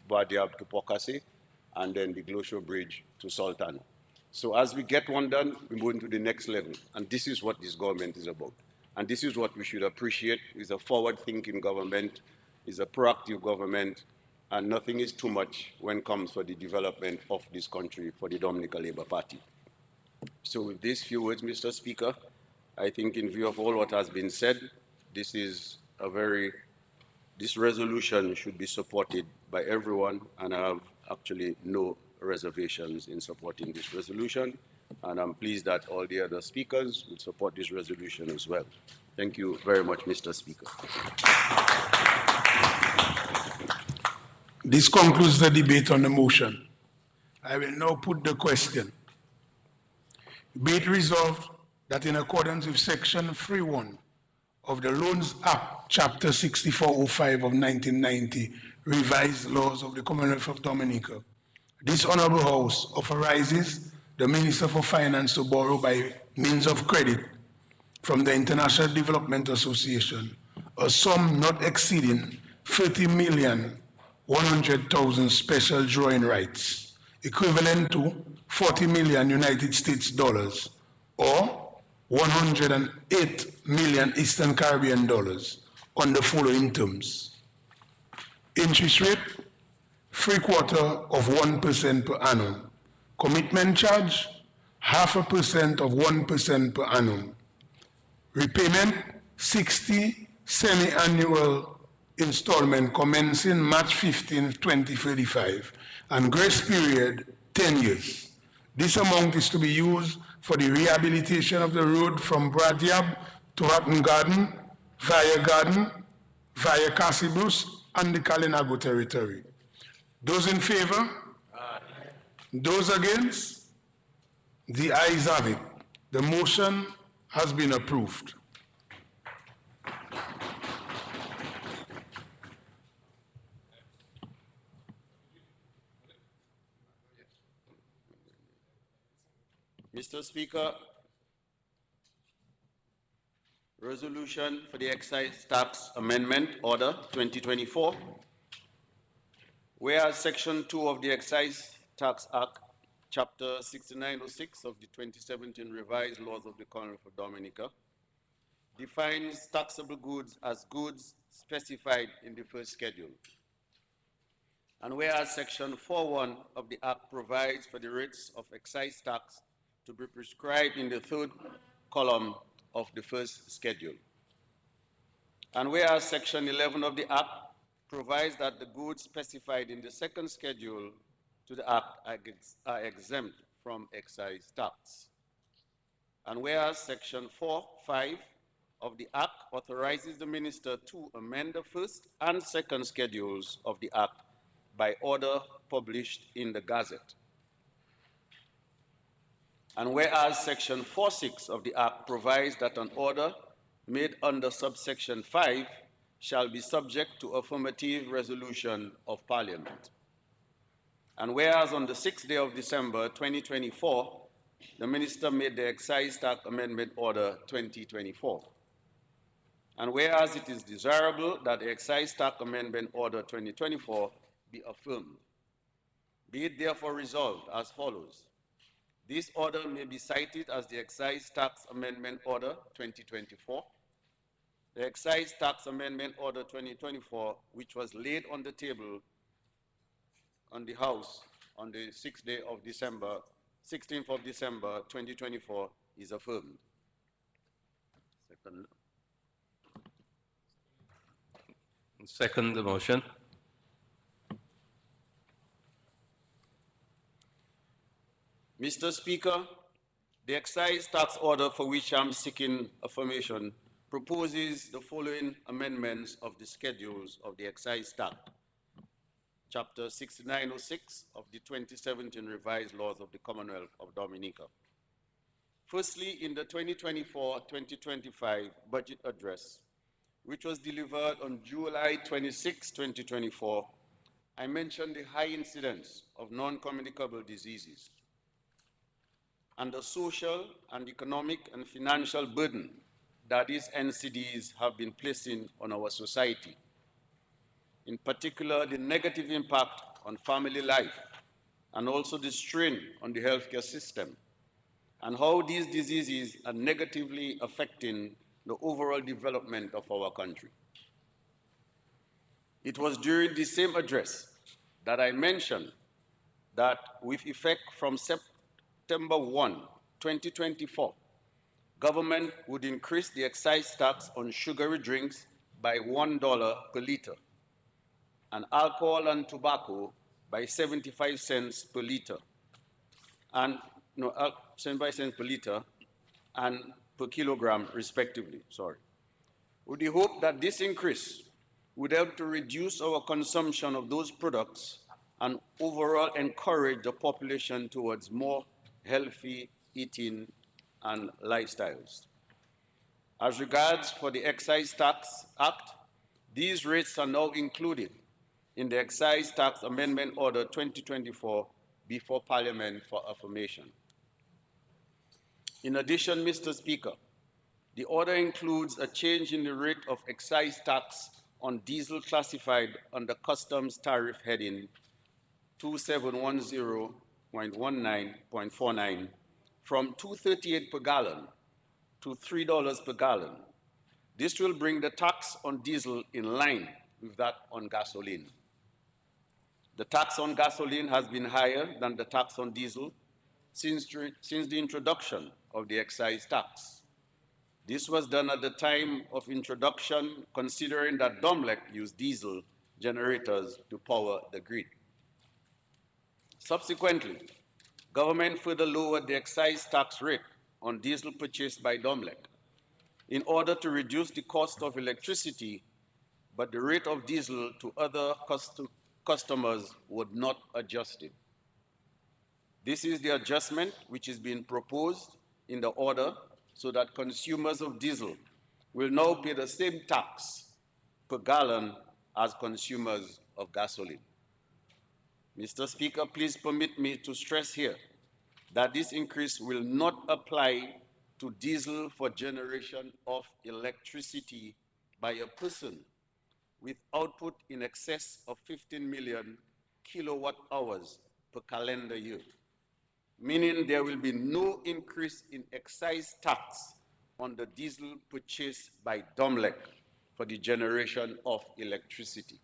Badiab to Pokase and then the Glosho Bridge to Sultan. So as we get one done, we move into the next level. And this is what this government is about. And this is what we should appreciate, is a forward-thinking government is a proactive government, and nothing is too much when it comes for the development of this country for the Dominican Labour Party. So with these few words, Mr. Speaker, I think in view of all what has been said, this resolution should be supported by everyone, and I have actually no reservations in supporting this resolution, and I'm pleased that all the other speakers will support this resolution as well. Thank you very much, Mr. Speaker. This concludes the debate on the motion. I will now put the question. Be it resolved that in accordance with Section 3.1 of the Loans Act, Chapter 6405 of 1990, revised laws of the Commonwealth of Dominica, this Honorable House authorizes the Minister for Finance to borrow by means of credit from the International Development Association a sum not exceeding 30,100,000 special drawing rights, equivalent to 40 million United States dollars, or 108 million Eastern Caribbean dollars, on the following terms. Interest rate, 0.75% per annum. Commitment charge, 0.5% of 1% per annum. Repayment, 60 semi-annual installment commencing March 15, 2035, and grace period, 10 years. This amount is to be used for the rehabilitation of the road from Bradyab to Hatton Garden, via Cassibus, and the Kalinago territory. Those in favor? Aye. Those against? The ayes have it. The motion has been approved. Mr. Speaker, resolution for the Excise Tax Amendment Order 2024. Whereas Section 2 of the Excise Tax Act, Chapter 6906 of the 2017 Revised Laws of the Commonwealth of Dominica, defines taxable goods as goods specified in the first schedule. And whereas Section 4.1 of the Act provides for the rates of excise tax to be prescribed in the third column of the first schedule. And whereas Section 11 of the Act provides that the goods specified in the second schedule to the Act are exempt from excise tax. And whereas Section 4.5 of the Act authorizes the Minister to amend the first and second schedules of the Act by order published in the Gazette. And whereas Section 4.6 of the Act provides that an order made under subsection 5 shall be subject to affirmative resolution of Parliament. And whereas on the 6th day of December 2024, the Minister made the Excise Tax Amendment Order 2024. And whereas it is desirable that the Excise Tax Amendment Order 2024 be affirmed, be it therefore resolved as follows. This order may be cited as the Excise Tax Amendment Order 2024, the Excise Tax Amendment Order 2024, which was laid on the table on the House on the 16th of December 2024, is affirmed. Second the motion. Mr. Speaker, the excise tax order for which I'm seeking affirmation proposes the following amendments of the schedules of the excise tax. Chapter 6906 of the 2017 Revised Laws of the Commonwealth of Dominica. Firstly, in the 2024-2025 budget address, which was delivered on July 26, 2024, I mentioned the high incidence of non-communicable diseases and the social and economic and financial burden that these NCDs have been placing on our society. In particular, the negative impact on family life and also the strain on the healthcare system, and how these diseases are negatively affecting the overall development of our country. It was during the same address that I mentioned that with effect from September 1, 2024, government would increase the excise tax on sugary drinks by $1 per liter and alcohol and tobacco by 75 cents per liter and 75 cents per liter and per kilogram respectively, with the hope that this increase would help to reduce our consumption of those products and overall encourage the population towards more healthy eating and lifestyles. As regards for the Excise Tax Act, these rates are now included in the Excise Tax Amendment Order 2024 before Parliament for affirmation. In addition, Mr. Speaker, the order includes a change in the rate of excise tax on diesel classified under Customs Tariff Heading 2710.19.49 from $2.38 per gallon to $3 per gallon. This will bring the tax on diesel in line with that on gasoline. The tax on gasoline has been higher than the tax on diesel since the introduction of the excise tax. This was done at the time of introduction, considering that Domlec used diesel generators to power the grid. Subsequently, government further lowered the excise tax rate on diesel purchased by Domlec in order to reduce the cost of electricity, but the rate of diesel to other customers was not adjusted. This is the adjustment which is being proposed in the order so that consumers of diesel will now pay the same tax per gallon as consumers of gasoline. Mr. Speaker, please permit me to stress here that this increase will not apply to diesel for generation of electricity by a person with output in excess of 15 million kilowatt hours per calendar year, meaning there will be no increase in excise tax on the diesel purchased by Domlec for the generation of electricity.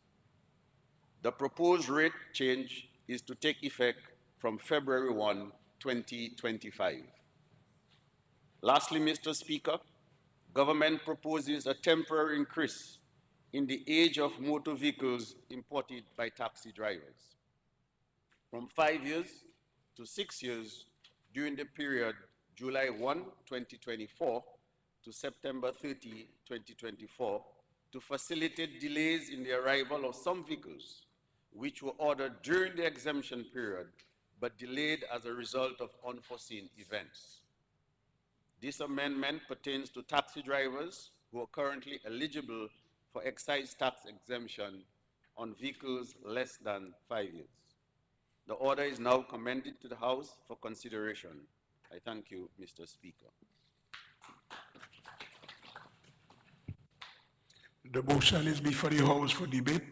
The proposed rate change is to take effect from February 1, 2025. Lastly, Mr. Speaker, government proposes a temporary increase in the age of motor vehicles imported by taxi drivers from 5 years to 6 years during the period July 1, 2024 to September 30, 2024 to facilitate delays in the arrival of some vehicles which were ordered during the exemption period but delayed as a result of unforeseen events. This amendment pertains to taxi drivers who are currently eligible for excise tax exemption on vehicles less than 5 years. The order is now commended to the House for consideration. I thank you, Mr. Speaker. The motion is before the House for debate.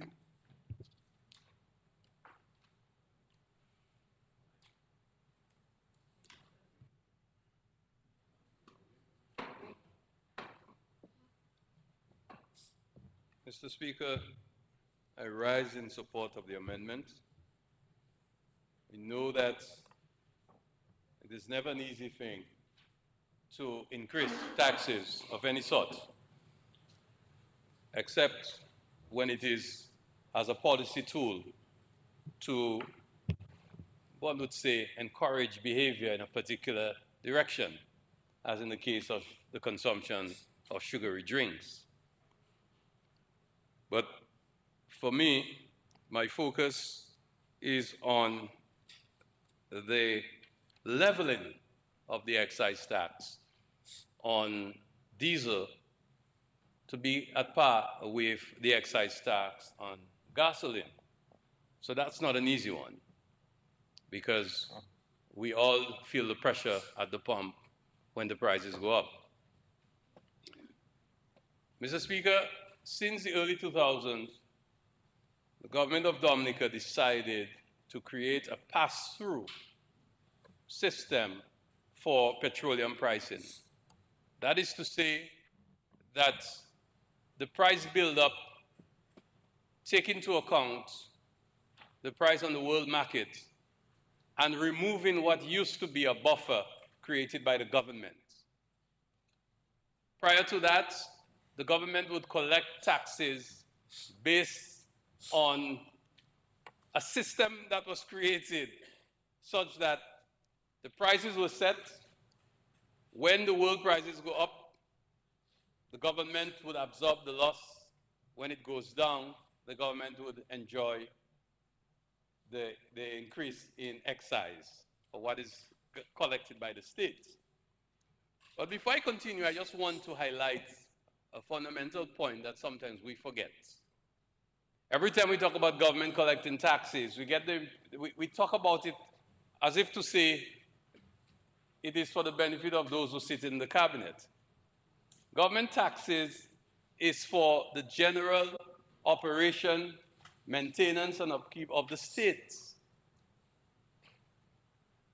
Mr. Speaker, I rise in support of the amendment. We know that it is never an easy thing to increase taxes of any sort, except when it is as a policy tool to, one would say, encourage behavior in a particular direction, as in the case of the consumption of sugary drinks. But for me, my focus is on the leveling of the excise tax on diesel to be at par with the excise tax on gasoline. So that's not an easy one, because we all feel the pressure at the pump when the prices go up. Mr. Speaker, since the early 2000s, the government of Dominica decided to create a pass-through system for petroleum pricing. That is to say that the price buildup take into account the price on the world market and removing what used to be a buffer created by the government. Prior to that, the government would collect taxes based on a system that was created such that the prices were set. When the world prices go up, the government would absorb the loss. When it goes down, the government would enjoy the increase in excise or what is collected by the state. But before I continue, I just want to highlight a fundamental point that sometimes we forget. Every time we talk about government collecting taxes, we talk about it as if to say it is for the benefit of those who sit in the cabinet. Government taxes is for the general operation, maintenance, and upkeep of the states.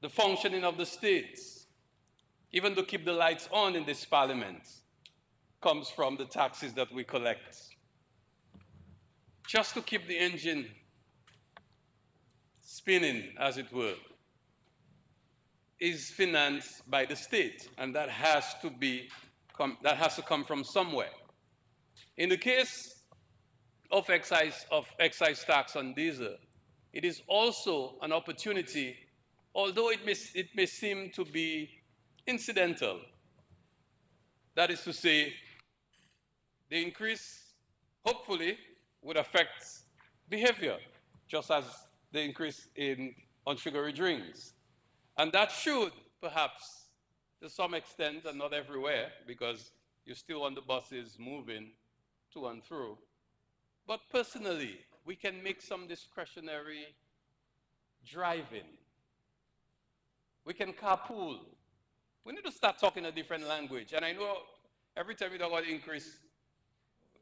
The functioning of the states, even to keep the lights on in this parliament, comes from the taxes that we collect. Just to keep the engine spinning, as it were, is financed by the state, and that has to come from somewhere. In the case of excise tax on diesel, it is also an opportunity, although it may seem to be incidental. That is to say, the increase, hopefully, would affect behavior, just as the increase on sugary drinks. And that should, perhaps, to some extent, and not everywhere, because you still want the buses moving to and through. But personally, we can make some discretionary driving. We can carpool. We need to start talking a different language. And I know every time we talk about increase,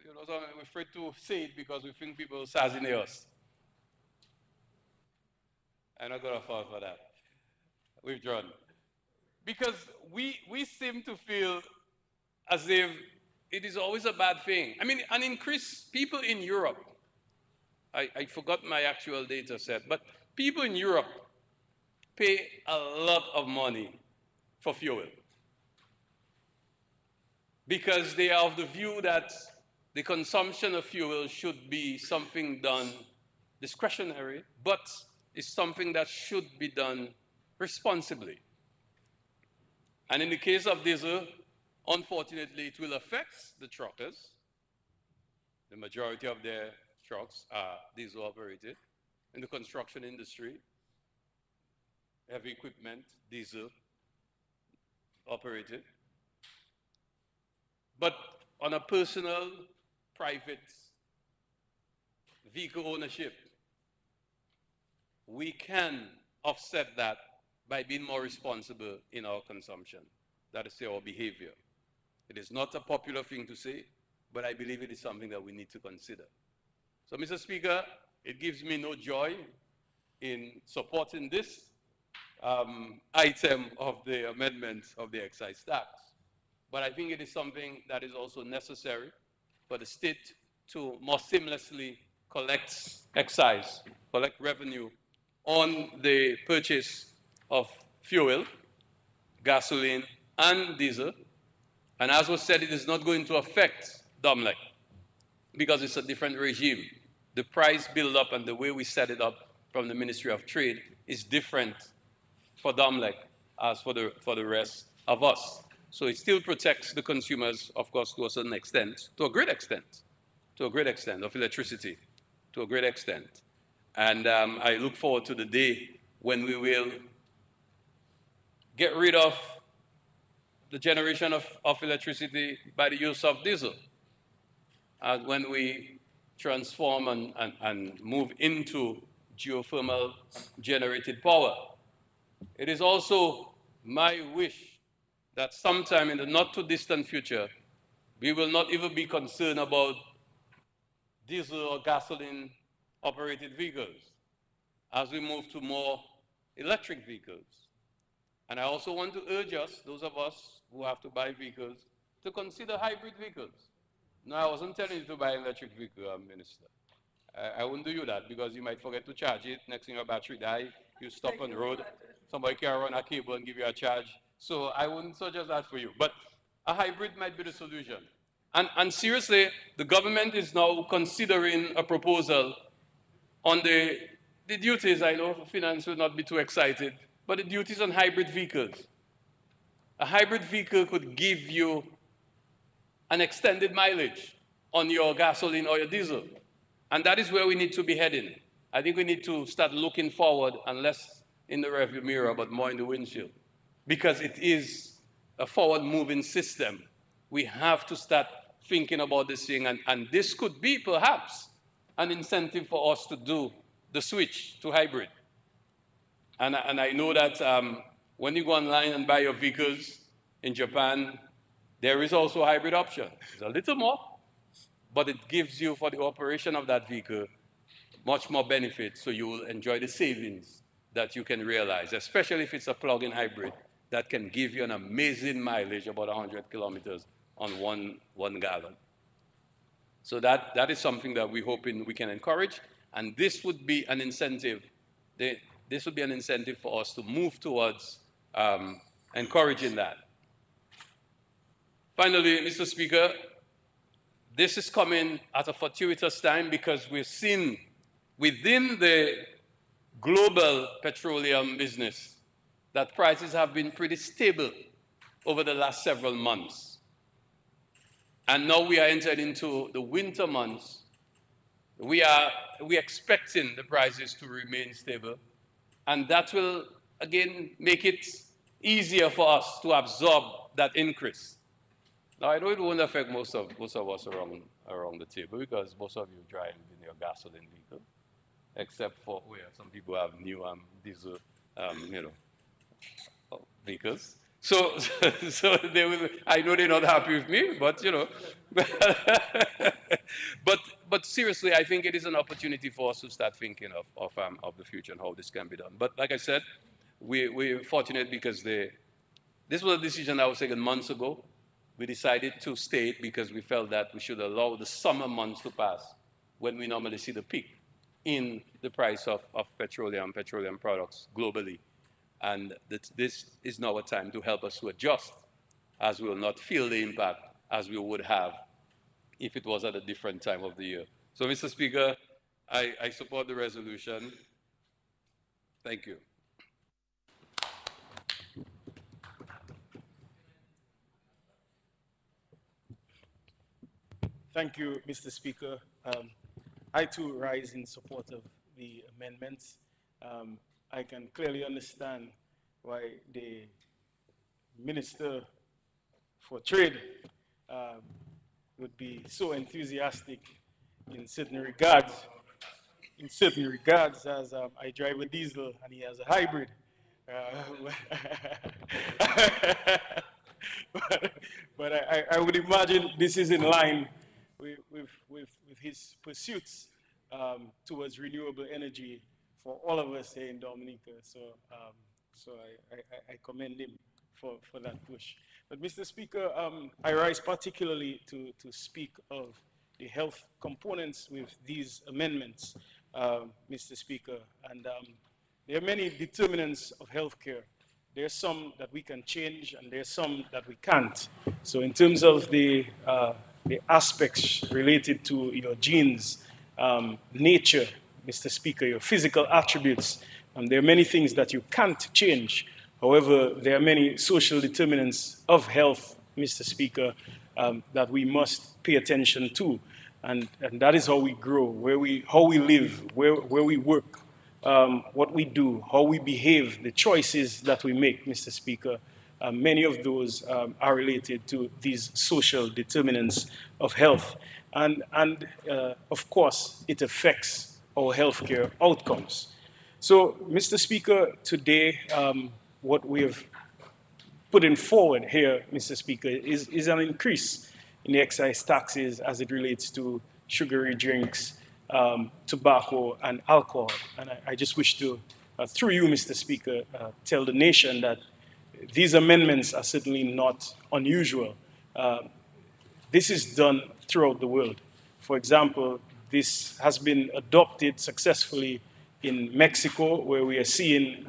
so we're afraid to say it because we think people are sassing us. I'm not going to fall for that. Withdrawn. Because we seem to feel as if it is always a bad thing. I mean, an increase, people in Europe, I forgot my actual data set, but people in Europe pay a lot of money for fuel because they are of the view that the consumption of fuel should be something done discretionary, but is something that should be done responsibly. And in the case of diesel, unfortunately, it will affect the truckers. The majority of their trucks are diesel operated. In the construction industry, heavy equipment, diesel operated. But on a personal, private vehicle ownership, we can offset that by being more responsible in our consumption. That is our behavior. It is not a popular thing to say, but I believe it is something that we need to consider. So, Mr. Speaker, it gives me no joy in supporting this item of the amendment of the excise tax. But I think it is something that is also necessary for the state to more seamlessly collect excise, collect revenue on the purchase of fuel, gasoline, and diesel. And as was said, it is not going to affect DOMLEC because it's a different regime. The price build-up and the way we set it up from the Ministry of Trade is different for DOMLEC as for the rest of us. So it still protects the consumers, of course, to a certain extent, to a great extent, of electricity, to a great extent. And I look forward to the day when we will get rid of the generation of electricity by the use of diesel. When we transform and move into geothermal generated power. It is also my wish that sometime in the not too distant future, we will not even be concerned about diesel or gasoline operated vehicles as we move to more electric vehicles. And I also want to urge us, those of us who have to buy vehicles, to consider hybrid vehicles. No, I wasn't telling you to buy an electric vehicle, Minister. I wouldn't do you that because you might forget to charge it. Next thing your battery die, you stop on the road. Somebody can run a cable and give you a charge. So I wouldn't suggest that for you. But a hybrid might be the solution. And seriously, the government is now considering a proposal on the duties. I know finance will not be too excited, but the duties on hybrid vehicles. A hybrid vehicle could give you an extended mileage on your gasoline or your diesel. And that is where we need to be heading. I think we need to start looking forward and less in the rearview mirror, but more in the windshield. Because it is a forward moving system. We have to start thinking about this thing, and this could be perhaps an incentive for us to do the switch to hybrid. And I know that when you go online and buy your vehicles in Japan, there is also a hybrid option. It's a little more, but it gives you, for the operation of that vehicle, much more benefit, so you will enjoy the savings that you can realize, especially if it's a plug-in hybrid that can give you an amazing mileage, about 100 kilometers on one gallon. So that is something that we're hoping we can encourage, and this would be an incentive. This would be an incentive for us to move towards encouraging that. Finally, Mr. Speaker, this is coming at a fortuitous time because we've seen within the global petroleum business that prices have been pretty stable over the last several months. And now we are entered into the winter months. We are expecting the prices to remain stable, and that will again make it easier for us to absorb that increase. Now, I know it won't affect most of us around the table because most of you drive in your gasoline vehicle, except for where some people have new diesel, vehicles. So, so they will. I know they're not happy with me, but but seriously, I think it is an opportunity for us to start thinking of the future and how this can be done. But like I said, we're fortunate because this was a decision I was taken months ago. We decided to stay it because we felt that we should allow the summer months to pass when we normally see the peak in the price of petroleum products globally. And this is now a time to help us to adjust, as we will not feel the impact as we would have if it was at a different time of the year. So, Mr. Speaker, I support the resolution. Thank you. Thank you, Mr. Speaker. I too rise in support of the amendments. I can clearly understand why the Minister for Trade would be so enthusiastic in certain regards. As I drive a diesel and he has a hybrid. But I would imagine this is in line with his pursuits towards renewable energy for all of us here in Dominica. So, I commend him for that push. But Mr. Speaker, I rise particularly to speak of the health components with these amendments, Mr. Speaker. And there are many determinants of healthcare. There are some that we can change, and there are some that we can't. So in terms of the aspects related to your genes, nature, Mr. Speaker, your physical attributes, there are many things that you can't change. However, there are many social determinants of health, Mr. Speaker, that we must pay attention to. And that is how we grow, how we live, where we work, what we do, how we behave, the choices that we make, Mr. Speaker. Many of those are related to these social determinants of health. And of course, it affects our healthcare outcomes. So, Mr. Speaker, today, what we have putting forward here, Mr. Speaker, is an increase in the excise taxes as it relates to sugary drinks, tobacco, and alcohol. And I just wish to, through you, Mr. Speaker, tell the nation that these amendments are certainly not unusual. This is done throughout the world. For example, This has been adopted successfully in Mexico, where we are seeing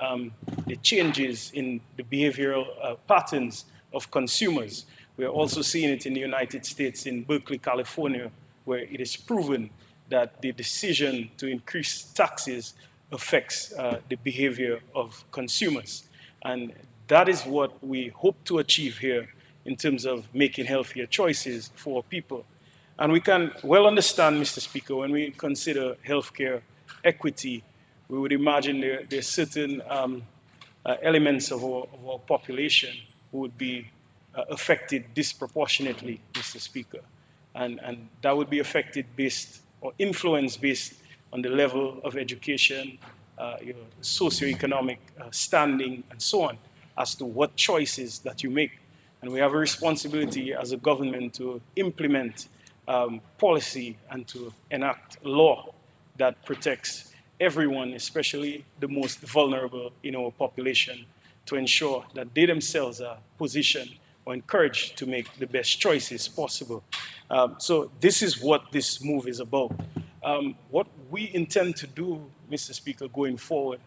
the changes in the behavioral patterns of consumers. We are also seeing it in the United States, in Berkeley, California, where it is proven that the decision to increase taxes affects the behavior of consumers. And that is what we hope to achieve here in terms of making healthier choices for people. And we can well understand, Mr. Speaker, when we consider healthcare equity, we would imagine there's certain elements of our population who would be affected disproportionately, Mr. Speaker. And that would be affected based or influenced based on the level of education, your socioeconomic standing, and so on, as to what choices that you make. And we have a responsibility as a government to implement policy and to enact law that protects everyone, especially the most vulnerable in our population, to ensure that they themselves are positioned or encouraged to make the best choices possible. So this is what this move is about. What we intend to do, Mr. Speaker, going forward,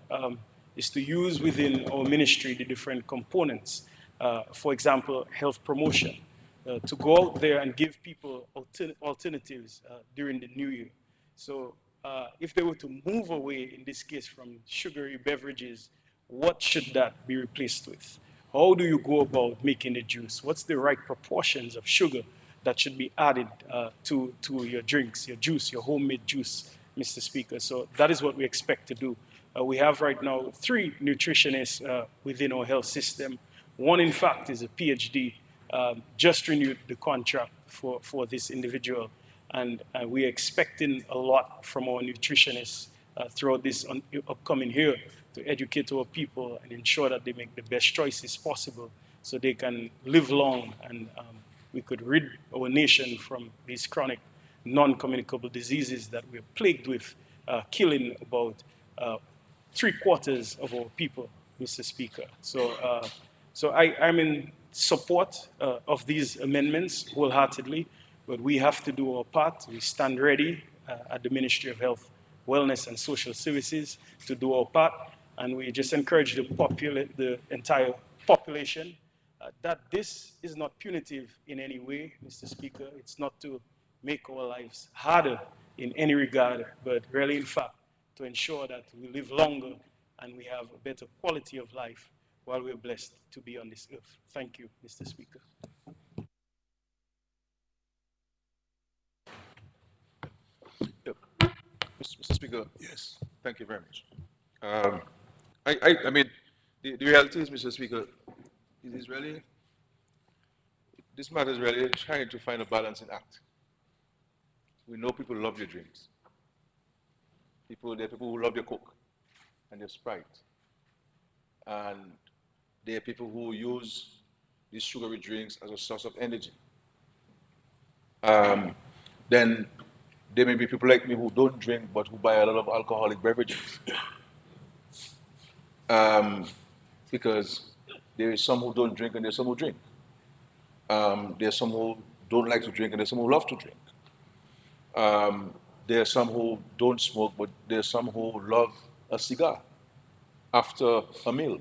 is to use within our ministry the different components. For example, health promotion, to go out there and give people alternatives during the new year. So if they were to move away, in this case, from sugary beverages, what should that be replaced with? How do you go about making the juice? What's the right proportions of sugar that should be added to your drinks, your juice, your homemade juice, Mr. Speaker? So that is what we expect to do. We have right now 3 nutritionists within our health system. One, in fact, is a PhD, just renewed the contract for this individual. And we're expecting a lot from our nutritionists throughout this upcoming year to educate our people and ensure that they make the best choices possible so they can live long and we could rid our nation from these chronic non-communicable diseases that we're plagued with, killing about 3/4 of our people, Mr. Speaker. So I'm in support of these amendments wholeheartedly, but we have to do our part. We stand ready at the Ministry of Health, Wellness and Social Services to do our part, and we just encourage the entire population that this is not punitive in any way, Mr. Speaker. It's not to make our lives harder in any regard, but really, in fact, to ensure that we live longer and we have a better quality of life while we're blessed to be on this earth. Thank you, Mr. Speaker. Yep. Mr. Speaker, Yes. thank you very much. I mean, the reality is, Mr. Speaker, it is really, this matter is really trying to find a balancing act. We know people love your drinks. There are people who love your Coke and your Sprite. And there are people who use these sugary drinks as a source of energy. Then there may be people like me who don't drink but who buy a lot of alcoholic beverages. Because there is some who don't drink and there's some who drink. There's some who don't like to drink and there's some who love to drink. There are some who don't smoke, but there are some who love a cigar after a meal.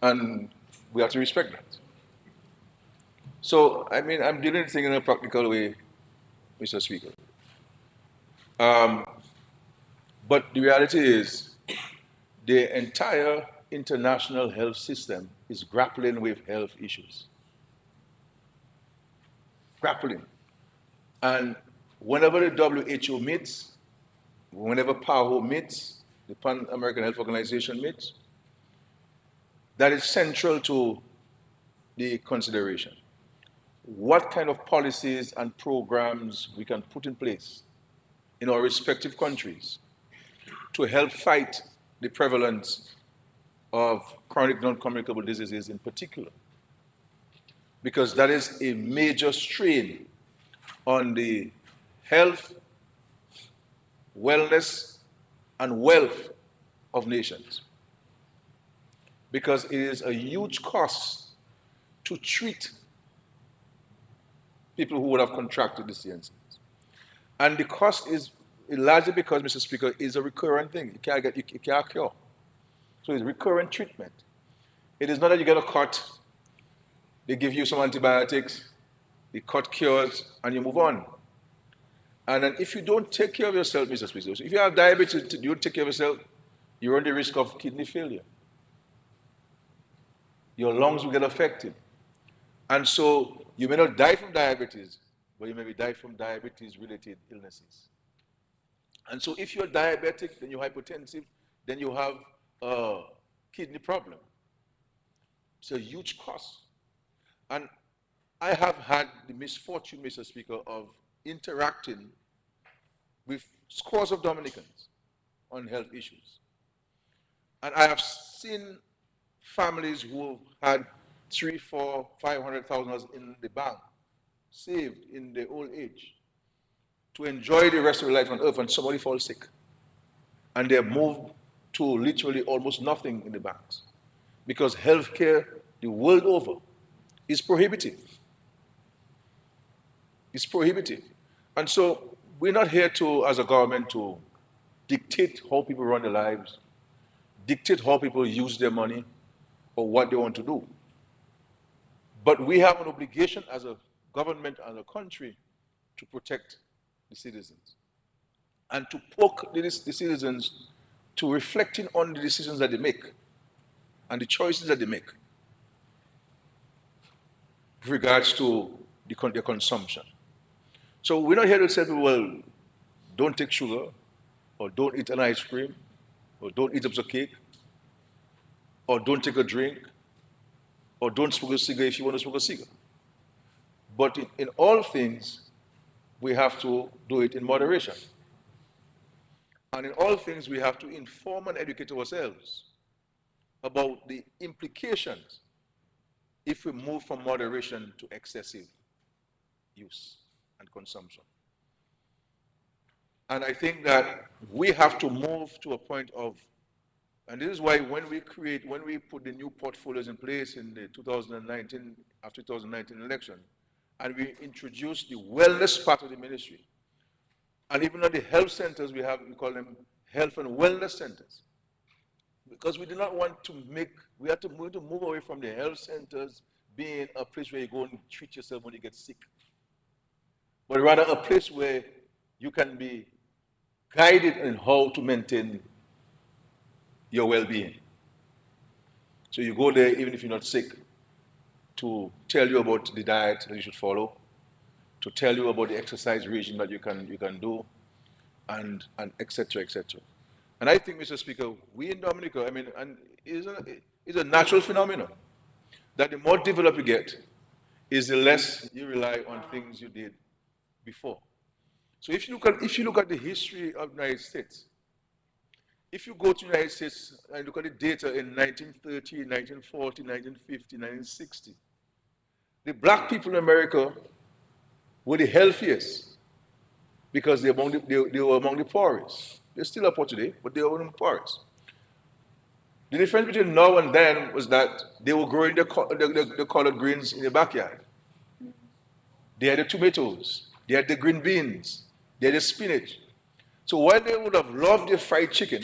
And we have to respect that. So, I mean, I'm dealing with things in a practical way, Mr. Speaker. But the reality is, the entire international health system is grappling with health issues. Grappling. And whenever the WHO meets, whenever PAHO meets, the Pan American Health Organization meets, that is central to the consideration. What kind of policies and programs we can put in place in our respective countries to help fight the prevalence of chronic non-communicable diseases in particular. Because that is a major strain on the health, wellness, and wealth of nations. Because it is a huge cost to treat people who would have contracted the disease. And the cost is largely because, Mr. Speaker, is a recurrent thing. You can't cure. So it's recurrent treatment. It is not that you get a cut, they give you some antibiotics, the cut cures, and you move on. And then if you don't take care of yourself, Mr. Speaker, so if you have diabetes, you don't take care of yourself, you run the risk of kidney failure. Your lungs will get affected. And so you may not die from diabetes, but you may die from diabetes-related illnesses. And so if you're diabetic, then you're hypertensive, then you have a kidney problem. It's a huge cost. And I have had the misfortune, Mr. Speaker, of interacting with scores of Dominicans on health issues. And I have seen families who had $300,000, $400,000, $500,000 in the bank, saved in their old age, to enjoy the rest of their life on earth, and somebody falls sick. And they're moved to literally almost nothing in the banks. Because healthcare, the world over, is prohibitive. It's prohibitive. And so we're not here to, as a government, to dictate how people run their lives, dictate how people use their money, or what they want to do. But we have an obligation as a government, as a country, to protect the citizens and to poke the citizens to reflecting on the decisions that they make and the choices that they make with regards to their consumption. So we're not here to say, well, don't take sugar, or don't eat an ice cream, or don't eat up a cake, or don't take a drink, or don't smoke a cigarette if you want to smoke a cigarette. But in all things, we have to do it in moderation. And in all things, we have to inform and educate ourselves about the implications if we move from moderation to excessive use and consumption. And I think that we have to move to a point of, and this is why when we put the new portfolios in place in the 2019, after 2019 election, and we introduced the wellness part of the ministry, and even at the health centers we call them health and wellness centers. Because we do not want to we have to move away from the health centers being a place where you go and treat yourself when you get sick. But rather a place where you can be guided in how to maintain your well-being. So you go there even if you're not sick, to tell you about the diet that you should follow, to tell you about the exercise regime that you can do, and et cetera, et cetera. And I think, Mr. Speaker, we in Dominica, and it's a natural phenomenon that the more developed you get, is the less you rely on things you did before. So if you look at the history of the United States, if you go to the United States and look at the data in 1930, 1940, 1950, 1960, the black people in America were the healthiest because they were among the poorest. They still are poor today, but they were among the poorest. The difference between now and then was that they were growing the collard greens in the backyard. They had the tomatoes, they had the green beans, they had the spinach. So while they would have loved their fried chicken,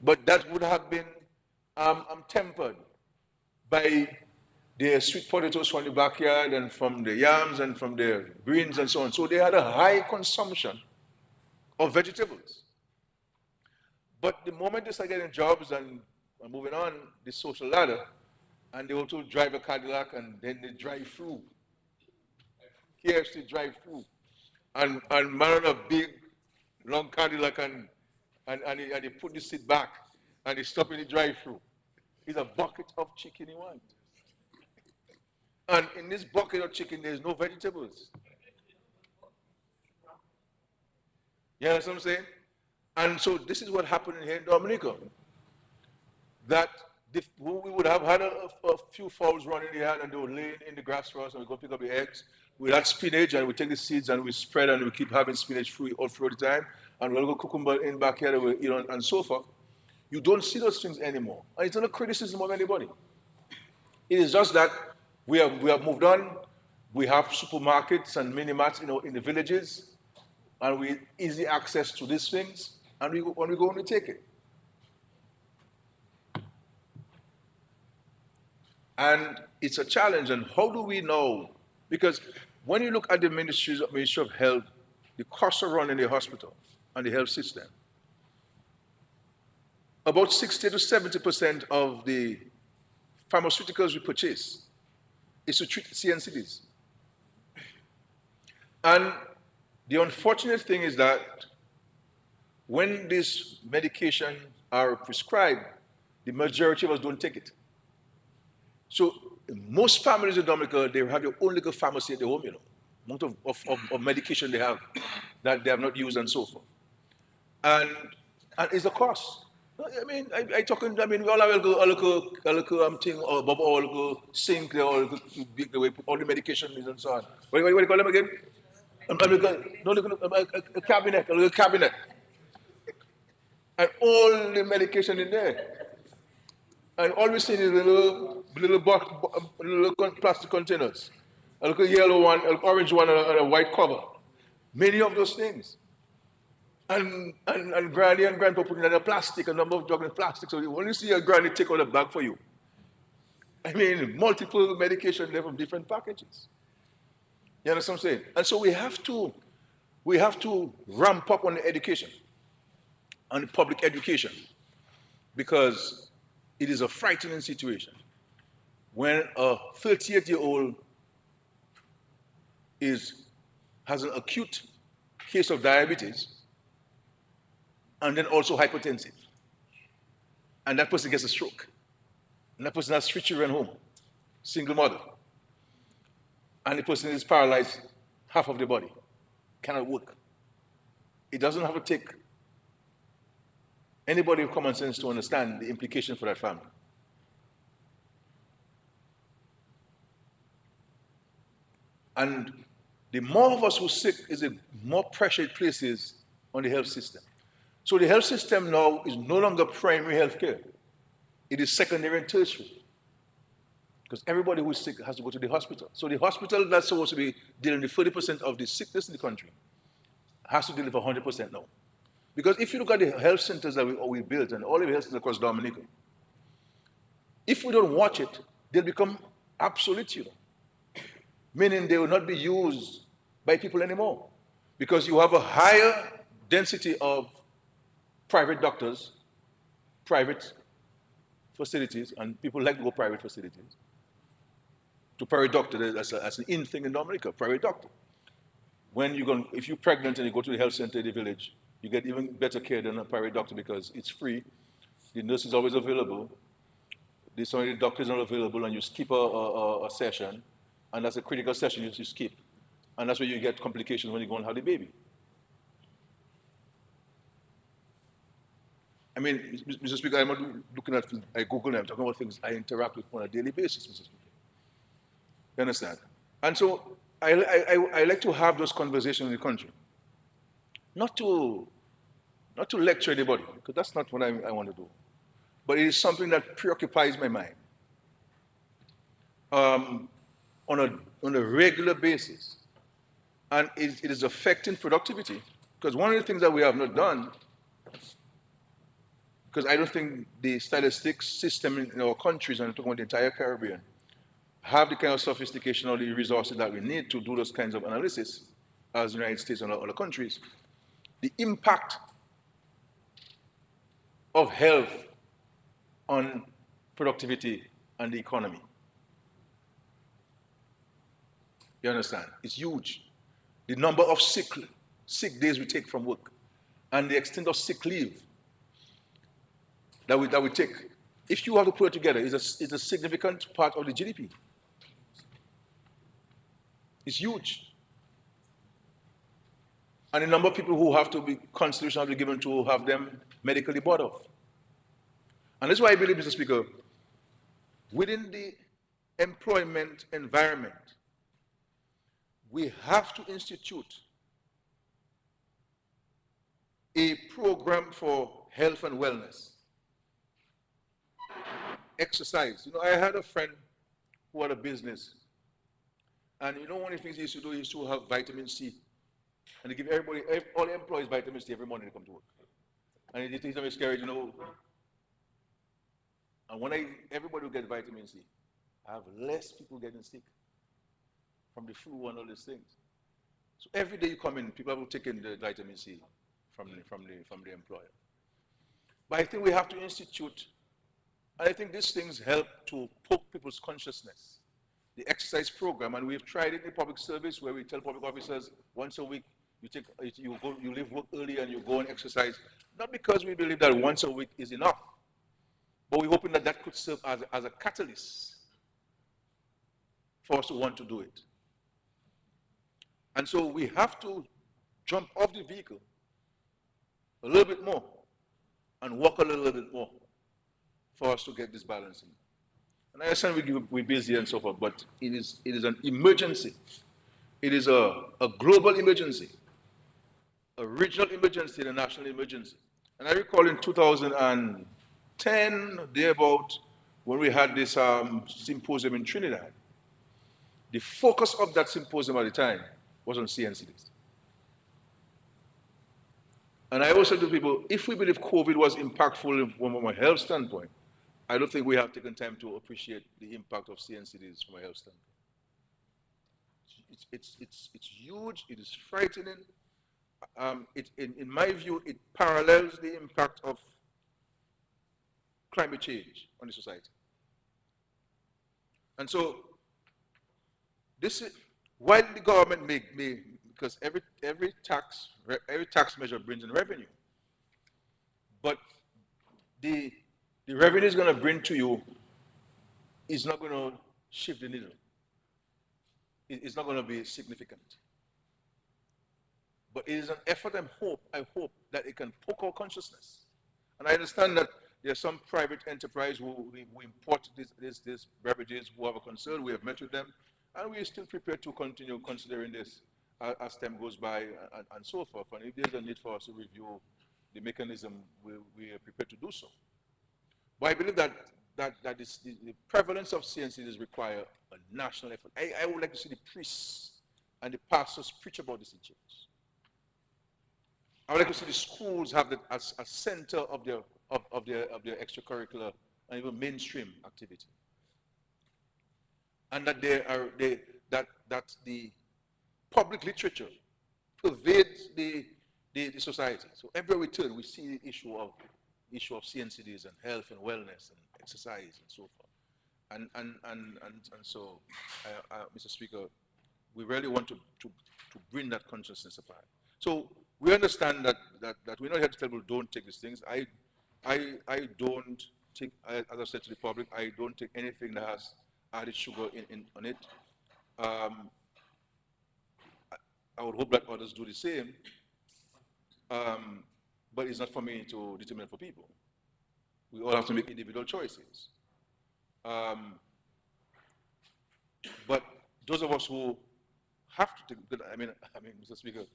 but that would have been tempered by their sweet potatoes from the backyard and from the yams and from the greens and so on. So they had a high consumption of vegetables. But the moment they start getting jobs and moving on the social ladder, and they also drive a Cadillac and then they drive through. KFC drive through. And man on a big, long Cadillac and he put the seat back and he stop in the drive-through. It's a bucket of chicken he wants. And in this bucket of chicken, there's no vegetables. You understand what I'm saying? And so this is what happened here in Dominica. That we would have had a few fowls running in the yard and they were laying in the grass for us and we go pick up the eggs. We had spinach and we take the seeds and we spread and we keep having spinach all through the time. And we'll go cucumber in backyard and so forth. You don't see those things anymore. And it's not a criticism of anybody. It is just that we have moved on. We have supermarkets and mini-marts in the villages. and we easy access to these things, and when we go and we take it. And it's a challenge, and how do we know? Because when you look at the Ministry of Health, the costs are run in the hospital and the health system. About 60 to 70% of the pharmaceuticals we purchase is to treat CNCDs. And the unfortunate thing is that when these medications are prescribed, the majority of us don't take it. So most families in Dominica, they have their own little pharmacy at their home, amount of medication they have that they have not used and so forth. And it's a cost. I mean, we all have a little thing or above all a little sink there, or the way all the medication is and so on. What do you call them again? A cabinet, a little cabinet. And all the medication in there. And all we see is little plastic containers. A little yellow one, an orange one, and a white cover. Many of those things. And granny and grandpa put in a plastic, a number of drugs in plastic. So when you see a granny take out a bag for you, I mean, multiple medication there from different packages. You understand what I'm saying? And so we have to ramp up on the education, on the public education, because it is a frightening situation when a 38-year-old has an acute case of diabetes and then also hypertensive. And that person gets a stroke. And that person has 3 children home, single mother. And the person is paralyzed half of the body, cannot work. It doesn't have to take anybody with common sense to understand the implication for that family. And the more of us who are sick is the more pressure it places on the health system. So the health system now is no longer primary health care. It is secondary and tertiary. Because everybody who is sick has to go to the hospital. So the hospital that's supposed to be dealing with 30% of the sickness in the country has to deal with 100% now. Because if you look at the health centers that we built and all the health centers across Dominica, if we don't watch it, they'll become obsolete, meaning they will not be used by people anymore. Because you have a higher density of private doctors, private facilities, and people like to go private facilities. To private doctor, that's an in thing in Dominica, private doctor. If you're pregnant and you go to the health center in the village, you get even better care than a private doctor because it's free. The nurse is always available. Some of the doctors are not available, and you skip a session, and that's a critical session you skip. And that's where you get complications when you go and have the baby. I mean, Mr. Speaker, I'm not looking at things I Google, I'm talking about things I interact with on a daily basis, Mr. Speaker. You understand? And so I like to have those conversations in the country. Not to lecture anybody, because that's not what I want to do. But it is something that preoccupies my mind on a regular basis. And it is affecting productivity. Because one of the things that we have not done, because I don't think the statistics system in our countries, and I'm talking about the entire Caribbean, have the kind of sophistication or the resources that we need to do those kinds of analysis as the United States and other countries. The impact of health on productivity and the economy. You understand? It's huge. The number of sick days we take from work and the extent of sick leave that we take. If you have to put it together, it's a significant part of the GDP. It's huge. And the number of people who have to be consideration have to be given to have them medically bought off. And that's why I believe, Mr. Speaker, within the employment environment, we have to institute a program for health and wellness. Exercise. I had a friend who had a business, and one of the things he used to do is to have vitamin C And they give everybody, all the employees vitamin C every morning they come to work. And it is very scary, you know. And when everybody will get vitamin C, I have less people getting sick from the flu and all these things. So every day you come in, people will take in the vitamin C from the employer. But I think we have to institute, and I think these things help to poke people's consciousness. The exercise program, and we've tried it in public service where we tell public officers once a week you leave work early and you go and exercise. Not because we believe that once a week is enough, but we're hoping that that could serve as a catalyst for us to want to do it. And so we have to jump off the vehicle a little bit more and walk a little bit more for us to get this balancing. And I understand we're busy and so forth, but it is an emergency. It is a global emergency, a regional emergency, and a national emergency. And I recall in 2010, thereabout, when we had this symposium in Trinidad, the focus of that symposium at the time was on CNCDs. And I also said to people, if we believe COVID was impactful from a health standpoint, I don't think we have taken time to appreciate the impact of CNCDs from a health standpoint. It's huge, it is frightening. In my view, it parallels the impact of climate change on the society. And so, this is, while the government may because every tax measure brings in revenue, but the revenue is going to bring to you is not going to shift the needle. It's not going to be significant. But it is an effort and I hope that it can poke our consciousness. And I understand that there are some private enterprise who import these beverages who have a concern. We have met with them, and we are still prepared to continue considering this as time goes by and so forth. And if there's a need for us to review the mechanism, we are prepared to do so. But I believe that the prevalence of CNCs require a national effort. I would like to see the priests and the pastors preach about this in church. I would like to see the schools have that as a center of their extracurricular and even mainstream activity, and that that the public literature pervades the society. So everywhere we turn, we see the issue of CNCDs and health and wellness and exercise and so forth. And so, Mr. Speaker, we really want to bring that consciousness apart. So we understand that we're not here to tell people don't take these things. I don't take, as I said to the public, I don't take anything that has added sugar on it. I would hope that others do the same, but it's not for me to determine for people. We all have to make individual choices. But those of us who have to take, I mean, Mr. Speaker,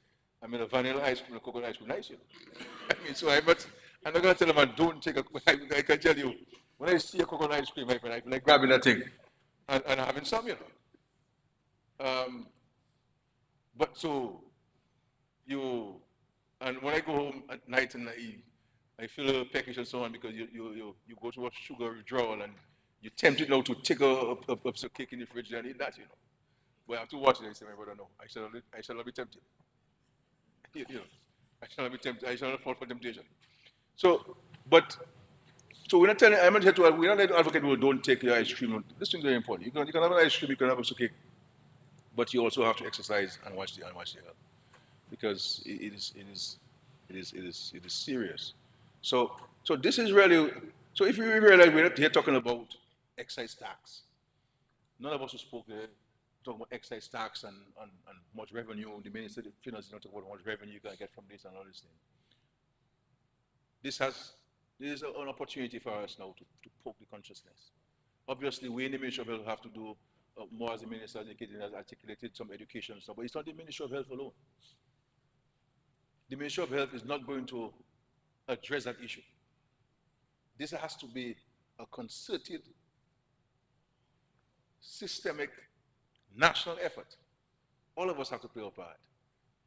I mean, a vanilla ice cream, a coconut ice cream, nice, you know. I mean, so I'm not going to tell them, don't take I can tell you, when I see a coconut ice cream, I feel like grabbing that thing and having some, you know. But so, and when I go home at night and I feel a little peckish and so on because you go to a sugar withdrawal and you're tempted now to take a cake in the fridge and eat that, you know. But I have to watch it and say, my brother, no, I shall not be tempted. You know, I shall not be tempted. I shall not fall for temptation. So we're not telling. We're not here to advocate people don't take your ice cream. This thing is very important. You can have an ice cream, you can have a cake, but you also have to exercise and watch the health because it is serious. So this is really. So if you realize we're not here talking about excise tax. None of us who spoke there talking about excise tax and much revenue. The Minister of Finance is not talking about how much revenue you can get from this and all this thing. This is an opportunity for us now to poke the consciousness. Obviously, we in the Ministry of Health have to do more, as the Minister has articulated some education stuff, but it's not the Ministry of Health alone. The Ministry of Health is not going to address that issue. This has to be a concerted, systemic, national effort. All of us have to play our part.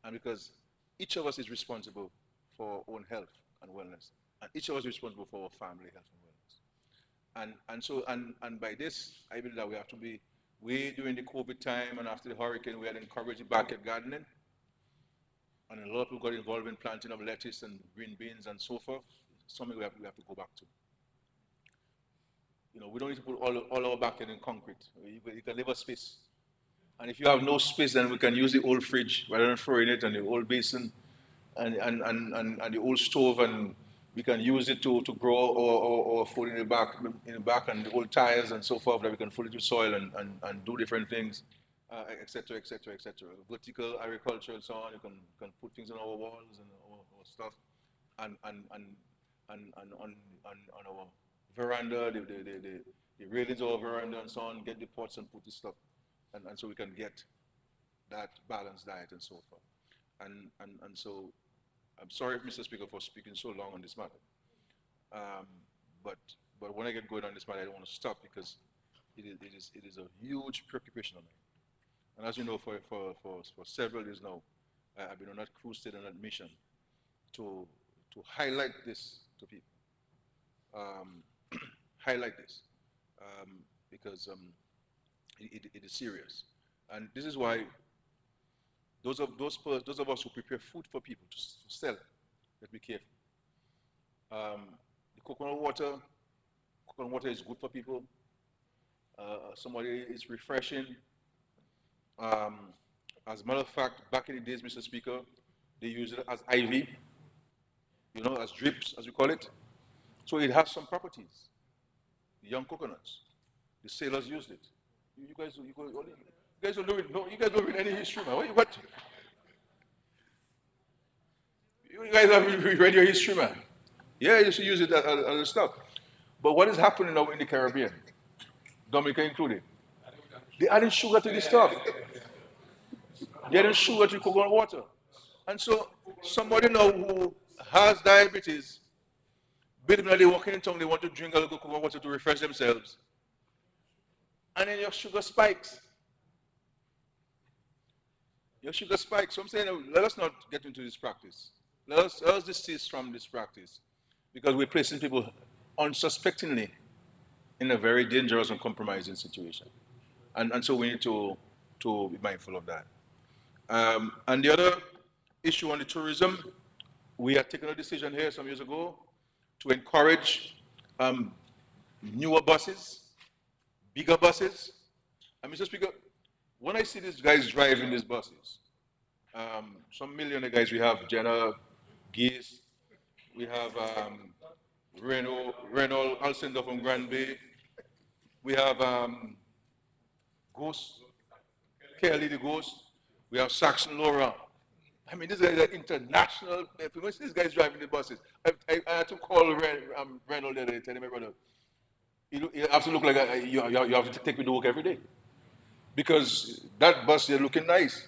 And because each of us is responsible for our own health and wellness, and each of us is responsible for our family health and wellness. And by this, I believe that we have to be, we during the COVID time and after the hurricane, we had encouraged backyard gardening, and a lot of people got involved in planting of lettuce and green beans and so forth. Something we have to go back to. You know, we don't need to put all our backyard in concrete. You can leave a space. And if you have no space, then we can use the old fridge rather than throwing it and the old basin and the old stove, and we can use it to grow our food in the back and the old tires and so forth, that we can fill it with soil and do different things, etc., etc., etc. Vertical agriculture and so on. You can put things on our walls and our stuff, and on our veranda, the railings of our veranda and so on. Get the pots and put the stuff, and so we can get that balanced diet and so forth. And so I'm sorry, Mr. Speaker, for speaking so long on this matter. But when I get going on this matter, I don't want to stop, because it is a huge preoccupation of mine. And as you know, for several years now, I've been on that crusade and that mission to highlight this to people. Highlight this because it is serious. And this is why those of us who prepare food for people to sell, let's be careful. The coconut water is good for people. It's refreshing. As a matter of fact, back in the days, Mr. Speaker, they use it as IV, you know, as drips, as we call it. So it has some properties. The young coconuts, the sailors used it. You guys don't read any history, man. What? You guys have read your history, man. Yeah, you used to use it as a stuff. But what is happening now in the Caribbean, Dominica included? They're adding sugar to this stuff. They're adding sugar to coconut water. And so somebody now who has diabetes, believing that they're walking in town, they want to drink a little coconut water to refresh themselves, and then your sugar spikes. Your sugar spikes. So I'm saying, let us not get into this practice. Let us desist from this practice, because we're placing people unsuspectingly in a very dangerous and compromising situation. And so we need to be mindful of that. And the other issue on the tourism, we had taken a decision here some years ago to encourage newer buses, bigger buses. And Mr. Speaker, when I see these guys driving these buses, some millionaire guys, we have Jenna Geese, we have Renault Alcindor from Grand Bay, we have Ghost, Kelly the Ghost, we have Saxon Laurent. I mean, these guys are international. When these guys driving the buses, I had to call Renault the other day, tell him, my brother, you have to look like you have to take me to work every day, because that bus, they're looking nice.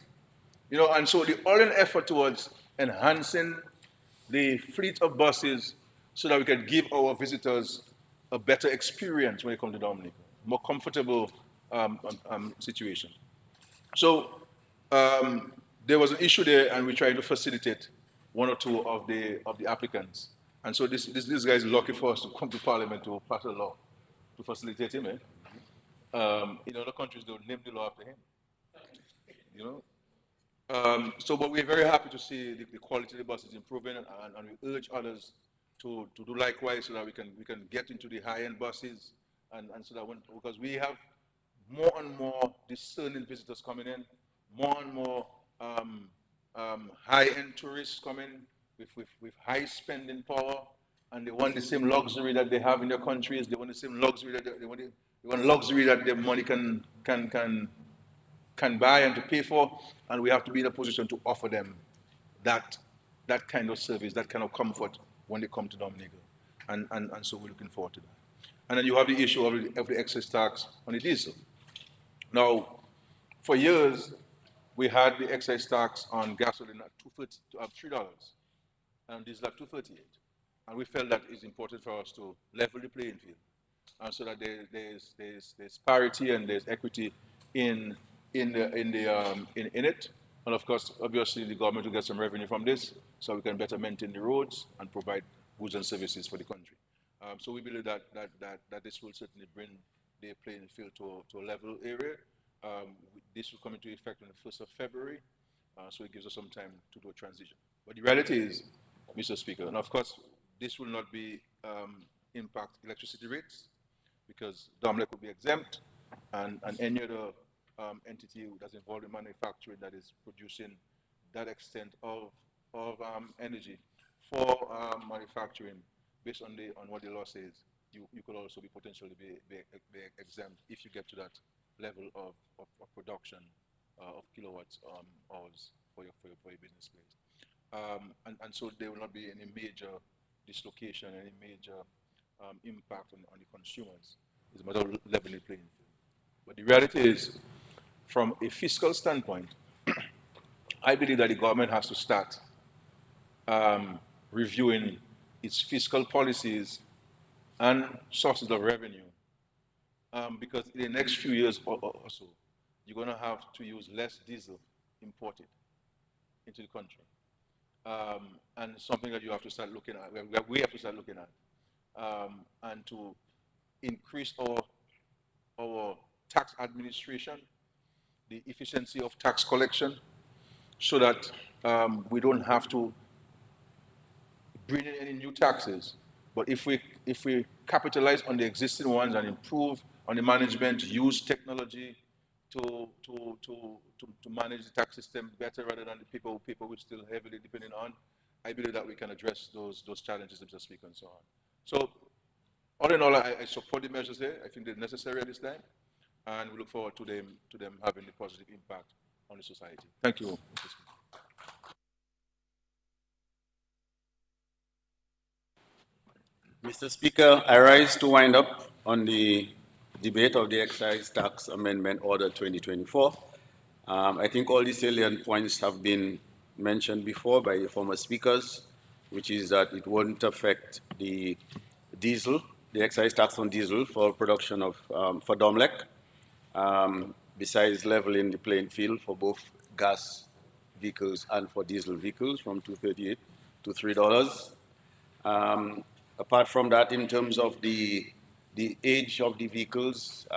You know, and so all an effort towards enhancing the fleet of buses so that we can give our visitors a better experience when they come to Dominica, more comfortable situation. So there was an issue there, and we tried to facilitate one or two of the applicants. And so this guy is lucky for us to come to Parliament to pass a law to facilitate him. In other countries, they'll name the law after him. You know. But we're very happy to see the quality of the buses improving, and we urge others to do likewise, so that we can get into the high-end buses, and so that because we have more and more discerning visitors coming in, more and more high-end tourists coming with high spending power, and they want the same luxury that they have in their countries. They want the same luxury that they want luxury that their money can buy and to pay for, and we have to be in a position to offer them that kind of service, that kind of comfort when they come to Dominica, and so we're looking forward to that. And then you have the issue of the excess tax on the diesel. Now, for years, we had the excise tax on gasoline at $3, and diesel at $2.38, and we felt that it's important for us to level the playing field, and so that there's parity and there's equity in it, And of course, obviously, the government will get some revenue from this, so we can better maintain the roads and provide goods and services for the country. So we believe that this will certainly bring the playing field to a level area. This will come into effect on the 1st of February, so it gives us some time to do a transition. But the reality is, Mr. Speaker, and of course, this will not be impact electricity rates, because DOMLEC will be exempt, and any other entity that's involved in manufacturing that is producing that extent of energy for manufacturing, based on what the law says, you could also be potentially be exempt if you get to that level of production of kilowatts hours for your business place. And so there will not be any major dislocation, any major impact on the consumers. It's a matter of leveling the playing field. But the reality is, from a fiscal standpoint, I believe that the government has to start reviewing its fiscal policies and sources of revenue, because in the next few years or so, you're going to have to use less diesel imported into the country. And something that you have to start looking at, we have to start looking at, and to increase our tax administration, the efficiency of tax collection, so that we don't have to bring in any new taxes. But if we capitalize on the existing ones and improve on the management, use technology to manage the tax system better rather than the people we're still heavily depending on, I believe that we can address those challenges, Mr. Speaker, and so on. So, all in all, I support the measures there. I think they're necessary at this time, and we look forward to them having a positive impact on the society. Thank you, Mr. Speaker. Mr. Speaker, I rise to wind up on the debate of the Excise Tax Amendment Order 2024. I think all the salient points have been mentioned before by the former speakers, which is that it won't affect the diesel, the excise tax on diesel for production of, for DOMLEC, besides leveling the playing field for both gas vehicles and for diesel vehicles from $2.38 to $3. Apart from that, in terms of the age of the vehicles,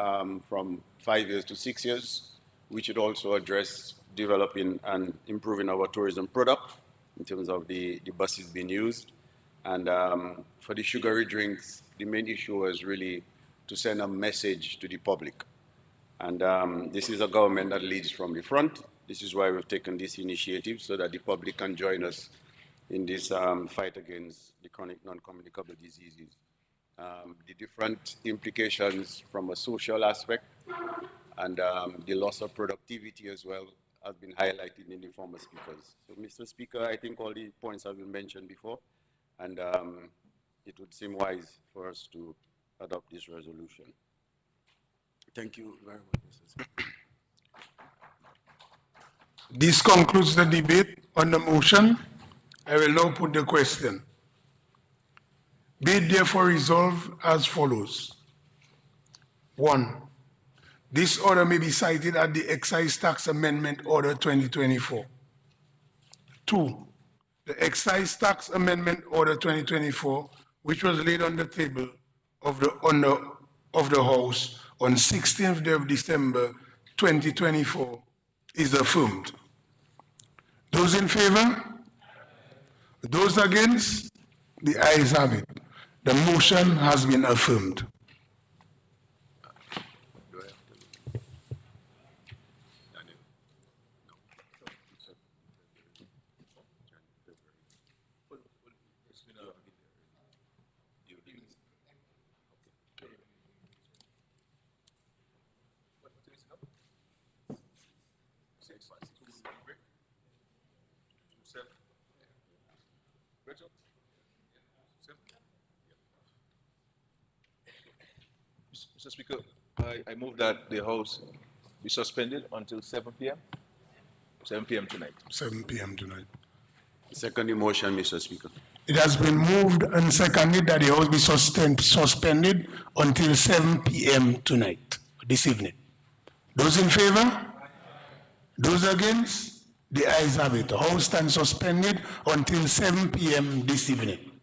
from 5 years to 6 years, we should also address developing and improving our tourism product in terms of the buses being used. And for the sugary drinks, the main issue was really to send a message to the public. And this is a government that leads from the front. This is why we've taken this initiative, so that the public can join us in this fight against the chronic non-communicable diseases. The different implications from a social aspect and the loss of productivity as well has been highlighted in the former speakers. So, Mr. Speaker, I think all the points have been mentioned before, and it would seem wise for us to adopt this resolution. Thank you very much, Mr. Speaker. This concludes the debate on the motion. I will now put the question. Be it therefore resolved as follows. 1. This order may be cited at the Excise Tax Amendment Order 2024. 2. The Excise Tax Amendment Order 2024, which was laid on the table of the House on 16th day of December 2024, is affirmed. Those in favor? Those against? The ayes have it. The motion has been affirmed. Mr. Speaker, I move that the House be suspended until 7 p.m. 7 p.m. tonight. 7 p.m. tonight. Second the motion, Mr. Speaker. It has been moved and seconded that the House be suspended until 7 p.m. tonight, this evening. Those in favor? Those against? The ayes have it. House stands suspended until 7 p.m. this evening.